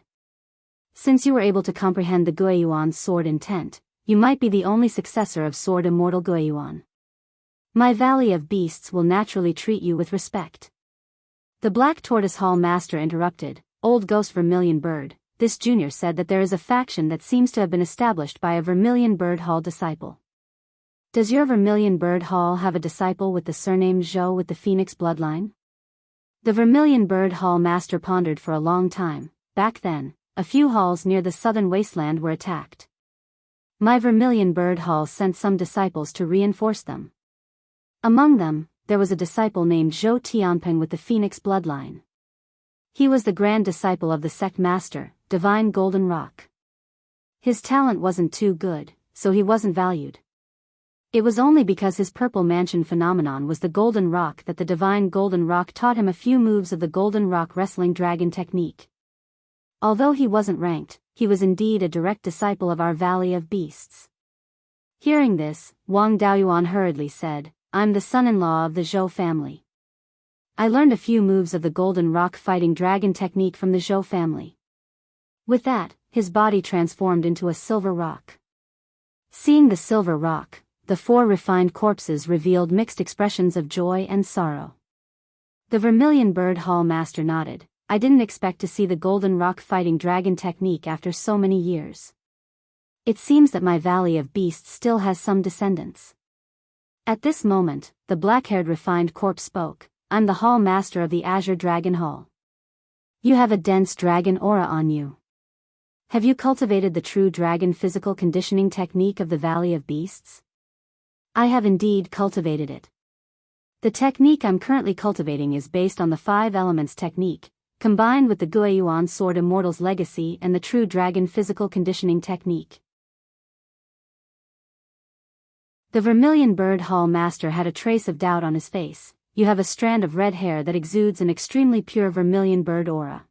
Since you were able to comprehend the Guiyuan's sword intent, you might be the only successor of Sword Immortal Guiyuan. My Valley of Beasts will naturally treat you with respect." The Black Tortoise Hall Master interrupted, "Old Ghost Vermilion Bird, this junior said that there is a faction that seems to have been established by a Vermilion Bird Hall disciple. Does your Vermilion Bird Hall have a disciple with the surname Zhou with the Phoenix bloodline?" The Vermilion Bird Hall Master pondered for a long time. Back then, a few halls near the southern wasteland were attacked. My Vermilion Bird Hall sent some disciples to reinforce them. Among them, there was a disciple named Zhou Tianpeng with the Phoenix bloodline. He was the grand disciple of the sect master, Divine Golden Rock. His talent wasn't too good, so he wasn't valued. It was only because his purple mansion phenomenon was the Golden Rock that the Divine Golden Rock taught him a few moves of the Golden Rock Wrestling Dragon technique. Although he wasn't ranked, he was indeed a direct disciple of our Valley of Beasts. Hearing this, Wang Daoyuan hurriedly said, "I'm the son-in-law of the Zhou family. I learned a few moves of the Golden Rock Fighting Dragon technique from the Zhou family." With that, his body transformed into a silver rock. Seeing the silver rock, the 4 refined corpses revealed mixed expressions of joy and sorrow. The Vermilion Bird Hall Master nodded. "I didn't expect to see the Golden Rock Fighting Dragon technique after so many years. It seems that my Valley of Beasts still has some descendants. At this moment, the black-haired refined corpse spoke. I'm the Hall Master of the Azure Dragon Hall. You have a dense dragon aura on you. Have you cultivated the true dragon physical conditioning technique of the Valley of Beasts? I have indeed cultivated it. The technique I'm currently cultivating is based on the 5 elements technique, combined with the Beiyuan sword Immortals legacy and the true dragon physical conditioning technique. The Vermilion Bird Hall Master had a trace of doubt on his face. You have a strand of red hair that exudes an extremely pure vermilion bird aura.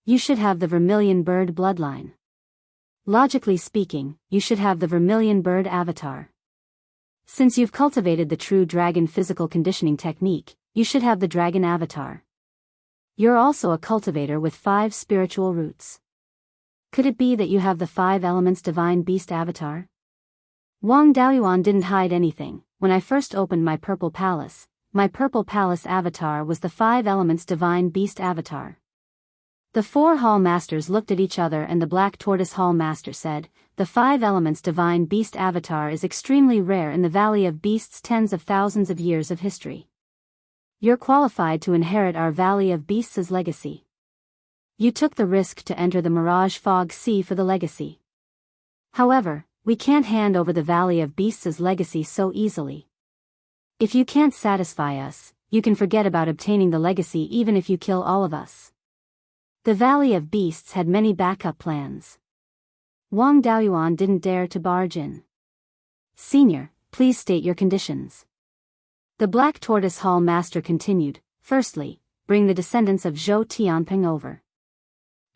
You should have the vermilion bird bloodline. Logically speaking, you should have the vermilion bird avatar. Since you've cultivated the true dragon physical conditioning technique, you should have the dragon avatar. You're also a cultivator with 5 spiritual roots. Could it be that you have the 5 elements divine beast avatar? Wang Daoyuan didn't hide anything. When I first opened my purple palace avatar was the 5 elements divine beast avatar. The 4 hall masters looked at each other and the black tortoise hall master said, the 5 elements divine beast avatar is extremely rare in the Valley of Beasts' tens of thousands of years of history. You're qualified to inherit our Valley of Beasts' legacy. You took the risk to enter the Mirage Fog Sea for the legacy. However, we can't hand over the Valley of Beasts' legacy so easily. If you can't satisfy us, you can forget about obtaining the legacy even if you kill all of us. The Valley of Beasts had many backup plans. Wang Daoyuan didn't dare to barge in. Senior, please state your conditions. The Black Tortoise Hall Master continued, firstly, bring the descendants of Zhou Tianping over.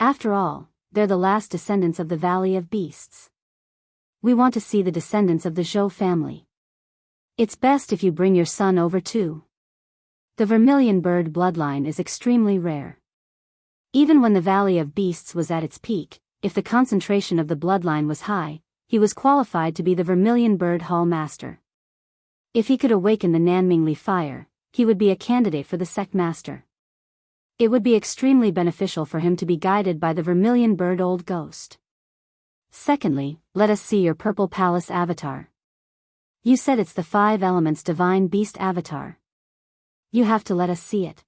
After all, they're the last descendants of the Valley of Beasts. We want to see the descendants of the Zhou family. It's best if you bring your son over too. The vermilion bird bloodline is extremely rare. Even when the Valley of Beasts was at its peak, if the concentration of the bloodline was high, he was qualified to be the Vermilion Bird Hall Master. If he could awaken the Nanmingli fire, he would be a candidate for the Sect Master. It would be extremely beneficial for him to be guided by the Vermilion Bird Old Ghost. Secondly, let us see your Purple Palace avatar. You said it's the 5 elements divine beast avatar. You have to let us see it.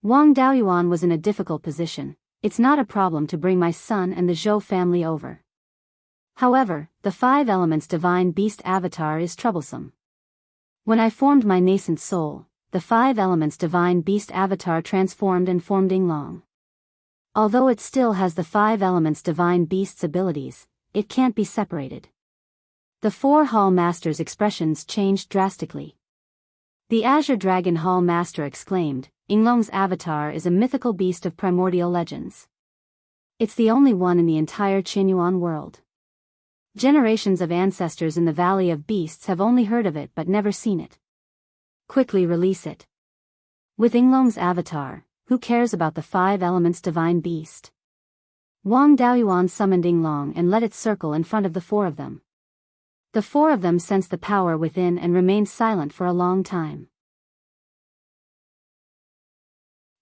Wang Daoyuan was in a difficult position. It's not a problem to bring my son and the Zhou family over. However, the 5 elements divine beast avatar is troublesome. When I formed my nascent soul, the 5 elements divine beast avatar transformed and formed Yinglong. Although it still has the 5 elements divine beast's abilities, it can't be separated. The 4 Hall Masters' expressions changed drastically. The Azure Dragon Hall Master exclaimed, Yinglong's avatar is a mythical beast of primordial legends. It's the only one in the entire Qinyuan world. Generations of ancestors in the Valley of Beasts have only heard of it but never seen it. Quickly release it. With Yinglong's avatar, who cares about the 5 elements divine beast? Wang Daoyuan summoned Yinglong and let it circle in front of the 4 of them. The 4 of them sensed the power within and remained silent for a long time.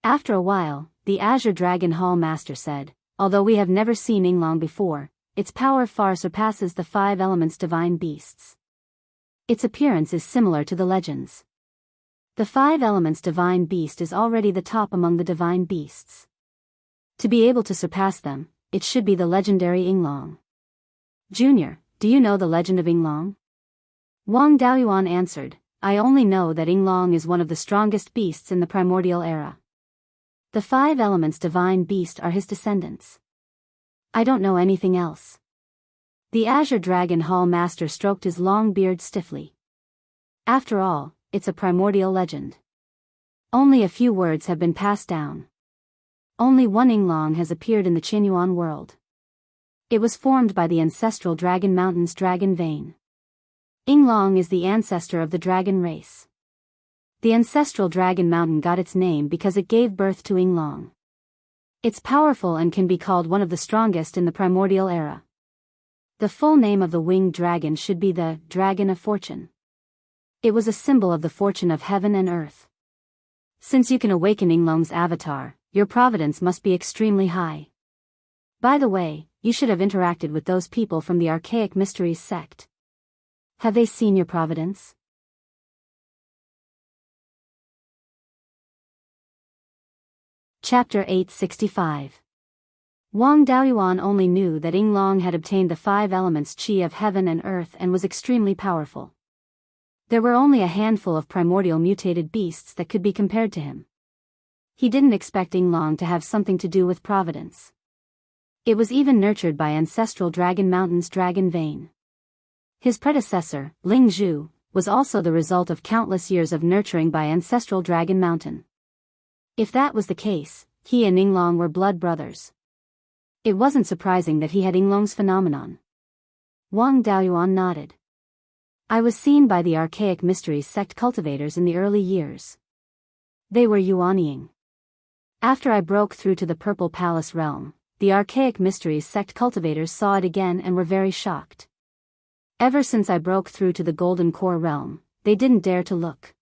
After a while, the Azure Dragon Hall Master said, although we have never seen Yinglong before, its power far surpasses the 5 elements divine beasts. Its appearance is similar to the legends. The 5 elements divine beast is already the top among the divine beasts. To be able to surpass them, it should be the legendary Yinglong. Junior, do you know the legend of Yinglong? Wang Daoyuan answered, I only know that Yinglong is one of the strongest beasts in the primordial era. The 5 elements divine beast are his descendants. I don't know anything else. The Azure Dragon Hall Master stroked his long beard stiffly. After all, it's a primordial legend. Only a few words have been passed down. Only one Yinglong has appeared in the Qinyuan world. It was formed by the ancestral Dragon Mountain's dragon vein. Yinglong is the ancestor of the dragon race. The ancestral Dragon Mountain got its name because it gave birth to Yinglong. It's powerful and can be called one of the strongest in the primordial era. The full name of the winged dragon should be the Dragon of Fortune. It was a symbol of the fortune of heaven and earth. Since you can awaken Yinglong's avatar, your providence must be extremely high. By the way, you should have interacted with those people from the Archaic Mysteries sect. Have they seen your providence? Chapter 865. Wang Daoyuan only knew that Yinglong had obtained the 5 elements qi of heaven and earth and was extremely powerful. There were only a handful of primordial mutated beasts that could be compared to him. He didn't expect Yinglong to have something to do with providence. It was even nurtured by ancestral Dragon Mountain's dragon vein. His predecessor, Ling Zhu, was also the result of countless years of nurturing by ancestral Dragon Mountain. If that was the case, he and Yinglong were blood brothers. It wasn't surprising that he had Yinglong's phenomenon. Wang Daoyuan nodded. I was seen by the Archaic Mysteries sect cultivators in the early years. They were Yuanying. After I broke through to the Purple Palace realm, the Archaic Mysteries sect cultivators saw it again and were very shocked. Ever since I broke through to the Golden Core realm, they didn't dare to look.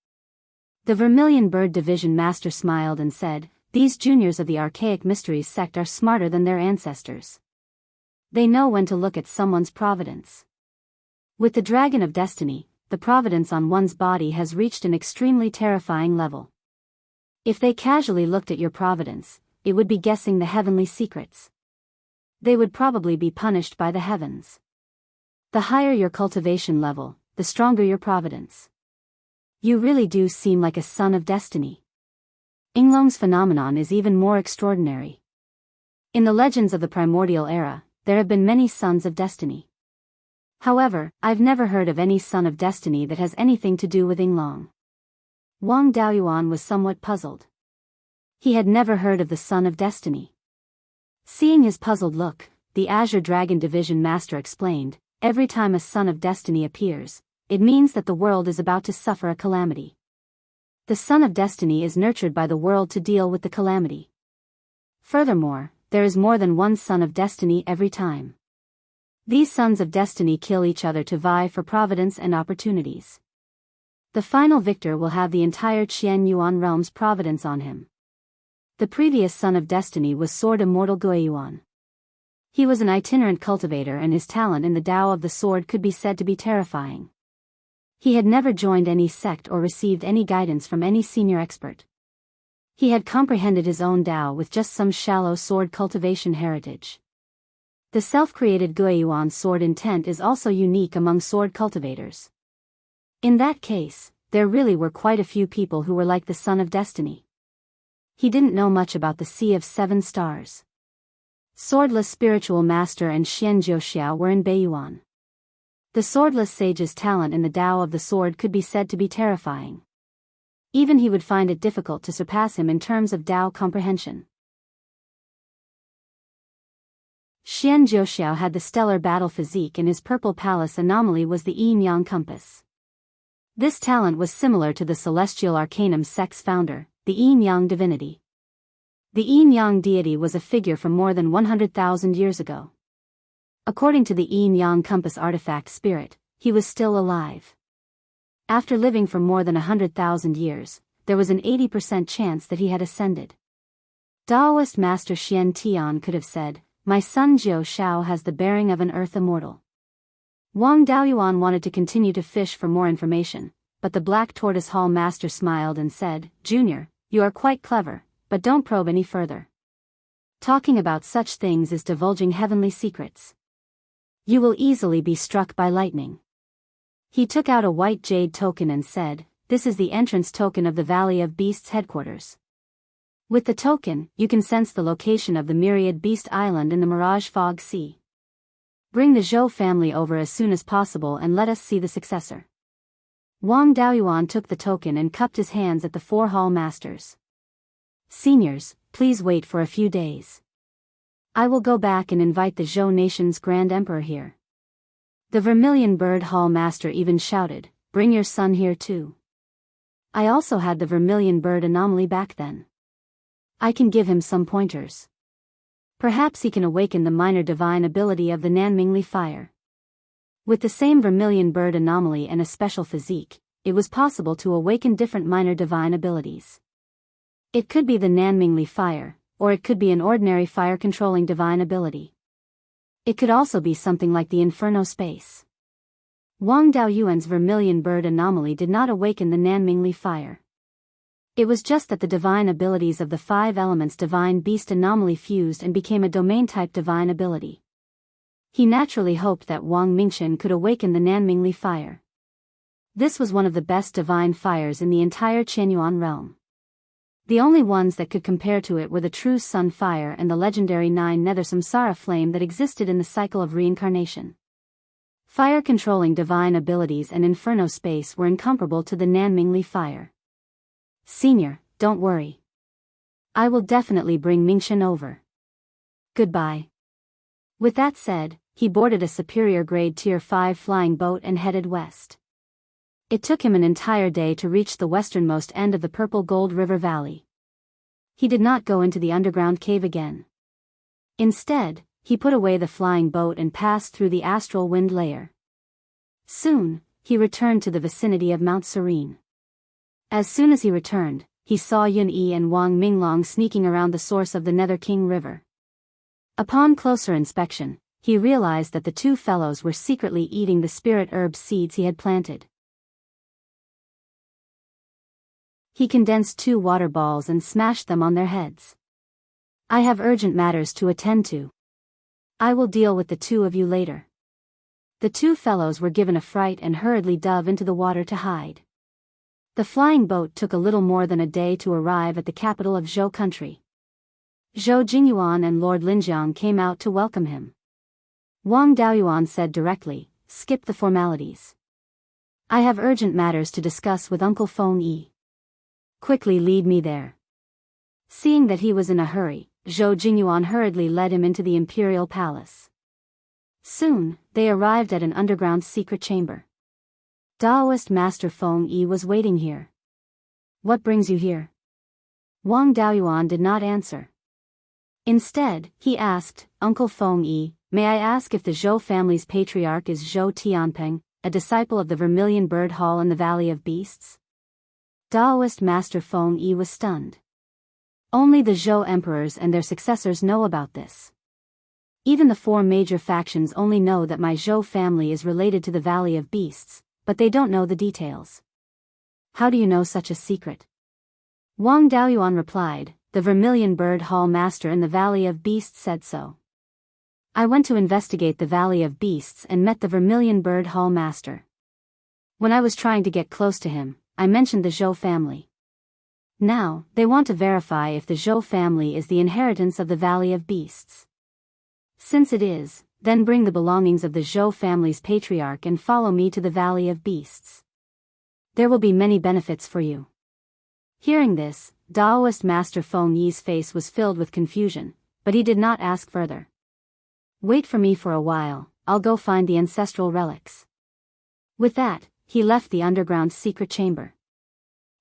The Vermilion Bird Division Master smiled and said, these juniors of the Archaic Mysteries sect are smarter than their ancestors. They know when to look at someone's providence. With the Dragon of Destiny, the providence on one's body has reached an extremely terrifying level. If they casually looked at your providence, it would be guessing the heavenly secrets. They would probably be punished by the heavens. The higher your cultivation level, the stronger your providence. You really do seem like a son of destiny. Yinglong's phenomenon is even more extraordinary. In the legends of the primordial era, there have been many sons of destiny. However, I've never heard of any son of destiny that has anything to do with Yinglong. Wang Daoyuan was somewhat puzzled. He had never heard of the son of destiny. Seeing his puzzled look, the Azure Dragon Division Master explained, every time a son of destiny appears, it means that the world is about to suffer a calamity. The son of destiny is nurtured by the world to deal with the calamity. Furthermore, there is more than one son of destiny every time. These sons of destiny kill each other to vie for providence and opportunities. The final victor will have the entire Qian Yuan realm's providence on him. The previous son of destiny was Sword Immortal Beiyuan. He was an itinerant cultivator and his talent in the Tao of the sword could be said to be terrifying. He had never joined any sect or received any guidance from any senior expert. He had comprehended his own Tao with just some shallow sword cultivation heritage. The self-created Guiyuan sword intent is also unique among sword cultivators. In that case, there really were quite a few people who were like the son of destiny. He didn't know much about the Sea of 7 Stars. Swordless Spiritual Master and Xian Jiuxiao were in Beiyuan. The swordless sage's talent in the Tao of the sword could be said to be terrifying. Even he would find it difficult to surpass him in terms of Tao comprehension. Xian Jiuxiao had the stellar battle physique and his Purple Palace anomaly was the Yin-Yang compass. This talent was similar to the Celestial Arcanum sect's founder, the Yin-Yang divinity. The Yin-Yang deity was a figure from more than 100,000 years ago. According to the Yin-Yang compass artifact spirit, he was still alive. After living for more than 100,000 years, there was an 80% chance that he had ascended. Daoist Master Xian Tian could have said, my son Jiu Shao has the bearing of an earth immortal. Wang Daoyuan wanted to continue to fish for more information, but the Black Tortoise Hall Master smiled and said, Junior, you are quite clever, but don't probe any further. Talking about such things is divulging heavenly secrets. You will easily be struck by lightning. He took out a white jade token and said, this is the entrance token of the Valley of Beasts headquarters. With the token, you can sense the location of the Myriad Beast Island in the Mirage Fog Sea. Bring the Zhou family over as soon as possible and let us see the successor. Wang Daoyuan took the token and cupped his hands at the 4 hall masters. Seniors, please wait for a few days. I will go back and invite the Zhou nation's Grand Emperor here. The Vermilion Bird Hall Master even shouted, bring your son here too. I also had the Vermilion Bird anomaly back then. I can give him some pointers. Perhaps he can awaken the minor divine ability of the Nanmingli fire. With the same Vermilion Bird anomaly and a special physique, it was possible to awaken different minor divine abilities. It could be the Nanmingli fire, or it could be an ordinary fire-controlling divine ability. It could also be something like the Inferno space. Wang Daoyuan's vermilion bird anomaly did not awaken the Nanmingli fire. It was just that the divine abilities of the 5 elements divine beast anomaly fused and became a domain-type divine ability. He naturally hoped that Wang Mingchen could awaken the Nanmingli fire. This was one of the best divine fires in the entire Qianyuan realm. The only ones that could compare to it were the true sun fire and the legendary 9 nether samsara flame that existed in the cycle of reincarnation. Fire-controlling divine abilities and inferno space were incomparable to the Nanmingli fire. Senior, don't worry. I will definitely bring Mingchen over. Goodbye. With that said, he boarded a superior grade tier 5 flying boat and headed west. It took him an entire day to reach the westernmost end of the Purple Gold River Valley. He did not go into the underground cave again. Instead, he put away the flying boat and passed through the astral wind layer. Soon, he returned to the vicinity of Mount Serene. As soon as he returned, he saw Yun Yi and Wang Minglong sneaking around the source of the Nether King River. Upon closer inspection, he realized that the 2 fellows were secretly eating the spirit herb seeds he had planted. He condensed 2 water balls and smashed them on their heads. I have urgent matters to attend to. I will deal with the 2 of you later. The 2 fellows were given a fright and hurriedly dove into the water to hide. The flying boat took a little more than a day to arrive at the capital of Zhou country. Zhou Jingyuan and Lord Linjiang came out to welcome him. Wang Daoyuan said directly, "Skip the formalities. I have urgent matters to discuss with Uncle Feng Yi. Quickly lead me there." Seeing that he was in a hurry, Zhou Jingyuan hurriedly led him into the imperial palace. Soon, they arrived at an underground secret chamber. Daoist Master Feng Yi was waiting here. "What brings you here?" Wang Daoyuan did not answer. Instead, he asked, "Uncle Feng Yi, may I ask if the Zhou family's patriarch is Zhou Tianpeng, a disciple of the Vermilion Bird Hall in the Valley of Beasts?" Daoist Master Feng Yi was stunned. Only the Zhou emperors and their successors know about this. Even the 4 major factions only know that my Zhou family is related to the Valley of Beasts, but they don't know the details. How do you know such a secret? Wang Daoyuan replied, "The Vermilion Bird Hall Master in the Valley of Beasts said so. I went to investigate the Valley of Beasts and met the Vermilion Bird Hall Master. When I was trying to get close to him, I mentioned the Zhou family. Now, they want to verify if the Zhou family is the inheritance of the Valley of Beasts. Since it is, then bring the belongings of the Zhou family's patriarch and follow me to the Valley of Beasts. There will be many benefits for you." Hearing this, Daoist Master Feng Yi's face was filled with confusion, but he did not ask further. "Wait for me for a while, I'll go find the ancestral relics." With that, he left the underground secret chamber.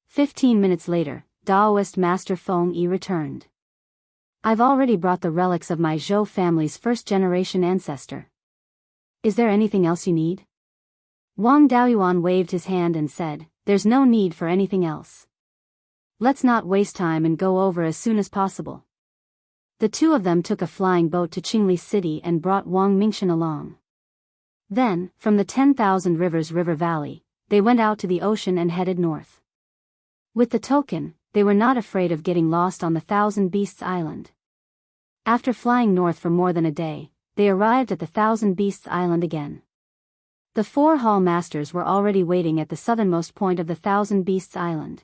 15 minutes later, Daoist Master Feng Yi returned. "I've already brought the relics of my Zhou family's first-generation ancestor. Is there anything else you need?" Wang Daoyuan waved his hand and said, "There's no need for anything else. Let's not waste time and go over as soon as possible." The 2 of them took a flying boat to Qingli City and brought Wang Mingchen along. Then, from the 10,000 Rivers River Valley, they went out to the ocean and headed north. With the token, they were not afraid of getting lost on the Thousand Beasts Island. After flying north for more than a day, they arrived at the Thousand Beasts Island again. The 4 Hall Masters were already waiting at the southernmost point of the Thousand Beasts Island.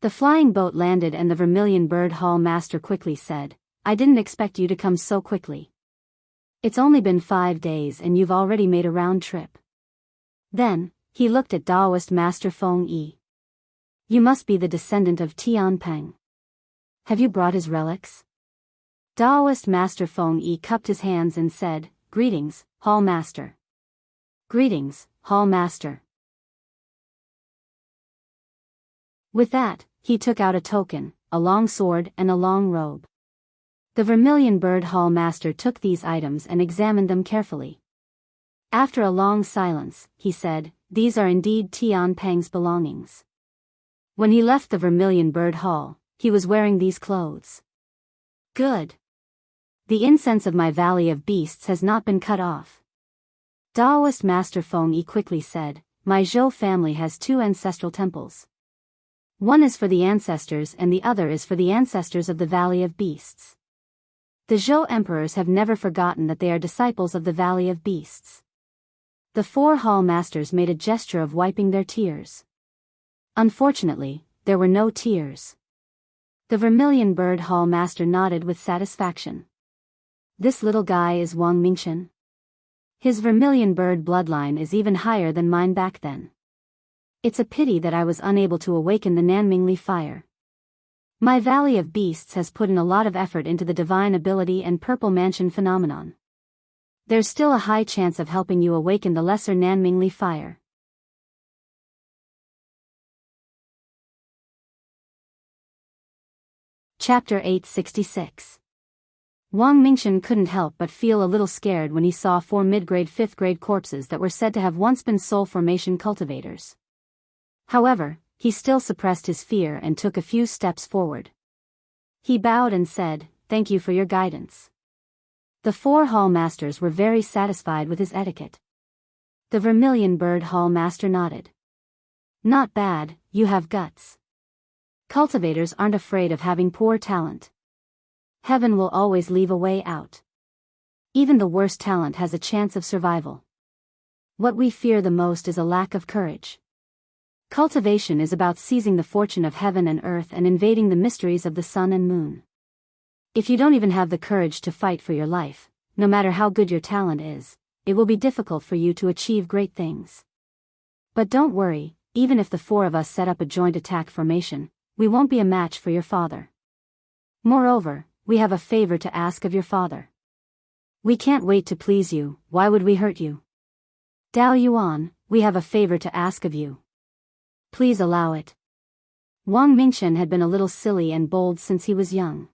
The flying boat landed and the Vermilion Bird Hall Master quickly said, "I didn't expect you to come so quickly. It's only been 5 days and you've already made a round trip." Then, he looked at Daoist Master Feng Yi. "You must be the descendant of Tianpeng. Have you brought his relics?" Daoist Master Feng Yi cupped his hands and said, "Greetings, Hall Master." "Greetings, Hall Master." With that, he took out a token, a long sword and a long robe. The Vermilion Bird Hall Master took these items and examined them carefully. After a long silence, he said, "These are indeed Tianpeng's belongings. When he left the Vermilion Bird Hall, he was wearing these clothes." "Good. The incense of my valley of beasts has not been cut off. Taoist Master Feng Yi quickly said, my Zhou family has two ancestral temples. One is for the ancestors and the other is for the ancestors of the Valley of Beasts. The Zhou emperors have never forgotten that they are disciples of the Valley of Beasts. The four hall masters made a gesture of wiping their tears. Unfortunately, there were no tears. The Vermilion Bird Hall Master nodded with satisfaction. This little guy is Wang Mingchen. His Vermilion Bird bloodline is even higher than mine back then. It's a pity that I was unable to awaken the Nanmingli fire. My Valley of Beasts has put in a lot of effort into the divine ability and Purple Mansion phenomenon. There's still a high chance of helping you awaken the lesser Nanmingli fire. Chapter 866. Wang Mingchen couldn't help but feel a little scared when he saw 4 mid-grade 5th-grade corpses that were said to have once been soul formation cultivators. However, he still suppressed his fear and took a few steps forward. He bowed and said, "Thank you for your guidance." The 4 hall masters were very satisfied with his etiquette. The Vermilion Bird Hall Master nodded. "Not bad, you have guts. Cultivators aren't afraid of having poor talent. Heaven will always leave a way out. Even the worst talent has a chance of survival. What we fear the most is a lack of courage. Cultivation is about seizing the fortune of heaven and earth and invading the mysteries of the sun and moon. If you don't even have the courage to fight for your life, no matter how good your talent is, it will be difficult for you to achieve great things. But don't worry, even if the 4 of us set up a joint attack formation, we won't be a match for your father. Moreover, we have a favor to ask of your father. We can't wait to please you, why would we hurt you? Dao Yuan, we have a favor to ask of you. Please allow it." Wang Mingchen had been a little silly and bold since he was young.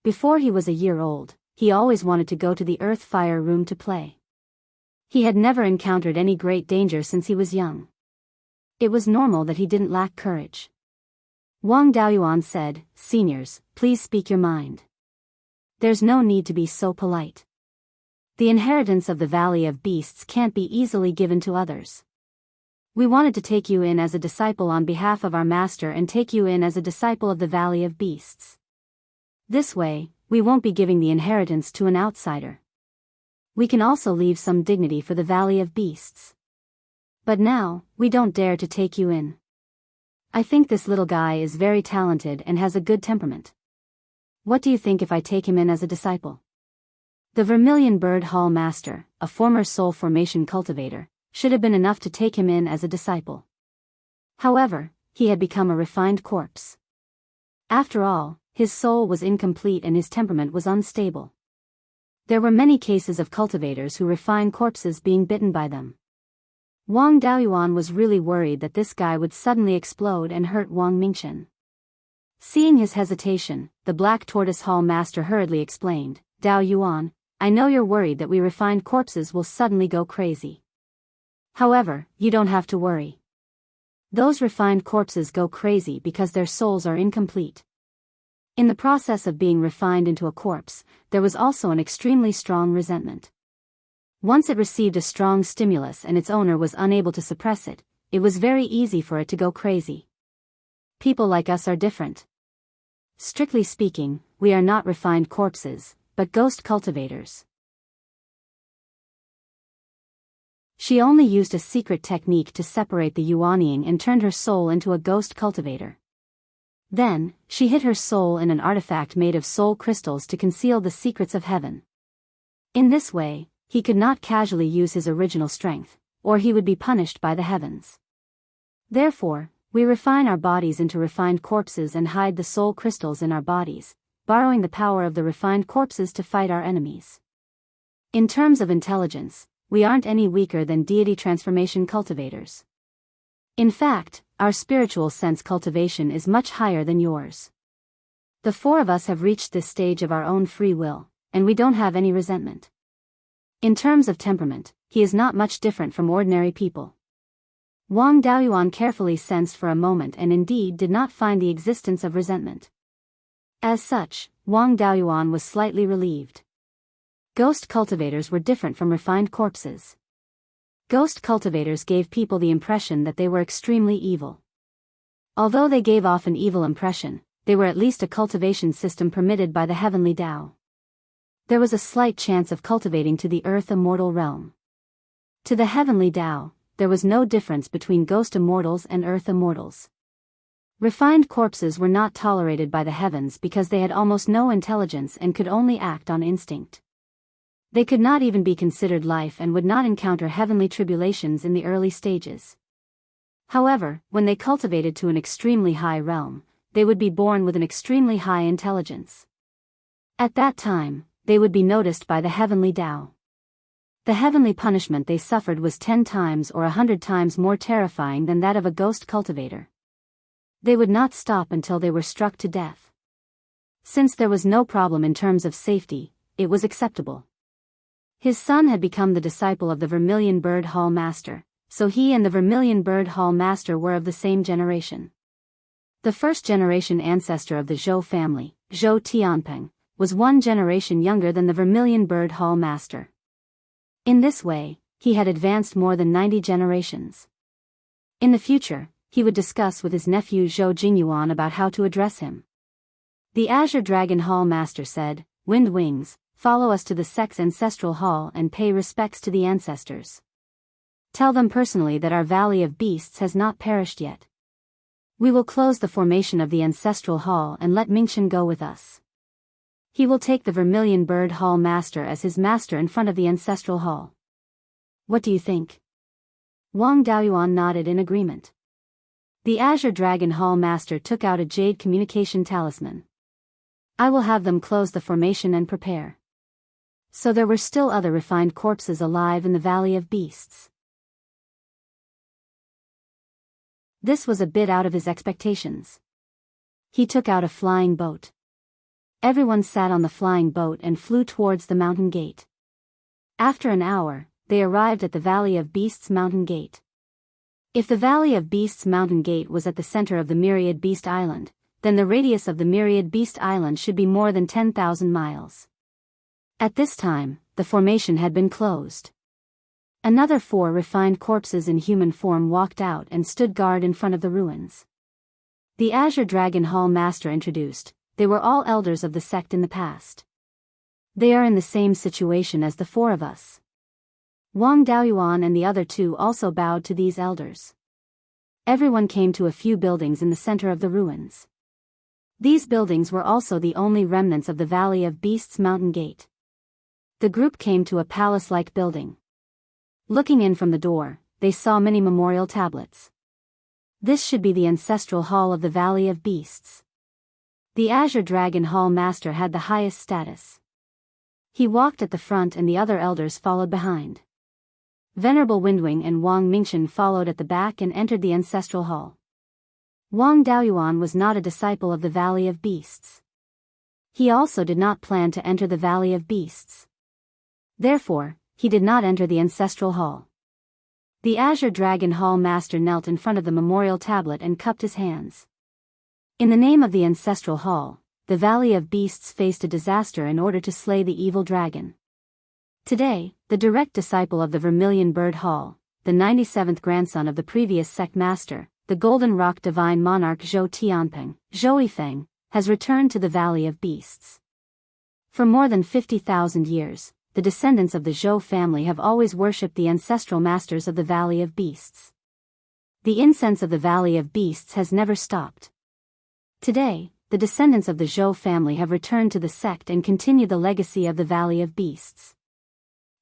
Before he was a year old, he always wanted to go to the Earth Fire Room to play. He had never encountered any great danger since he was young. It was normal that he didn't lack courage. Wang Daoyuan said, "Seniors, please speak your mind. There's no need to be so polite. The inheritance of the Valley of Beasts can't be easily given to others. We wanted to take you in as a disciple on behalf of our master and take you in as a disciple of the Valley of Beasts. This way, we won't be giving the inheritance to an outsider. We can also leave some dignity for the Valley of Beasts. But now, we don't dare to take you in. I think this little guy is very talented and has a good temperament. What do you think if I take him in as a disciple?" The Vermilion Bird Hall Master, a former soul formation cultivator, should have been enough to take him in as a disciple. However, he had become a refined corpse. After all, his soul was incomplete and his temperament was unstable. There were many cases of cultivators who refine corpses being bitten by them. Wang Daoyuan was really worried that this guy would suddenly explode and hurt Wang Mingchen. Seeing his hesitation, the Black Tortoise Hall Master hurriedly explained, "Daoyuan, I know you're worried that we refined corpses will suddenly go crazy. However, you don't have to worry. Those refined corpses go crazy because their souls are incomplete. In the process of being refined into a corpse, there was also an extremely strong resentment. Once it received a strong stimulus and its owner was unable to suppress it, it was very easy for it to go crazy. People like us are different. Strictly speaking, we are not refined corpses, but ghost cultivators." She only used a secret technique to separate the Yuanying and turned her soul into a ghost cultivator. Then, she hid her soul in an artifact made of soul crystals to conceal the secrets of heaven. In this way, he could not casually use his original strength, or he would be punished by the heavens. Therefore, we refine our bodies into refined corpses and hide the soul crystals in our bodies, borrowing the power of the refined corpses to fight our enemies. In terms of intelligence, we aren't any weaker than deity transformation cultivators. In fact, our spiritual sense cultivation is much higher than yours. The 4 of us have reached this stage of our own free will, and we don't have any resentment. In terms of temperament, he is not much different from ordinary people." Wang Daoyuan carefully sensed for a moment and indeed did not find the existence of resentment. As such, Wang Daoyuan was slightly relieved. Ghost cultivators were different from refined corpses. Ghost cultivators gave people the impression that they were extremely evil. Although they gave off an evil impression, they were at least a cultivation system permitted by the heavenly Tao. There was a slight chance of cultivating to the earth immortal realm. To the heavenly Tao, there was no difference between ghost immortals and earth immortals. Refined corpses were not tolerated by the heavens because they had almost no intelligence and could only act on instinct. They could not even be considered life and would not encounter heavenly tribulations in the early stages. However, when they cultivated to an extremely high realm, they would be born with an extremely high intelligence. At that time, they would be noticed by the heavenly Tao. The heavenly punishment they suffered was 10 times or 100 times more terrifying than that of a ghost cultivator. They would not stop until they were struck to death. Since there was no problem in terms of safety, it was acceptable. His son had become the disciple of the Vermilion Bird Hall Master, so he and the Vermilion Bird Hall Master were of the same generation. The first generation ancestor of the Zhou family, Zhou Tianpeng, was 1 generation younger than the Vermilion Bird Hall Master. In this way, he had advanced more than 90 generations. In the future, he would discuss with his nephew Zhou Jingyuan about how to address him. The Azure Dragon Hall Master said, "Wind Wings, follow us to the sect's ancestral hall and pay respects to the ancestors. Tell them personally that our Valley of Beasts has not perished yet. We will close the formation of the ancestral hall and let Mingchen go with us. He will take the Vermilion Bird Hall Master as his master in front of the ancestral hall. What do you think?" Wang Daoyuan nodded in agreement. The Azure Dragon Hall Master took out a jade communication talisman. "I will have them close the formation and prepare." So there were still other refined corpses alive in the Valley of Beasts. This was a bit out of his expectations. He took out a flying boat. Everyone sat on the flying boat and flew towards the mountain gate. After an hour, they arrived at the Valley of Beasts mountain gate. If the Valley of Beasts mountain gate was at the center of the Myriad Beast Island, then the radius of the Myriad Beast Island should be more than 10,000 miles. At this time, the formation had been closed. Another 4 refined corpses in human form walked out and stood guard in front of the ruins. The Azure Dragon Hall Master introduced, they were all elders of the sect in the past. They are in the same situation as the 4 of us. Wang Daoyuan and the other 2 also bowed to these elders. Everyone came to a few buildings in the center of the ruins. These buildings were also the only remnants of the Valley of Beasts mountain gate. The group came to a palace-like building. Looking in from the door, they saw many memorial tablets. This should be the ancestral hall of the Valley of Beasts. The Azure Dragon Hall Master had the highest status. He walked at the front and the other elders followed behind. Venerable Windwing and Wang Mingchen followed at the back and entered the ancestral hall. Wang Daoyuan was not a disciple of the Valley of Beasts. He also did not plan to enter the Valley of Beasts. Therefore, he did not enter the ancestral hall. The Azure Dragon Hall Master knelt in front of the memorial tablet and cupped his hands. In the name of the ancestral hall, the Valley of Beasts faced a disaster in order to slay the evil dragon. Today, the direct disciple of the Vermilion Bird Hall, the 97th grandson of the previous sect master, the Golden Rock Divine Monarch Zhou Tianpeng, Zhou Yifeng, has returned to the Valley of Beasts. For more than 50,000 years, the descendants of the Zhou family have always worshipped the ancestral masters of the Valley of Beasts. The incense of the Valley of Beasts has never stopped. Today, the descendants of the Zhou family have returned to the sect and continue the legacy of the Valley of Beasts.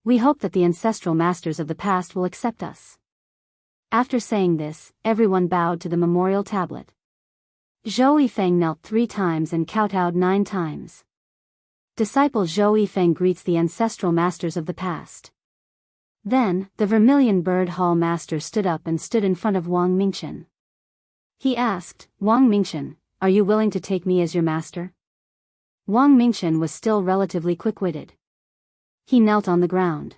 We hope that the ancestral masters of the past will accept us. After saying this, everyone bowed to the memorial tablet. Zhou Yifeng knelt 3 times and kowtowed 9 times. Disciple Zhou Yifeng greets the ancestral masters of the past. Then, the Vermilion Bird Hall Master stood up and stood in front of Wang Mingchen. He asked, "Wang Mingchen, are you willing to take me as your master?" Wang Mingchen was still relatively quick-witted. He knelt on the ground.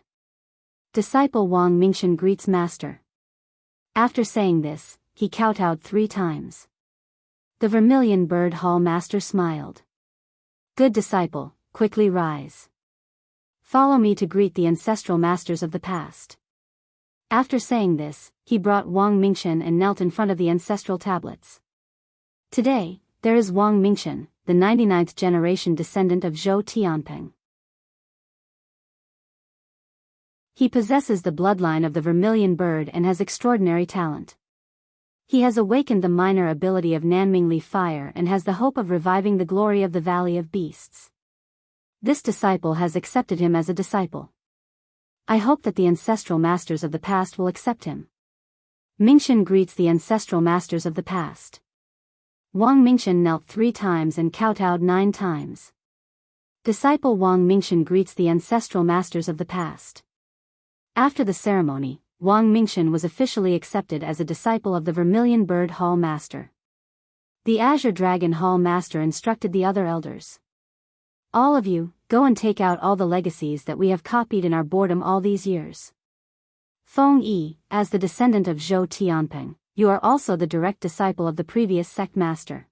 Disciple Wang Mingchen greets master. After saying this, he kowtowed 3 times. The Vermilion Bird Hall Master smiled. Good disciple, quickly rise. Follow me to greet the ancestral masters of the past. After saying this, he brought Wang Mingchen and knelt in front of the ancestral tablets. Today, there is Wang Mingchen, the 99th generation descendant of Zhou Tianping. He possesses the bloodline of the vermilion bird and has extraordinary talent. He has awakened the minor ability of Nanmingli fire and has the hope of reviving the glory of the Valley of Beasts. This disciple has accepted him as a disciple. I hope that the ancestral masters of the past will accept him. Mingchen greets the ancestral masters of the past. Wang Mingchen knelt 3 times and kowtowed 9 times. Disciple Wang Mingchen greets the ancestral masters of the past. After the ceremony, Wang Mingchen was officially accepted as a disciple of the Vermilion Bird Hall Master. The Azure Dragon Hall Master instructed the other elders. All of you, go and take out all the legacies that we have copied in our boredom all these years. Feng Yi, as the descendant of Zhou Tianping, you are also the direct disciple of the previous sect master.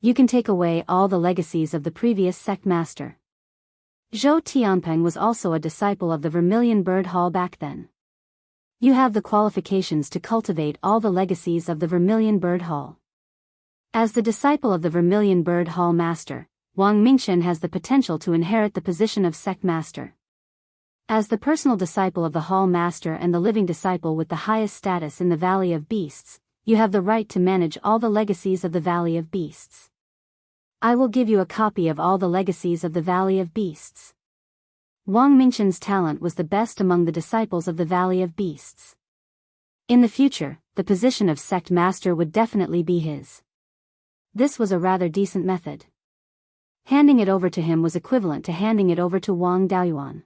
You can take away all the legacies of the previous sect master. Zhou Tianping was also a disciple of the Vermilion Bird Hall back then. You have the qualifications to cultivate all the legacies of the Vermilion Bird Hall. As the disciple of the Vermilion Bird Hall Master, Wang Mingchen has the potential to inherit the position of sect master. As the personal disciple of the Hall Master and the living disciple with the highest status in the Valley of Beasts, you have the right to manage all the legacies of the Valley of Beasts. I will give you a copy of all the legacies of the Valley of Beasts. Wang Mingchen's talent was the best among the disciples of the Valley of Beasts. In the future, the position of sect master would definitely be his. This was a rather decent method. Handing it over to him was equivalent to handing it over to Wang Daoyuan.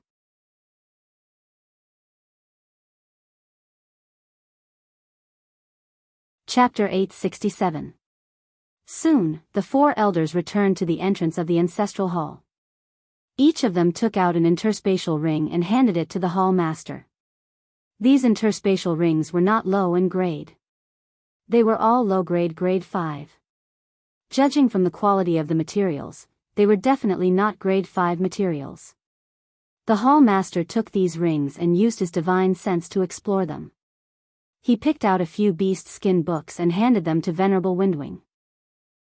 Chapter 867. Soon, the 4 elders returned to the entrance of the ancestral hall. Each of them took out an interspatial ring and handed it to the hall master. These interspatial rings were not low in grade. They were all low grade, grade 5. Judging from the quality of the materials, they were definitely not grade 5 materials. The hall master took these rings and used his divine sense to explore them. He picked out a few beast skin books and handed them to Venerable Windwing.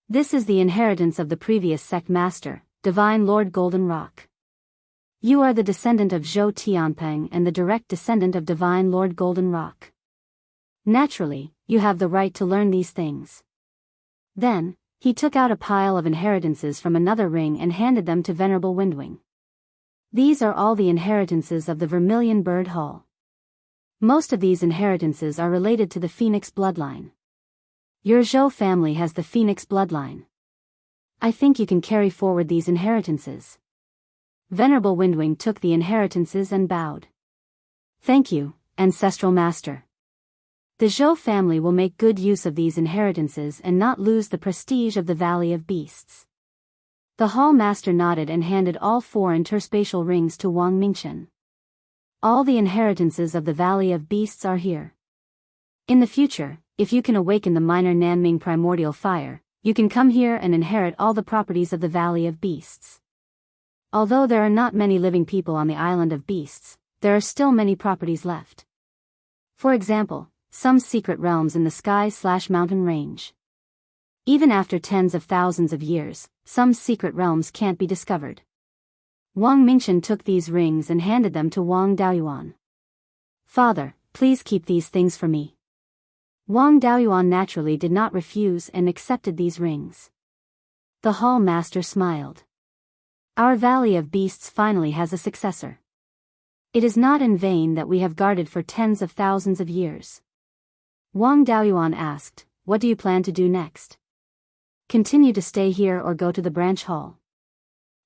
This is the inheritance of the previous sect master, Divine Lord Golden Rock. You are the descendant of Zhou Tianping and the direct descendant of Divine Lord Golden Rock. Naturally, you have the right to learn these things. Then, he took out a pile of inheritances from another ring and handed them to Venerable Windwing. These are all the inheritances of the Vermilion Bird Hall. Most of these inheritances are related to the Phoenix bloodline. Your Zhou family has the Phoenix bloodline. I think you can carry forward these inheritances. Venerable Windwing took the inheritances and bowed. Thank you, Ancestral Master. The Zhou family will make good use of these inheritances and not lose the prestige of the Valley of Beasts. The Hall Master nodded and handed all 4 interspatial rings to Wang Mingchen. All the inheritances of the Valley of Beasts are here. In the future, if you can awaken the minor Nanming primordial fire, you can come here and inherit all the properties of the Valley of Beasts. Although there are not many living people on the island of beasts, there are still many properties left. For example, some secret realms in the sky/mountain range. Even after tens of thousands of years, some secret realms can't be discovered. Wang Mingchen took these rings and handed them to Wang Daoyuan. Father, please keep these things for me. Wang Daoyuan naturally did not refuse and accepted these rings. The Hall Master smiled. Our Valley of Beasts finally has a successor. It is not in vain that we have guarded for tens of thousands of years. Wang Daoyuan asked, what do you plan to do next? Continue to stay here or go to the branch hall?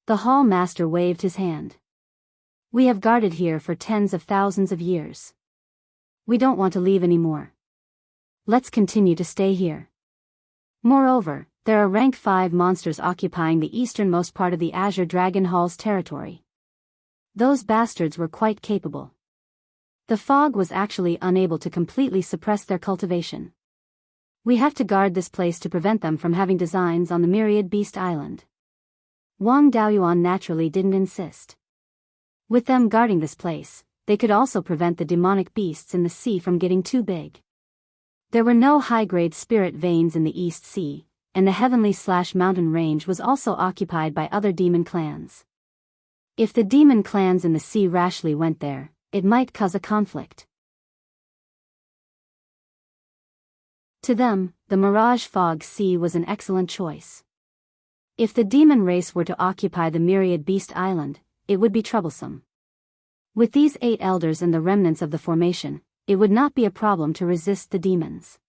The Hall Master waved his hand. We have guarded here for tens of thousands of years. We don't want to leave anymore. Let's continue to stay here. Moreover, there are rank 5 monsters occupying the easternmost part of the Azure Dragon Hall's territory. Those bastards were quite capable. The fog was actually unable to completely suppress their cultivation. We have to guard this place to prevent them from having designs on the Myriad Beast Island. Wang Daoyuan naturally didn't insist. With them guarding this place, they could also prevent the demonic beasts in the sea from getting too big. There were no high-grade spirit veins in the East Sea, and the heavenly/mountain range was also occupied by other demon clans. If the demon clans in the sea rashly went there, it might cause a conflict. To them, the Mirage Fog Sea was an excellent choice. If the demon race were to occupy the Myriad Beast Island, it would be troublesome. With these 8 elders and the remnants of the formation, it would not be a problem to resist the demons.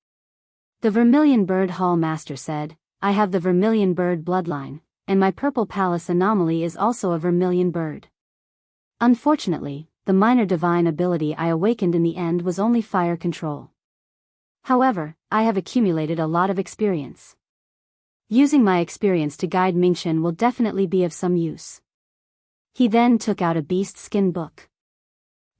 The Vermilion Bird Hall Master said, I have the Vermilion Bird bloodline, and my Purple Palace anomaly is also a Vermilion Bird. Unfortunately, the minor divine ability I awakened in the end was only fire control. However, I have accumulated a lot of experience. Using my experience to guide Mingchen will definitely be of some use. He then took out a beast skin book.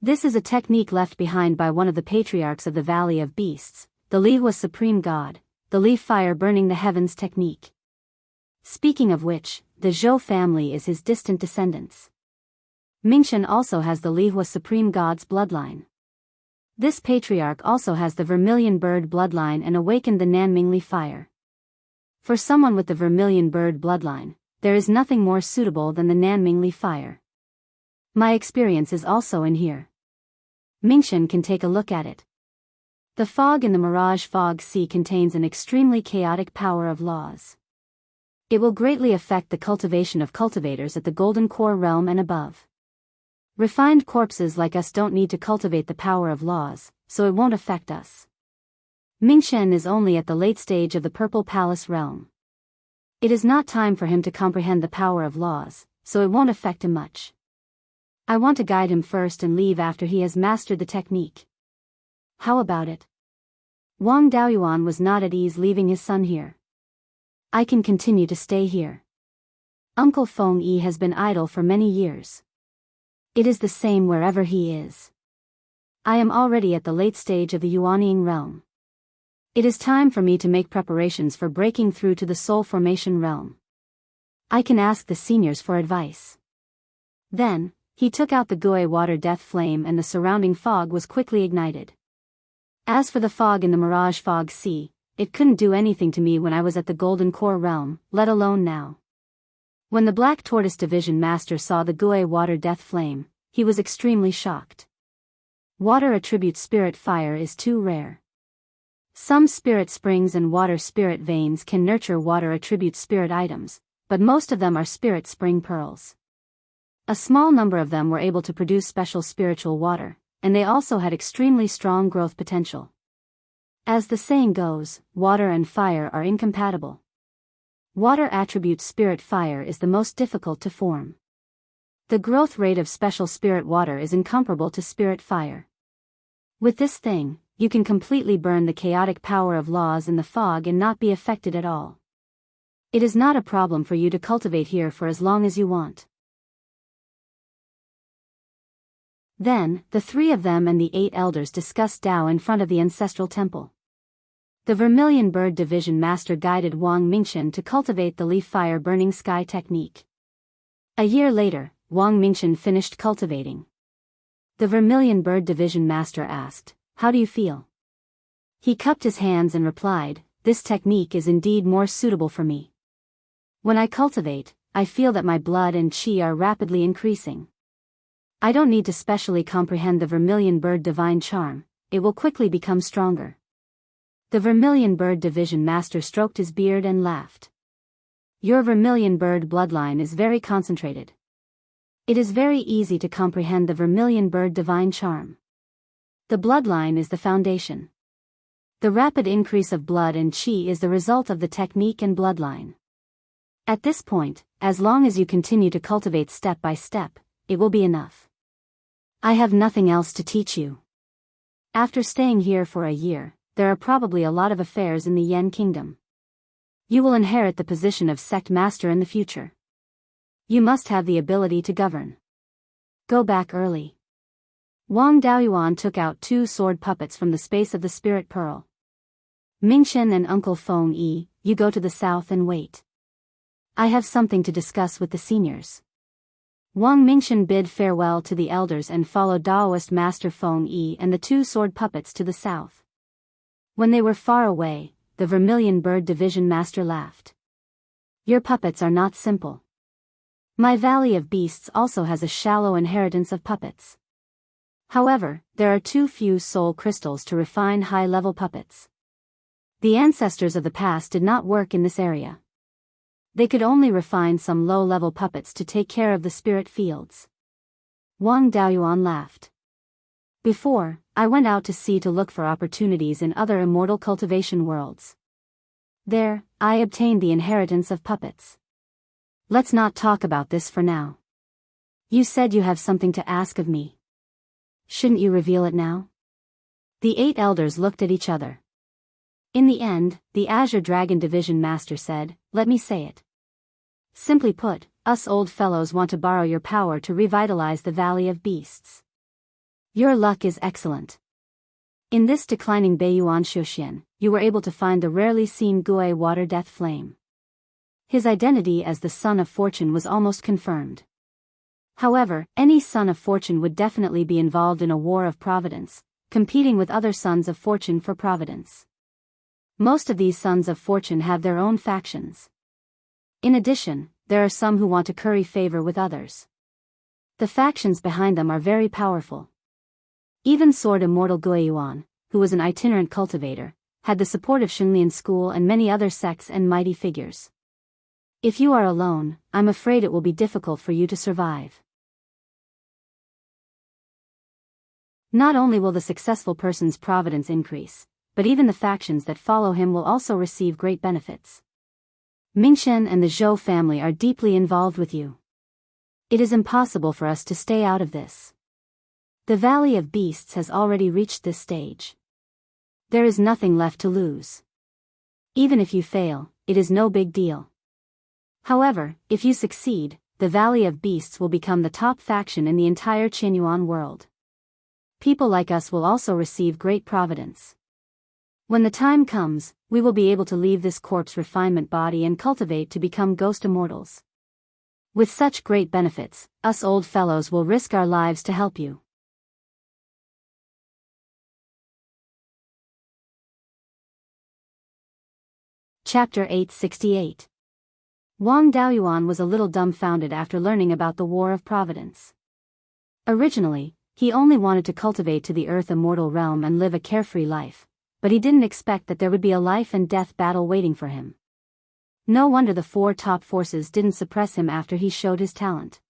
This is a technique left behind by one of the patriarchs of the Valley of Beasts, the Lihua Supreme God, the leaf fire burning the heavens technique. Speaking of which, the Zhou family is his distant descendants. Mingchen also has the Lihua Supreme God's bloodline. This patriarch also has the Vermilion Bird bloodline and awakened the Nanmingli fire. For someone with the Vermilion Bird bloodline, there is nothing more suitable than the Nanmingli fire. My experience is also in here. Mingchen can take a look at it. The fog in the Mirage Fog Sea contains an extremely chaotic power of laws. It will greatly affect the cultivation of cultivators at the Golden Core realm and above. Refined corpses like us don't need to cultivate the power of laws, so it won't affect us. Mingchen is only at the late stage of the Purple Palace realm. It is not time for him to comprehend the power of laws, so it won't affect him much. I want to guide him first and leave after he has mastered the technique. How about it? Wang Daoyuan was not at ease leaving his son here. I can continue to stay here. Uncle Feng Yi has been idle for many years. It is the same wherever he is. I am already at the late stage of the Yuanying realm. It is time for me to make preparations for breaking through to the soul formation realm. I can ask the seniors for advice. Then, he took out the Gui water death flame and the surrounding fog was quickly ignited. As for the fog in the Mirage Fog Sea, it couldn't do anything to me when I was at the Golden Core realm, let alone now. When the Black Tortoise Division Master saw the Gui water death flame, he was extremely shocked. Water attribute spirit fire is too rare. Some spirit springs and water spirit veins can nurture water attribute spirit items, but most of them are spirit spring pearls. A small number of them were able to produce special spiritual water, and they also had extremely strong growth potential. As the saying goes, water and fire are incompatible. Water attribute spirit fire is the most difficult to form. The growth rate of special spirit water is incomparable to spirit fire. With this thing, you can completely burn the chaotic power of laws in the fog and not be affected at all. It is not a problem for you to cultivate here for as long as you want. Then, the 3 of them and the 8 elders discussed Dao in front of the ancestral temple. The Vermilion Bird Division Master guided Wang Mingchen to cultivate the leaf fire burning sky technique. A year later, Wang Mingchen finished cultivating. The Vermilion Bird Division Master asked, "How do you feel?" He cupped his hands and replied, "This technique is indeed more suitable for me. When I cultivate, I feel that my blood and qi are rapidly increasing. I don't need to specially comprehend the Vermilion Bird Divine Charm, it will quickly become stronger." The Vermilion Bird Division Master stroked his beard and laughed. "Your Vermilion Bird bloodline is very concentrated. It is very easy to comprehend the Vermilion Bird Divine Charm. The bloodline is the foundation. The rapid increase of blood and qi is the result of the technique and bloodline. At this point, as long as you continue to cultivate step by step, it will be enough. I have nothing else to teach you. After staying here for a year, there are probably a lot of affairs in the Yen Kingdom. You will inherit the position of sect master in the future. You must have the ability to govern. Go back early." Wang Daoyuan took out 2 sword puppets from the space of the spirit pearl. "Mingchen and Uncle Feng Yi, you go to the south and wait. I have something to discuss with the seniors. Wang Mingchen bid farewell to the elders and followed Daoist Master Feng Yi and the two sword puppets to the south. When they were far away, the Vermilion Bird Division Master laughed. Your puppets are not simple. My Valley of Beasts also has a shallow inheritance of puppets. However, there are too few soul crystals to refine high-level puppets. The ancestors of the past did not work in this area. They could only refine some low-level puppets to take care of the spirit fields. Wang Daoyuan laughed. Before, I went out to sea to look for opportunities in other immortal cultivation worlds. There, I obtained the inheritance of puppets. Let's not talk about this for now. You said you have something to ask of me. Shouldn't you reveal it now? The 8 elders looked at each other. In the end, the Azure Dragon Division Master said, let me say it. Simply put, us old fellows want to borrow your power to revitalize the Valley of Beasts. Your luck is excellent. In this declining Beiyuan Shouxian, you were able to find the rarely seen Gui Water Death Flame. His identity as the Son of Fortune was almost confirmed. However, any Son of Fortune would definitely be involved in a war of providence, competing with other Sons of Fortune for providence. Most of these Sons of Fortune have their own factions. In addition, there are some who want to curry favor with others. The factions behind them are very powerful. Even Sword Immortal Guiyuan, who was an itinerant cultivator, had the support of Xunlian School and many other sects and mighty figures. If you are alone, I'm afraid it will be difficult for you to survive. Not only will the successful person's providence increase, but even the factions that follow him will also receive great benefits. Mingchen and the Zhou family are deeply involved with you. It is impossible for us to stay out of this. The Valley of Beasts has already reached this stage. There is nothing left to lose. Even if you fail, it is no big deal. However, if you succeed, the Valley of Beasts will become the top faction in the entire Qianyuan world. People like us will also receive great providence. When the time comes, we will be able to leave this corpse refinement body and cultivate to become ghost immortals. With such great benefits, us old fellows will risk our lives to help you. Chapter 868. Wang Daoyuan was a little dumbfounded after learning about the War of Providence. Originally, he only wanted to cultivate to the Earth Immortal realm and live a carefree life, but he didn't expect that there would be a life and death battle waiting for him. No wonder the 4 top forces didn't suppress him after he showed his talent.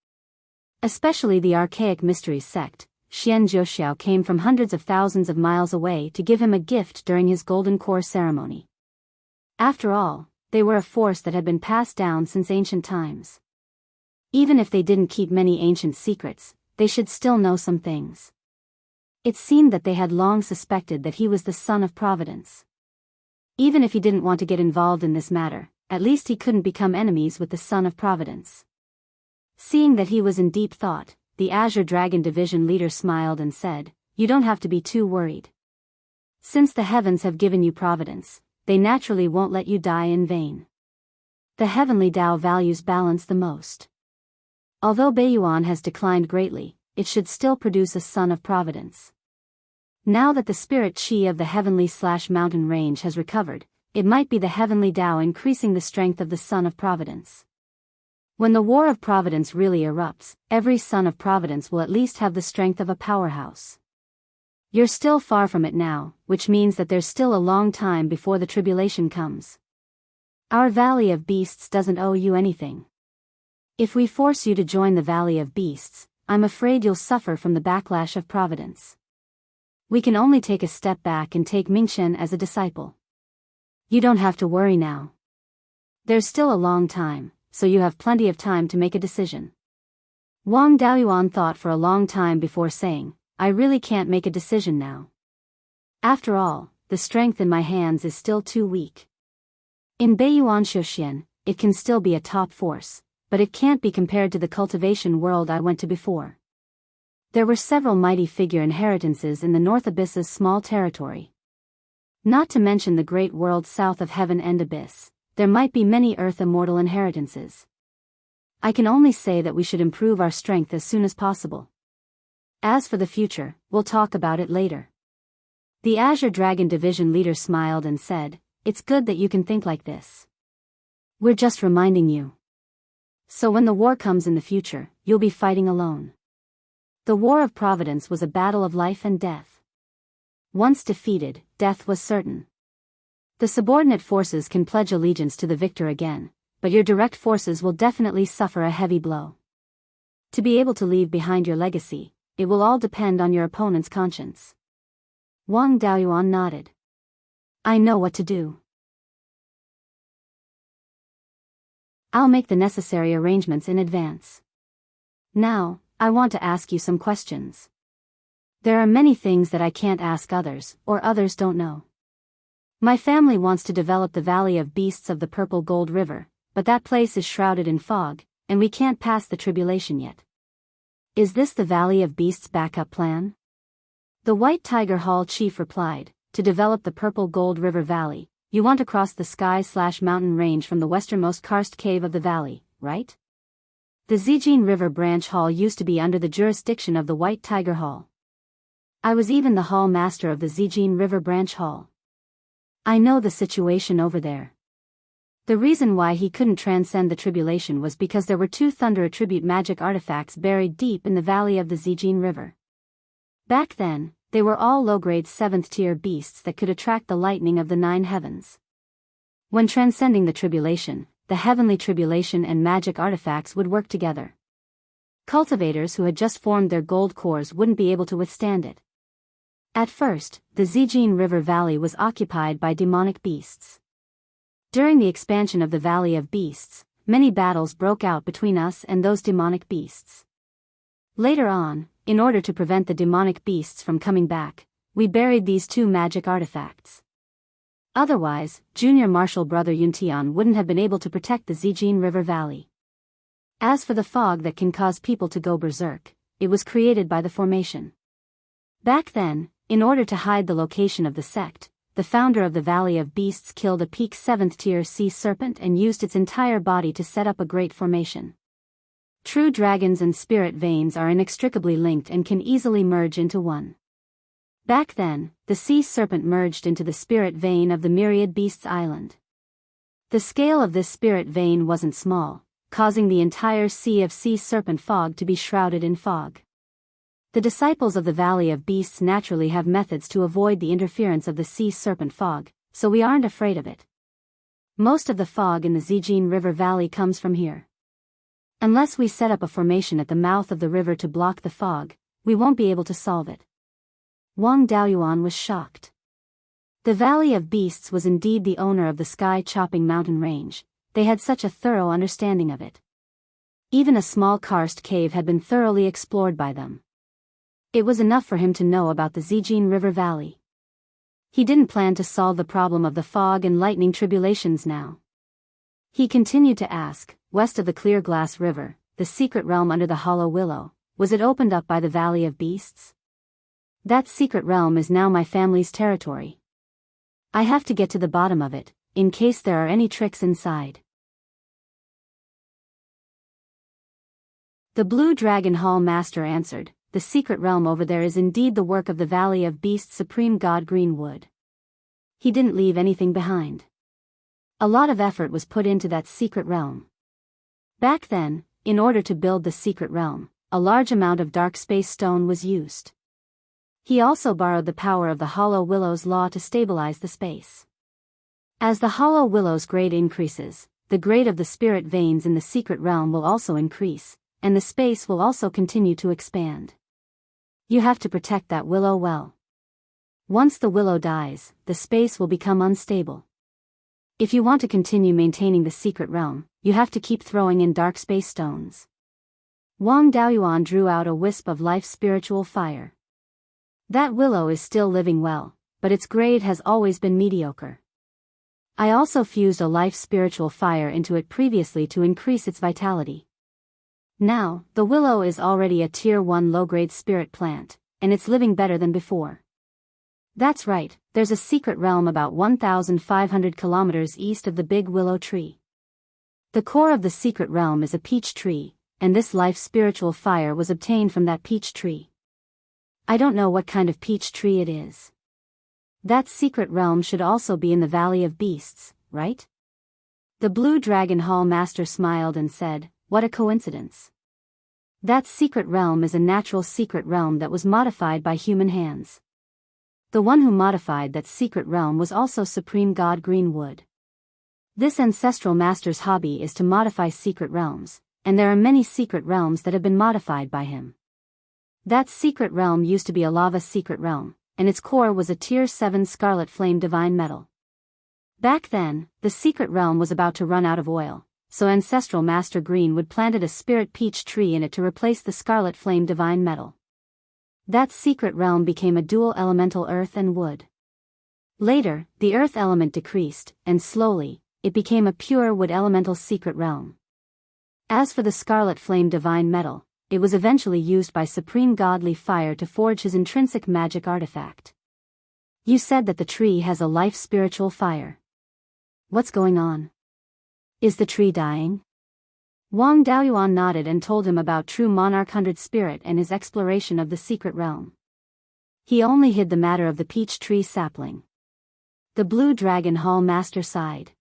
Especially the archaic mysteries sect, Xian Zhouxiao came from hundreds of thousands of miles away to give him a gift during his Golden Core ceremony. After all, they were a force that had been passed down since ancient times. Even if they didn't keep many ancient secrets, they should still know some things. It seemed that they had long suspected that he was the Son of Providence. Even if he didn't want to get involved in this matter, at least he couldn't become enemies with the Son of Providence. Seeing that he was in deep thought, the Azure Dragon Division leader smiled and said, "You don't have to be too worried. Since the heavens have given you providence, they naturally won't let you die in vain. The heavenly Tao values balance the most. Although Beiyuan has declined greatly, it should still produce a Son of Providence. Now that the spirit Qi of the heavenly/mountain range has recovered, it might be the heavenly Tao increasing the strength of the Son of Providence. When the War of Providence really erupts, every Son of Providence will at least have the strength of a powerhouse. You're still far from it now, which means that there's still a long time before the tribulation comes. Our Valley of Beasts doesn't owe you anything. If we force you to join the Valley of Beasts, I'm afraid you'll suffer from the backlash of Providence. We can only take a step back and take Mingchen as a disciple. You don't have to worry now. There's still a long time, so you have plenty of time to make a decision." Wang Daoyuan thought for a long time before saying, "I really can't make a decision now. After all, the strength in my hands is still too weak. In Beiyuan Shouxian, it can still be a top force, but it can't be compared to the cultivation world I went to before. There were several mighty figure inheritances in the North Abyss's small territory. Not to mention the great world south of Heaven End Abyss, there might be many Earth immortal inheritances. I can only say that we should improve our strength as soon as possible. As for the future, we'll talk about it later. The Azure Dragon Division leader smiled and said, "It's good that you can think like this. We're just reminding you. So when the war comes in the future, you'll be fighting alone." The War of Providence was a battle of life and death. Once defeated, death was certain. The subordinate forces can pledge allegiance to the victor again, but your direct forces will definitely suffer a heavy blow. To be able to leave behind your legacy, it will all depend on your opponent's conscience. Wang Daoyuan nodded. "I know what to do. I'll make the necessary arrangements in advance. Now, I want to ask you some questions. There are many things that I can't ask others, or others don't know. My family wants to develop the Valley of Beasts of the Purple Gold River, but that place is shrouded in fog, and we can't pass the tribulation yet. Is this the Valley of Beasts backup plan?" The White Tiger Hall chief replied, "To develop the Purple Gold River Valley, you want to cross the sky/mountain range from the westernmost karst cave of the valley, right? The Zijin River Branch Hall used to be under the jurisdiction of the White Tiger Hall. I was even the hall master of the Zijin River Branch Hall. I know the situation over there. The reason why he couldn't transcend the tribulation was because there were 2 thunder attribute magic artifacts buried deep in the valley of the Zijin River. Back then, they were all low-grade 7th-tier beasts that could attract the lightning of the 9 heavens. When transcending the tribulation, the heavenly tribulation and magic artifacts would work together. Cultivators who had just formed their gold cores wouldn't be able to withstand it. At first, the Zijin River Valley was occupied by demonic beasts. During the expansion of the Valley of Beasts, many battles broke out between us and those demonic beasts. Later on, in order to prevent the demonic beasts from coming back, we buried these 2 magic artifacts. Otherwise, Junior Marshal Brother Yuntian wouldn't have been able to protect the Zijin River Valley. As for the fog that can cause people to go berserk, it was created by the formation. Back then, in order to hide the location of the sect, the founder of the Valley of Beasts killed a peak 7th-tier sea serpent and used its entire body to set up a great formation. True dragons and spirit veins are inextricably linked and can easily merge into one. Back then, the sea serpent merged into the spirit vein of the Myriad Beasts Island. The scale of this spirit vein wasn't small, causing the entire sea of sea serpent fog to be shrouded in fog. The disciples of the Valley of Beasts naturally have methods to avoid the interference of the sea serpent fog, so we aren't afraid of it. Most of the fog in the Zijin River Valley comes from here. Unless we set up a formation at the mouth of the river to block the fog, we won't be able to solve it." Wang Daoyuan was shocked. The Valley of Beasts was indeed the owner of the sky-chopping mountain range. They had such a thorough understanding of it. Even a small karst cave had been thoroughly explored by them. It was enough for him to know about the Zijin River Valley. He didn't plan to solve the problem of the fog and lightning tribulations now. He continued to ask, "West of the Clear Glass River, the secret realm under the Hollow Willow, was it opened up by the Valley of Beasts? That secret realm is now my family's territory. I have to get to the bottom of it, in case there are any tricks inside." The Blue Dragon Hall Master answered, "The secret realm over there is indeed the work of the Valley of Beasts Supreme God Greenwood. He didn't leave anything behind. A lot of effort was put into that secret realm. Back then, in order to build the secret realm, a large amount of dark space stone was used. He also borrowed the power of the Hollow Willow's law to stabilize the space. As the Hollow Willow's grade increases, the grade of the spirit veins in the secret realm will also increase, and the space will also continue to expand. You have to protect that willow well. Once the willow dies, the space will become unstable. If you want to continue maintaining the secret realm, you have to keep throwing in dark space stones." Wang Daoyuan drew out a wisp of life spiritual fire. "That willow is still living well, but its grade has always been mediocre. I also fused a life spiritual fire into it previously to increase its vitality. Now, the willow is already a tier 1 low-grade spirit plant, and it's living better than before. That's right, there's a secret realm about 1,500 kilometers east of the big willow tree. The core of the secret realm is a peach tree, and this life's spiritual fire was obtained from that peach tree. I don't know what kind of peach tree it is. That secret realm should also be in the Valley of Beasts, right? The Blue Dragon Hall Master smiled and said, "What a coincidence. That secret realm is a natural secret realm that was modified by human hands. The one who modified that secret realm was also Supreme God Greenwood. This ancestral master's hobby is to modify secret realms, and there are many secret realms that have been modified by him. That secret realm used to be a lava secret realm, and its core was a Tier 7 Scarlet Flame Divine Metal. Back then, the secret realm was about to run out of oil, so Ancestral Master Greenwood planted a spirit peach tree in it to replace the Scarlet Flame Divine Metal. That secret realm became a dual elemental earth and wood. Later, the earth element decreased, and slowly, it became a pure wood elemental secret realm. As for the Scarlet Flame Divine Metal, it was eventually used by Supreme Godly Fire to forge his intrinsic magic artifact. You said that the tree has a life spiritual fire. What's going on? Is the tree dying? Wang Daoyuan nodded and told him about True Monarch 100 Spirit and his exploration of the secret realm. He only hid the matter of the peach tree sapling. The Blue Dragon Hall Master sighed.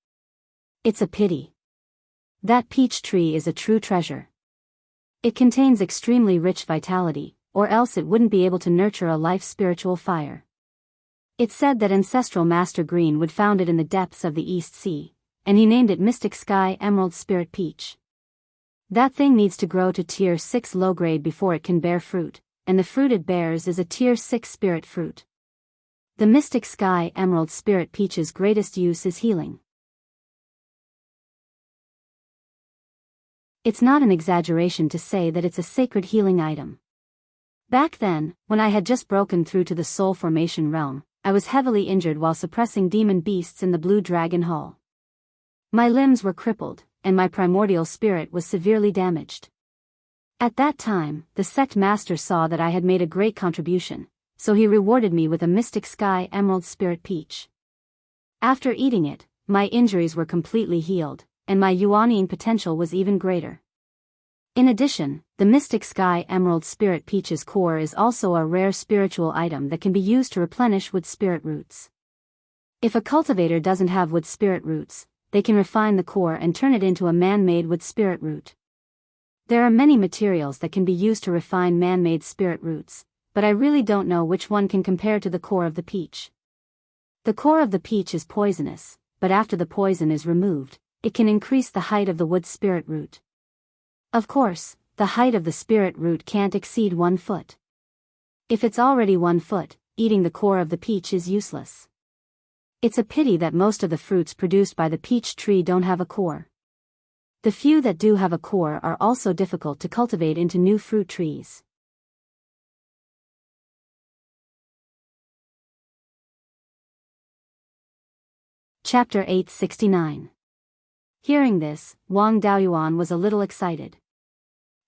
It's a pity. That peach tree is a true treasure. It contains extremely rich vitality, or else it wouldn't be able to nurture a life spiritual fire. It's said that Ancestral Master Greenwood found it in the depths of the East Sea, and he named it Mystic Sky Emerald Spirit Peach. That thing needs to grow to Tier 6 low grade before it can bear fruit, and the fruit it bears is a Tier 6 spirit fruit. The Mystic Sky Emerald Spirit Peach's greatest use is healing. It's not an exaggeration to say that it's a sacred healing item. Back then, when I had just broken through to the Soul Formation realm, I was heavily injured while suppressing demon beasts in the Blue Dragon Hall. My limbs were crippled, and my primordial spirit was severely damaged. At that time, the sect master saw that I had made a great contribution, so he rewarded me with a Mystic Sky Emerald Spirit Peach. After eating it, my injuries were completely healed, and my yuanine potential was even greater. In addition, the Mystic Sky Emerald Spirit Peach's core is also a rare spiritual item that can be used to replenish wood spirit roots. If a cultivator doesn't have wood spirit roots, they can refine the core and turn it into a man-made wood spirit root. There are many materials that can be used to refine man-made spirit roots, but I really don't know which one can compare to the core of the peach. The core of the peach is poisonous, but after the poison is removed, it can increase the height of the wood spirit root. Of course, the height of the spirit root can't exceed 1 foot. If it's already 1 foot, eating the core of the peach is useless. It's a pity that most of the fruits produced by the peach tree don't have a core. The few that do have a core are also difficult to cultivate into new fruit trees. Chapter 869. Hearing this, Wang Daoyuan was a little excited.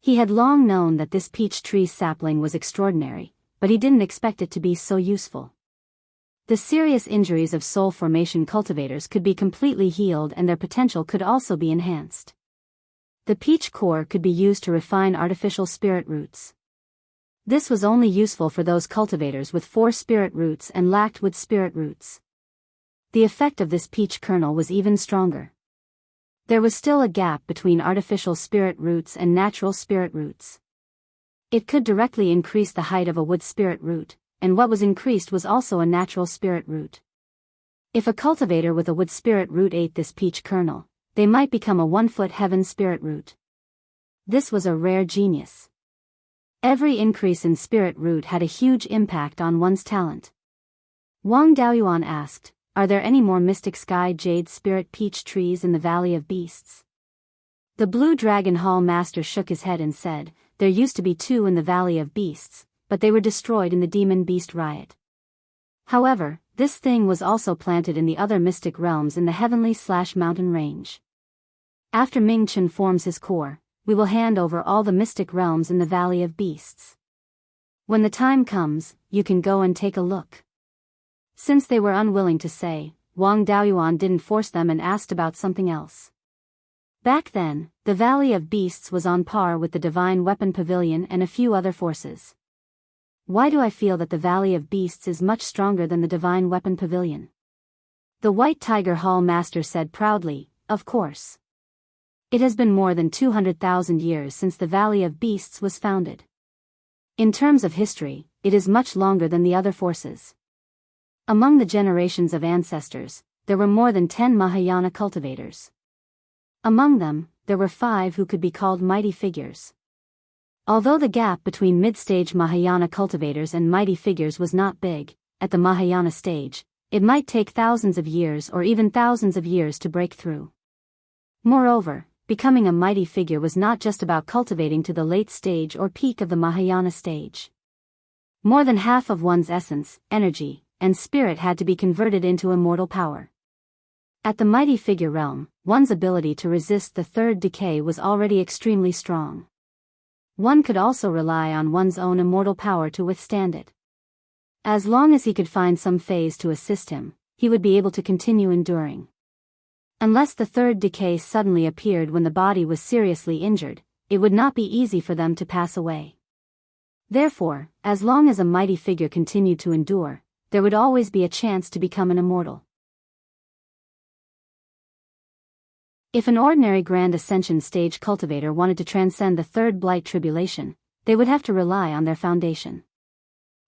He had long known that this peach tree sapling was extraordinary, but he didn't expect it to be so useful. The serious injuries of soul formation cultivators could be completely healed and their potential could also be enhanced. The peach core could be used to refine artificial spirit roots. This was only useful for those cultivators with 4 spirit roots and lacked wood spirit roots. The effect of this peach kernel was even stronger. There was still a gap between artificial spirit roots and natural spirit roots. It could directly increase the height of a wood spirit root, and what was increased was also a natural spirit root. If a cultivator with a wood spirit root ate this peach kernel, they might become a 1-foot heaven spirit root. This was a rare genius. Every increase in spirit root had a huge impact on one's talent. Wang Daoyuan asked, "Are there any more Mystic Sky Jade Spirit Peach trees in the Valley of Beasts?" The Blue Dragon Hall Master shook his head and said, "There used to be 2 in the Valley of Beasts, but they were destroyed in the Demon Beast Riot. However, this thing was also planted in the other mystic realms in the Heavenly/Mountain Range. After Ming Chen forms his core, we will hand over all the mystic realms in the Valley of Beasts. When the time comes, you can go and take a look." Since they were unwilling to say, Wang Daoyuan didn't force them and asked about something else. Back then, the Valley of Beasts was on par with the Divine Weapon Pavilion and a few other forces. Why do I feel that the Valley of Beasts is much stronger than the Divine Weapon Pavilion? The White Tiger Hall Master said proudly, of course. It has been more than 200,000 years since the Valley of Beasts was founded. In terms of history, it is much longer than the other forces. Among the generations of ancestors, there were more than 10 Mahayana cultivators. Among them, there were 5 who could be called mighty figures. Although the gap between mid-stage Mahayana cultivators and mighty figures was not big, at the Mahayana stage, it might take thousands of years or even thousands of years to break through. Moreover, becoming a mighty figure was not just about cultivating to the late stage or peak of the Mahayana stage. More than half of one's essence, energy, and spirit had to be converted into immortal power. At the mighty figure realm, one's ability to resist the third decay was already extremely strong. One could also rely on one's own immortal power to withstand it. As long as he could find some phase to assist him, he would be able to continue enduring. Unless the third decay suddenly appeared when the body was seriously injured, it would not be easy for them to pass away. Therefore, as long as a mighty figure continued to endure, there would always be a chance to become an immortal. If an ordinary Grand Ascension stage cultivator wanted to transcend the third blight tribulation, they would have to rely on their foundation.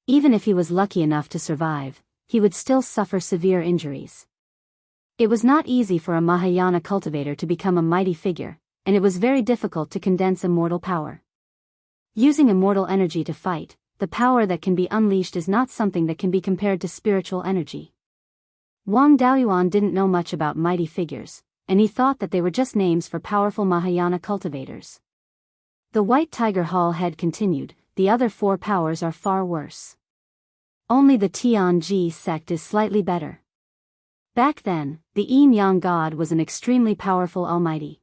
Even if he was lucky enough to survive, he would still suffer severe injuries. It was not easy for a Mahayana cultivator to become a mighty figure, and it was very difficult to condense immortal power. Using immortal energy to fight, the power that can be unleashed is not something that can be compared to spiritual energy. Wang Daoyuan didn't know much about mighty figures, and he thought that they were just names for powerful Mahayana cultivators. The White Tiger Hall head continued, the other 4 powers are far worse. Only the Tianji sect is slightly better. Back then, the Yin-Yang God was an extremely powerful almighty.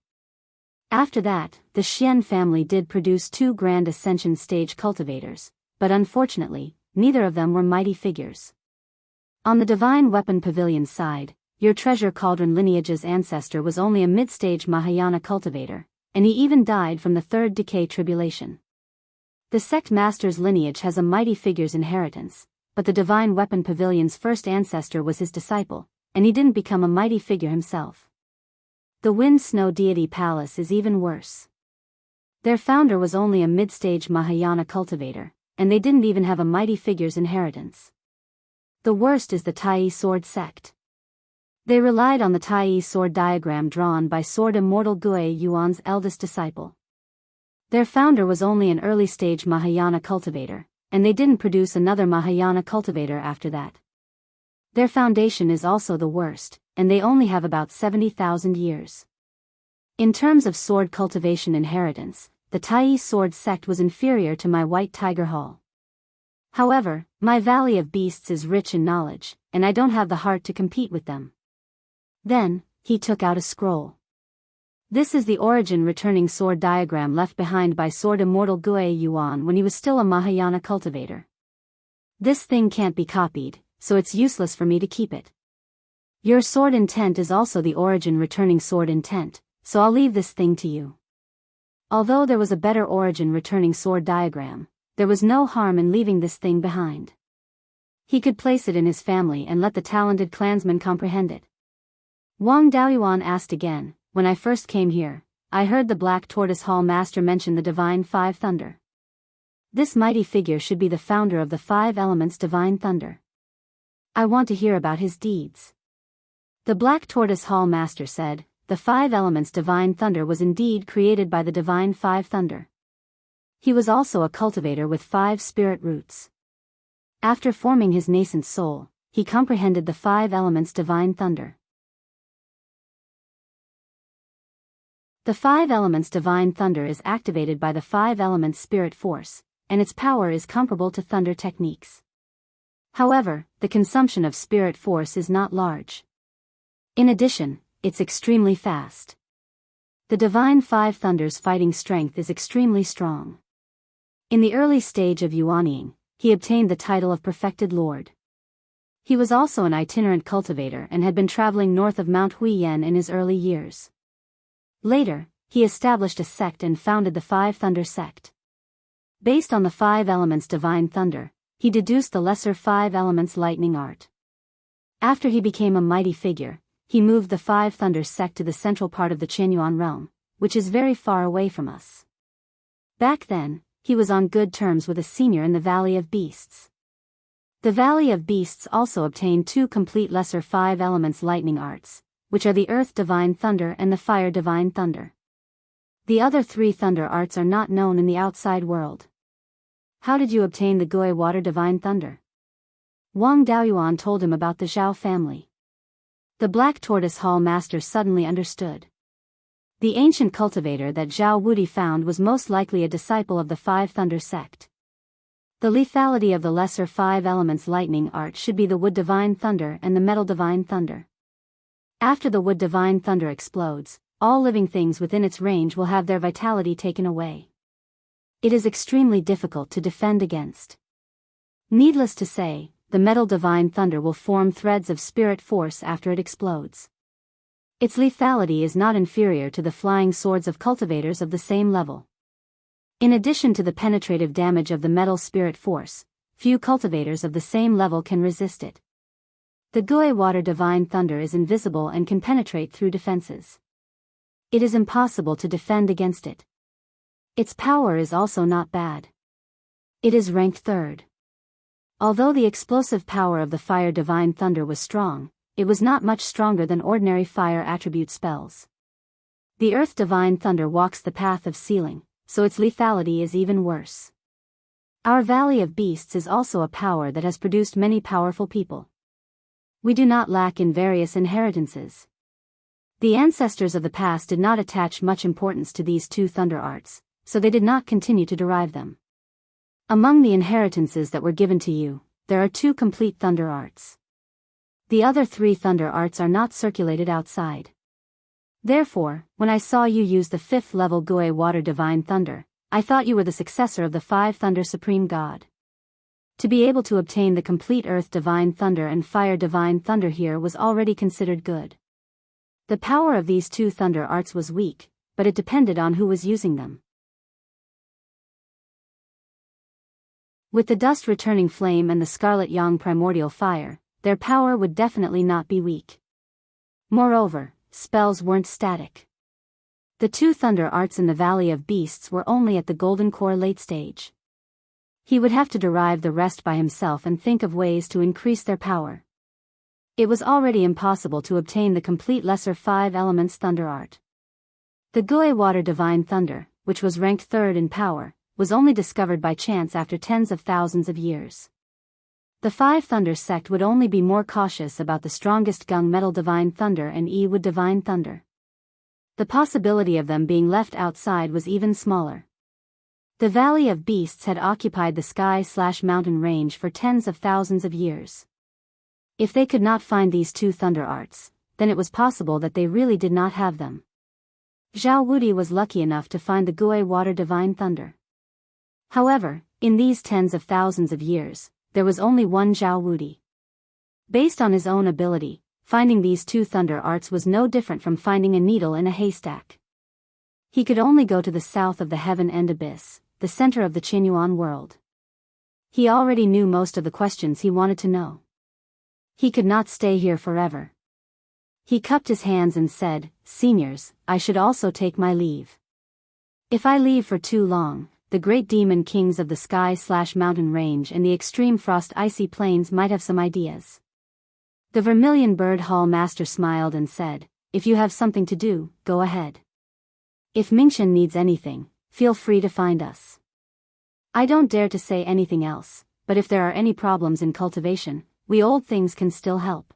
After that, the Xian family did produce 2 Grand Ascension stage cultivators, but unfortunately, neither of them were mighty figures. On the Divine Weapon Pavilion side, your Treasure Cauldron lineage's ancestor was only a mid-stage Mahayana cultivator, and he even died from the third decay tribulation. The sect master's lineage has a mighty figure's inheritance, but the Divine Weapon Pavilion's first ancestor was his disciple, and he didn't become a mighty figure himself. The Wind Snow Deity Palace is even worse. Their founder was only a mid-stage Mahayana cultivator, and they didn't even have a mighty figure's inheritance. The worst is the Tai Sword sect. They relied on the Tai sword diagram drawn by Sword Immortal Gui Yuan's eldest disciple. Their founder was only an early-stage Mahayana cultivator, and they didn't produce another Mahayana cultivator after that. Their foundation is also the worst, and they only have about 70,000 years. In terms of sword cultivation inheritance, the Tai sword sect was inferior to my White Tiger Hall. However, my Valley of Beasts is rich in knowledge, and I don't have the heart to compete with them. Then, he took out a scroll. This is the origin returning sword diagram left behind by Sword Immortal Gui Yuan when he was still a Mahayana cultivator. This thing can't be copied, so it's useless for me to keep it. Your sword intent is also the origin returning sword intent, so I'll leave this thing to you. Although there was a better origin returning sword diagram, there was no harm in leaving this thing behind. He could place it in his family and let the talented clansmen comprehend it. Wang Daoyuan asked again, when I first came here, I heard the Black Tortoise Hall Master mention the Divine Five Thunder. This mighty figure should be the founder of the 5 elements Divine Thunder. I want to hear about his deeds. The Black Tortoise Hall Master said, the 5 elements Divine Thunder was indeed created by the Divine Five Thunder. He was also a cultivator with 5 spirit roots. After forming his nascent soul, he comprehended the 5 elements Divine Thunder. The 5 elements Divine Thunder is activated by the 5 elements Spirit Force, and its power is comparable to thunder techniques. However, the consumption of Spirit Force is not large. In addition, it's extremely fast. The Divine Five Thunder's fighting strength is extremely strong. In the early stage of Yuanying, he obtained the title of Perfected Lord. He was also an itinerant cultivator and had been traveling north of Mount Huiyan in his early years. Later, he established a sect and founded the Five Thunder sect. Based on the five elements divine thunder, he deduced the lesser five elements lightning art. After he became a mighty figure, he moved the Five Thunders sect to the central part of the Qianyuan realm, which is very far away from us. Back then, he was on good terms with a senior in the Valley of Beasts. The Valley of Beasts also obtained two complete lesser five elements lightning arts, which are the Earth Divine Thunder and the Fire Divine Thunder. The other three thunder arts are not known in the outside world. How did you obtain the Gui Water Divine Thunder? Wang Daoyuan told him about the Zhao family. The Black Tortoise Hall Master suddenly understood. The ancient cultivator that Zhao Wudi found was most likely a disciple of the Five Thunder sect. The lethality of the lesser five elements lightning art should be the Wood Divine Thunder and the Metal Divine Thunder. After the Wood Divine Thunder explodes, all living things within its range will have their vitality taken away. It is extremely difficult to defend against. Needless to say, the Metal Divine Thunder will form threads of spirit force after it explodes. Its lethality is not inferior to the flying swords of cultivators of the same level. In addition to the penetrative damage of the metal spirit force, few cultivators of the same level can resist it. The Gui Water Divine Thunder is invisible and can penetrate through defenses. It is impossible to defend against it. Its power is also not bad. It is ranked 3rd. Although the explosive power of the Fire Divine Thunder was strong, it was not much stronger than ordinary fire attribute spells. The Earth Divine Thunder walks the path of sealing, so its lethality is even worse. Our Valley of Beasts is also a power that has produced many powerful people. We do not lack in various inheritances. The ancestors of the past did not attach much importance to these two thunder arts, so they did not continue to derive them. Among the inheritances that were given to you, there are two complete thunder arts. The other three thunder arts are not circulated outside. Therefore, when I saw you use the 5th level Gui Water Divine Thunder, I thought you were the successor of the Five Thunder Supreme God. To be able to obtain the complete Earth Divine Thunder and Fire Divine Thunder here was already considered good. The power of these two thunder arts was weak, but it depended on who was using them. With the dust returning flame and the scarlet yang primordial fire, their power would definitely not be weak. Moreover, spells weren't static. The two thunder arts in the Valley of Beasts were only at the Golden Core late stage. He would have to derive the rest by himself and think of ways to increase their power. It was already impossible to obtain the complete lesser five elements thunder art. The Gui Water Divine Thunder, which was ranked 3rd in power, was only discovered by chance after tens of thousands of years. The Five Thunder sect would only be more cautious about the strongest Gung Metal Divine Thunder and Yi Wood Divine Thunder. The possibility of them being left outside was even smaller. The Valley of Beasts had occupied the sky/mountain range for tens of thousands of years. If they could not find these two thunder arts, then it was possible that they really did not have them. Zhao Wudi was lucky enough to find the Gui Water Divine Thunder. However, in these tens of thousands of years, there was only one Zhao Wudi. Based on his own ability, finding these two thunder arts was no different from finding a needle in a haystack. He could only go to the south of the Heaven End Abyss, the center of the Qianyuan world. He already knew most of the questions he wanted to know. He could not stay here forever. He cupped his hands and said, "Seniors, I should also take my leave. If I leave for too long, the great demon kings of the sky/mountain range and the extreme frost icy plains might have some ideas." The Vermilion Bird Hall Master smiled and said, "If you have something to do, go ahead. If Mingchen needs anything, feel free to find us. I don't dare to say anything else, but if there are any problems in cultivation, we old things can still help."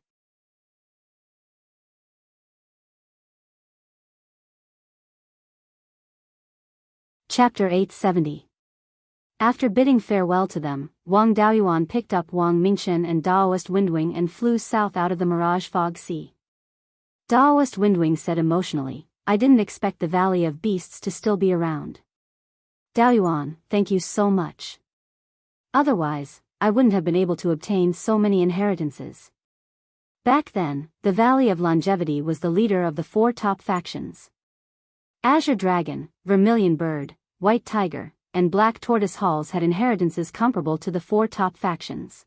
Chapter 870. After bidding farewell to them, Wang Daoyuan picked up Wang Mingchen and Daoist Windwing and flew south out of the Mirage Fog Sea. Daoist Windwing said emotionally, "I didn't expect the Valley of Beasts to still be around. Daoyuan, thank you so much. Otherwise, I wouldn't have been able to obtain so many inheritances. Back then, the Valley of Longevity was the leader of the 4 top factions. Azure Dragon, Vermilion Bird, White Tiger, and Black Tortoise Halls had inheritances comparable to the 4 top factions.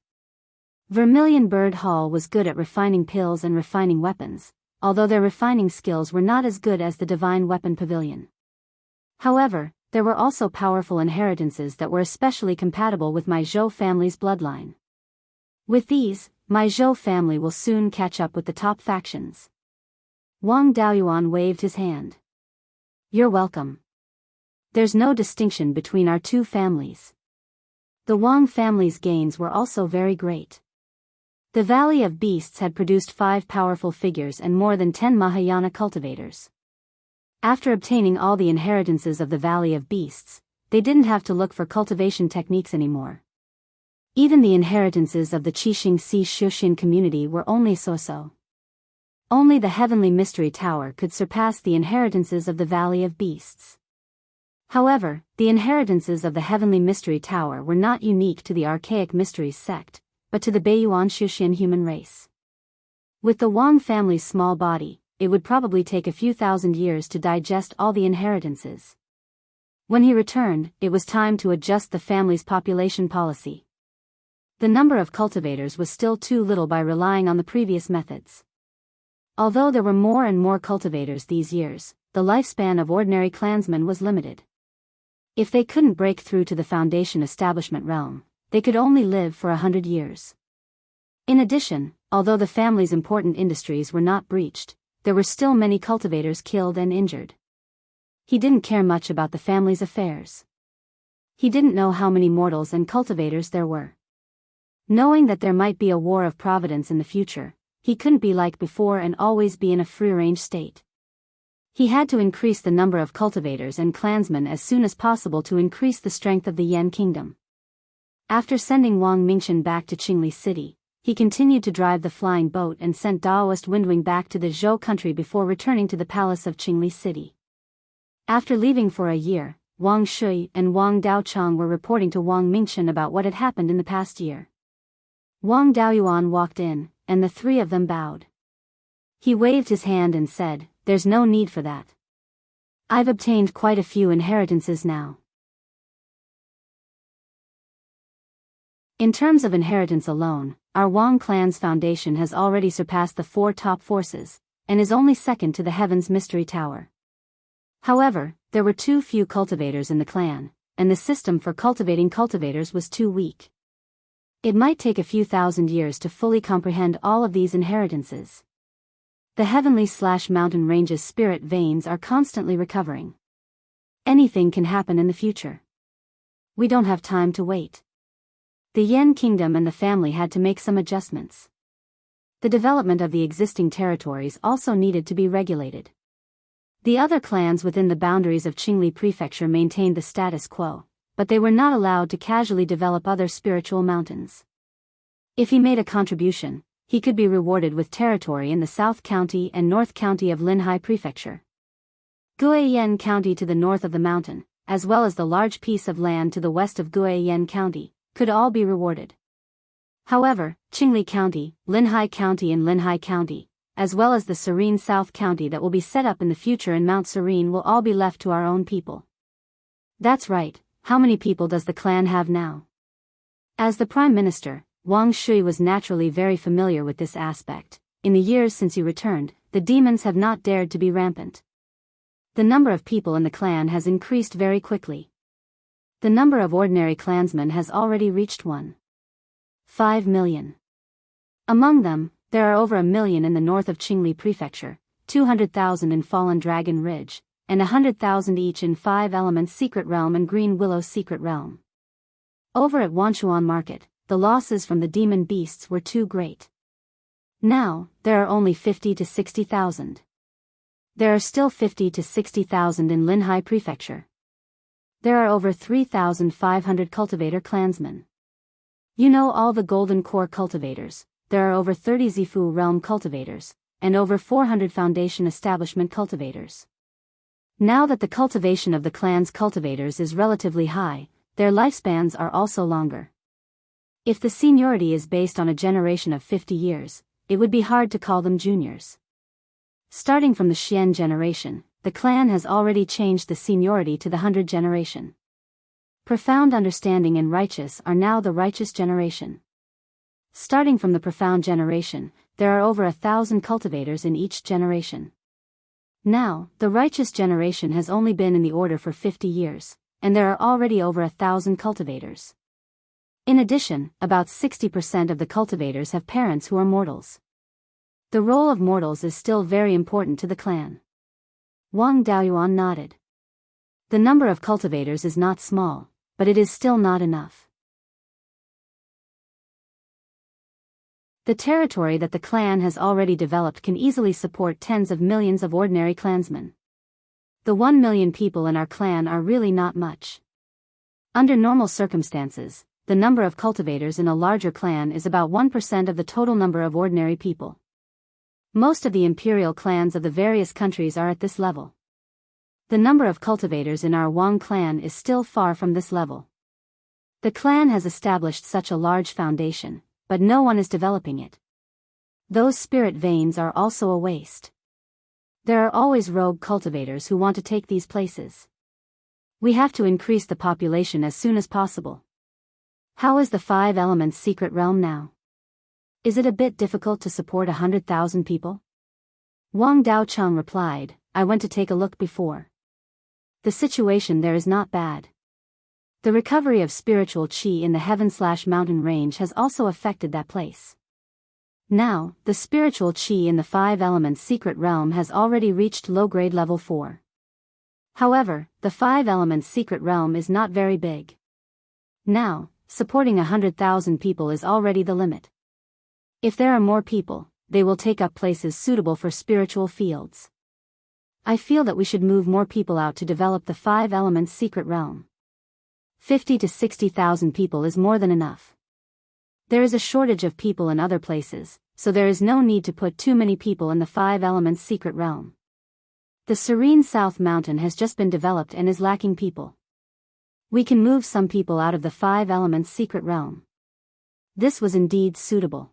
Vermilion Bird Hall was good at refining pills and refining weapons, although their refining skills were not as good as the Divine Weapon Pavilion. However, there were also powerful inheritances that were especially compatible with my Zhou family's bloodline. With these, my Zhou family will soon catch up with the top factions. Wang Daoyuan waved his hand. You're welcome. There's no distinction between our 2 families. The Wang family's gains were also very great. The Valley of Beasts had produced 5 powerful figures and more than 10 Mahayana cultivators. After obtaining all the inheritances of the Valley of Beasts, they didn't have to look for cultivation techniques anymore. Even the inheritances of the Qixing Si Shuxin community were only so-so. Only the Heavenly Mystery Tower could surpass the inheritances of the Valley of Beasts. However, the inheritances of the Heavenly Mystery Tower were not unique to the Archaic Mysteries sect, but to the Beiyuan Shuxian human race. With the Wang family's small body, it would probably take a few thousand years to digest all the inheritances. When he returned, it was time to adjust the family's population policy. The number of cultivators was still too little by relying on the previous methods. Although there were more and more cultivators these years, the lifespan of ordinary clansmen was limited. If they couldn't break through to the Foundation Establishment realm, they could only live for 100 years. In addition, although the family's important industries were not breached, there were still many cultivators killed and injured. He didn't care much about the family's affairs. He didn't know how many mortals and cultivators there were. Knowing that there might be a war of providence in the future, he couldn't be like before and always be in a free-range state. He had to increase the number of cultivators and clansmen as soon as possible to increase the strength of the Yan kingdom. After sending Wang Mingchen back to Qingli City, he continued to drive the flying boat and sent Daoist Windwing back to the Zhou country before returning to the palace of Qingli City. After leaving for a year, Wang Shui and Wang Daochang were reporting to Wang Mingchen about what had happened in the past year. Wang Daoyuan walked in, and the 3 of them bowed. He waved his hand and said, "There's no need for that. I've obtained quite a few inheritances now." In terms of inheritance alone, our Wang clan's foundation has already surpassed the 4 top forces, and is only second to the Heaven's Mystery Tower. However, there were too few cultivators in the clan, and the system for cultivating cultivators was too weak. It might take a few thousand years to fully comprehend all of these inheritances. The Heavenly/Mountain Range's spirit veins are constantly recovering. Anything can happen in the future. We don't have time to wait. The Yan kingdom and the family had to make some adjustments. The development of the existing territories also needed to be regulated. The other clans within the boundaries of Qingli Prefecture maintained the status quo, but they were not allowed to casually develop other spiritual mountains. If he made a contribution, he could be rewarded with territory in the South County and North County of Linhai Prefecture. Guiyan County to the north of the mountain, as well as the large piece of land to the west of Guiyan County, could all be rewarded. However, Qingli County, Linhai County and Linhai County, as well as the Serene South County that will be set up in the future in Mount Serene will all be left to our own people. That's right. How many people does the clan have now? As the Prime Minister, Wang Shui was naturally very familiar with this aspect. In the years since he returned, the demons have not dared to be rampant. The number of people in the clan has increased very quickly. The number of ordinary clansmen has already reached 1.5 million. Among them, there are over 1 million in the north of Qingli Prefecture, 200,000 in Fallen Dragon Ridge, and 100,000 each in 5 Elements Secret Realm and Green Willow Secret Realm. Over at Wanchuan Market, the losses from the demon beasts were too great. Now, there are only 50 to 60,000. There are still 50 to 60,000 in Linhai Prefecture. There are over 3,500 cultivator clansmen. You know all the Golden Core cultivators, there are over 30 Zifu Realm cultivators, and over 400 Foundation Establishment cultivators. Now that the cultivation of the clan's cultivators is relatively high, their lifespans are also longer. If the seniority is based on a generation of 50 years, it would be hard to call them juniors. Starting from the Xian generation, the clan has already changed the seniority to the 100 generation. Profound understanding and righteous are now the righteous generation. Starting from the profound generation, there are over 1,000 cultivators in each generation. Now, the righteous generation has only been in the order for 50 years, and there are already over 1,000 cultivators. In addition, about 60% of the cultivators have parents who are mortals. The role of mortals is still very important to the clan. Wang Daoyuan nodded. The number of cultivators is not small, but it is still not enough. The territory that the clan has already developed can easily support tens of millions of ordinary clansmen. The 1 million people in our clan are really not much. Under normal circumstances, the number of cultivators in a larger clan is about 1% of the total number of ordinary people. Most of the imperial clans of the various countries are at this level. The number of cultivators in our Wang clan is still far from this level. The clan has established such a large foundation, but no one is developing it. Those spirit veins are also a waste. There are always rogue cultivators who want to take these places. We have to increase the population as soon as possible. How is the 5 elements secret realm now? Is it a bit difficult to support 100,000 people? Wang Daocheng replied, I went to take a look before. The situation there is not bad. The recovery of spiritual qi in the heaven/mountain range has also affected that place. Now, the spiritual qi in the 5 elements secret realm has already reached low-grade level 4. However, the 5 elements secret realm is not very big. Now, supporting 100,000 people is already the limit. If there are more people, they will take up places suitable for spiritual fields. I feel that we should move more people out to develop the 5 elements secret realm. 50 to 60,000 people is more than enough. There is a shortage of people in other places, so there is no need to put too many people in the 5 elements secret realm. The serene South Mountain has just been developed and is lacking people. We can move some people out of the 5 elements secret realm. This was indeed suitable.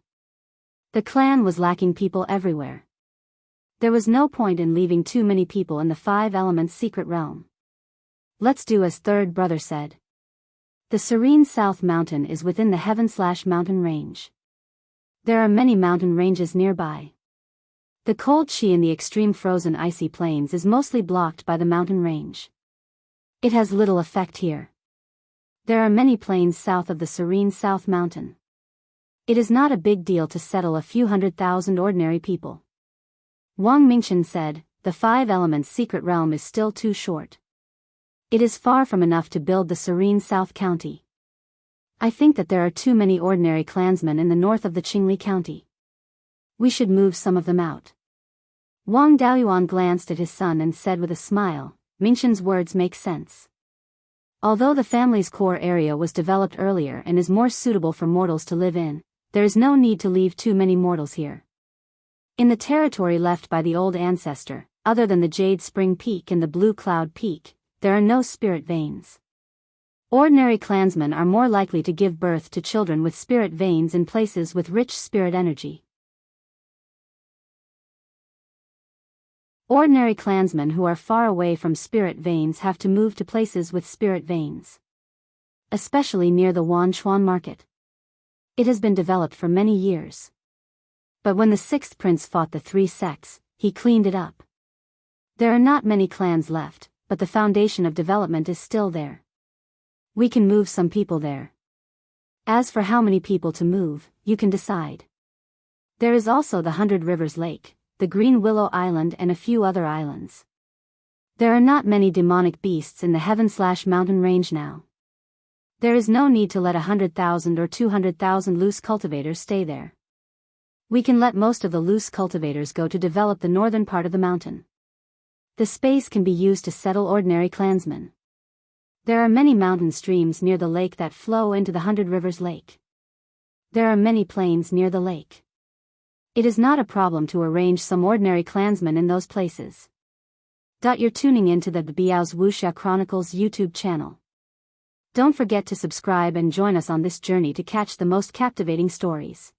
The clan was lacking people everywhere. There was no point in leaving too many people in the 5 elements secret realm. Let's do as third brother said. The serene South Mountain is within the heaven/mountain range. There are many mountain ranges nearby. The cold qi in the extreme frozen icy plains is mostly blocked by the mountain range. It has little effect here. There are many plains south of the serene South Mountain. It is not a big deal to settle a few 100,000 ordinary people. Wang Mingchen said, the 5 elements secret realm is still too short. It is far from enough to build the serene South County. I think that there are too many ordinary clansmen in the north of the Qingli County. We should move some of them out. Wang Daoyuan glanced at his son and said with a smile, Mingchen's words make sense. Although the family's core area was developed earlier and is more suitable for mortals to live in, there is no need to leave too many mortals here. In the territory left by the old ancestor, other than the Jade Spring Peak and the Blue Cloud Peak, there are no spirit veins. Ordinary clansmen are more likely to give birth to children with spirit veins in places with rich spirit energy. Ordinary clansmen who are far away from spirit veins have to move to places with spirit veins. Especially near the Wanchuan market. It has been developed for many years. But when the 6th prince fought the 3 sects, he cleaned it up. There are not many clans left, but the foundation of development is still there. We can move some people there. As for how many people to move, you can decide. There is also the 100 Rivers Lake, the Green Willow Island and a few other islands. There are not many demonic beasts in the heaven/mountain range now. There is no need to let 100,000 or 200,000 loose cultivators stay there. We can let most of the loose cultivators go to develop the northern part of the mountain. The space can be used to settle ordinary clansmen. There are many mountain streams near the lake that flow into the 100 Rivers Lake. There are many plains near the lake. It is not a problem to arrange some ordinary clansmen in those places. You're tuning in to the Biyao's Wuxia Chronicles YouTube channel. Don't forget to subscribe and join us on this journey to catch the most captivating stories.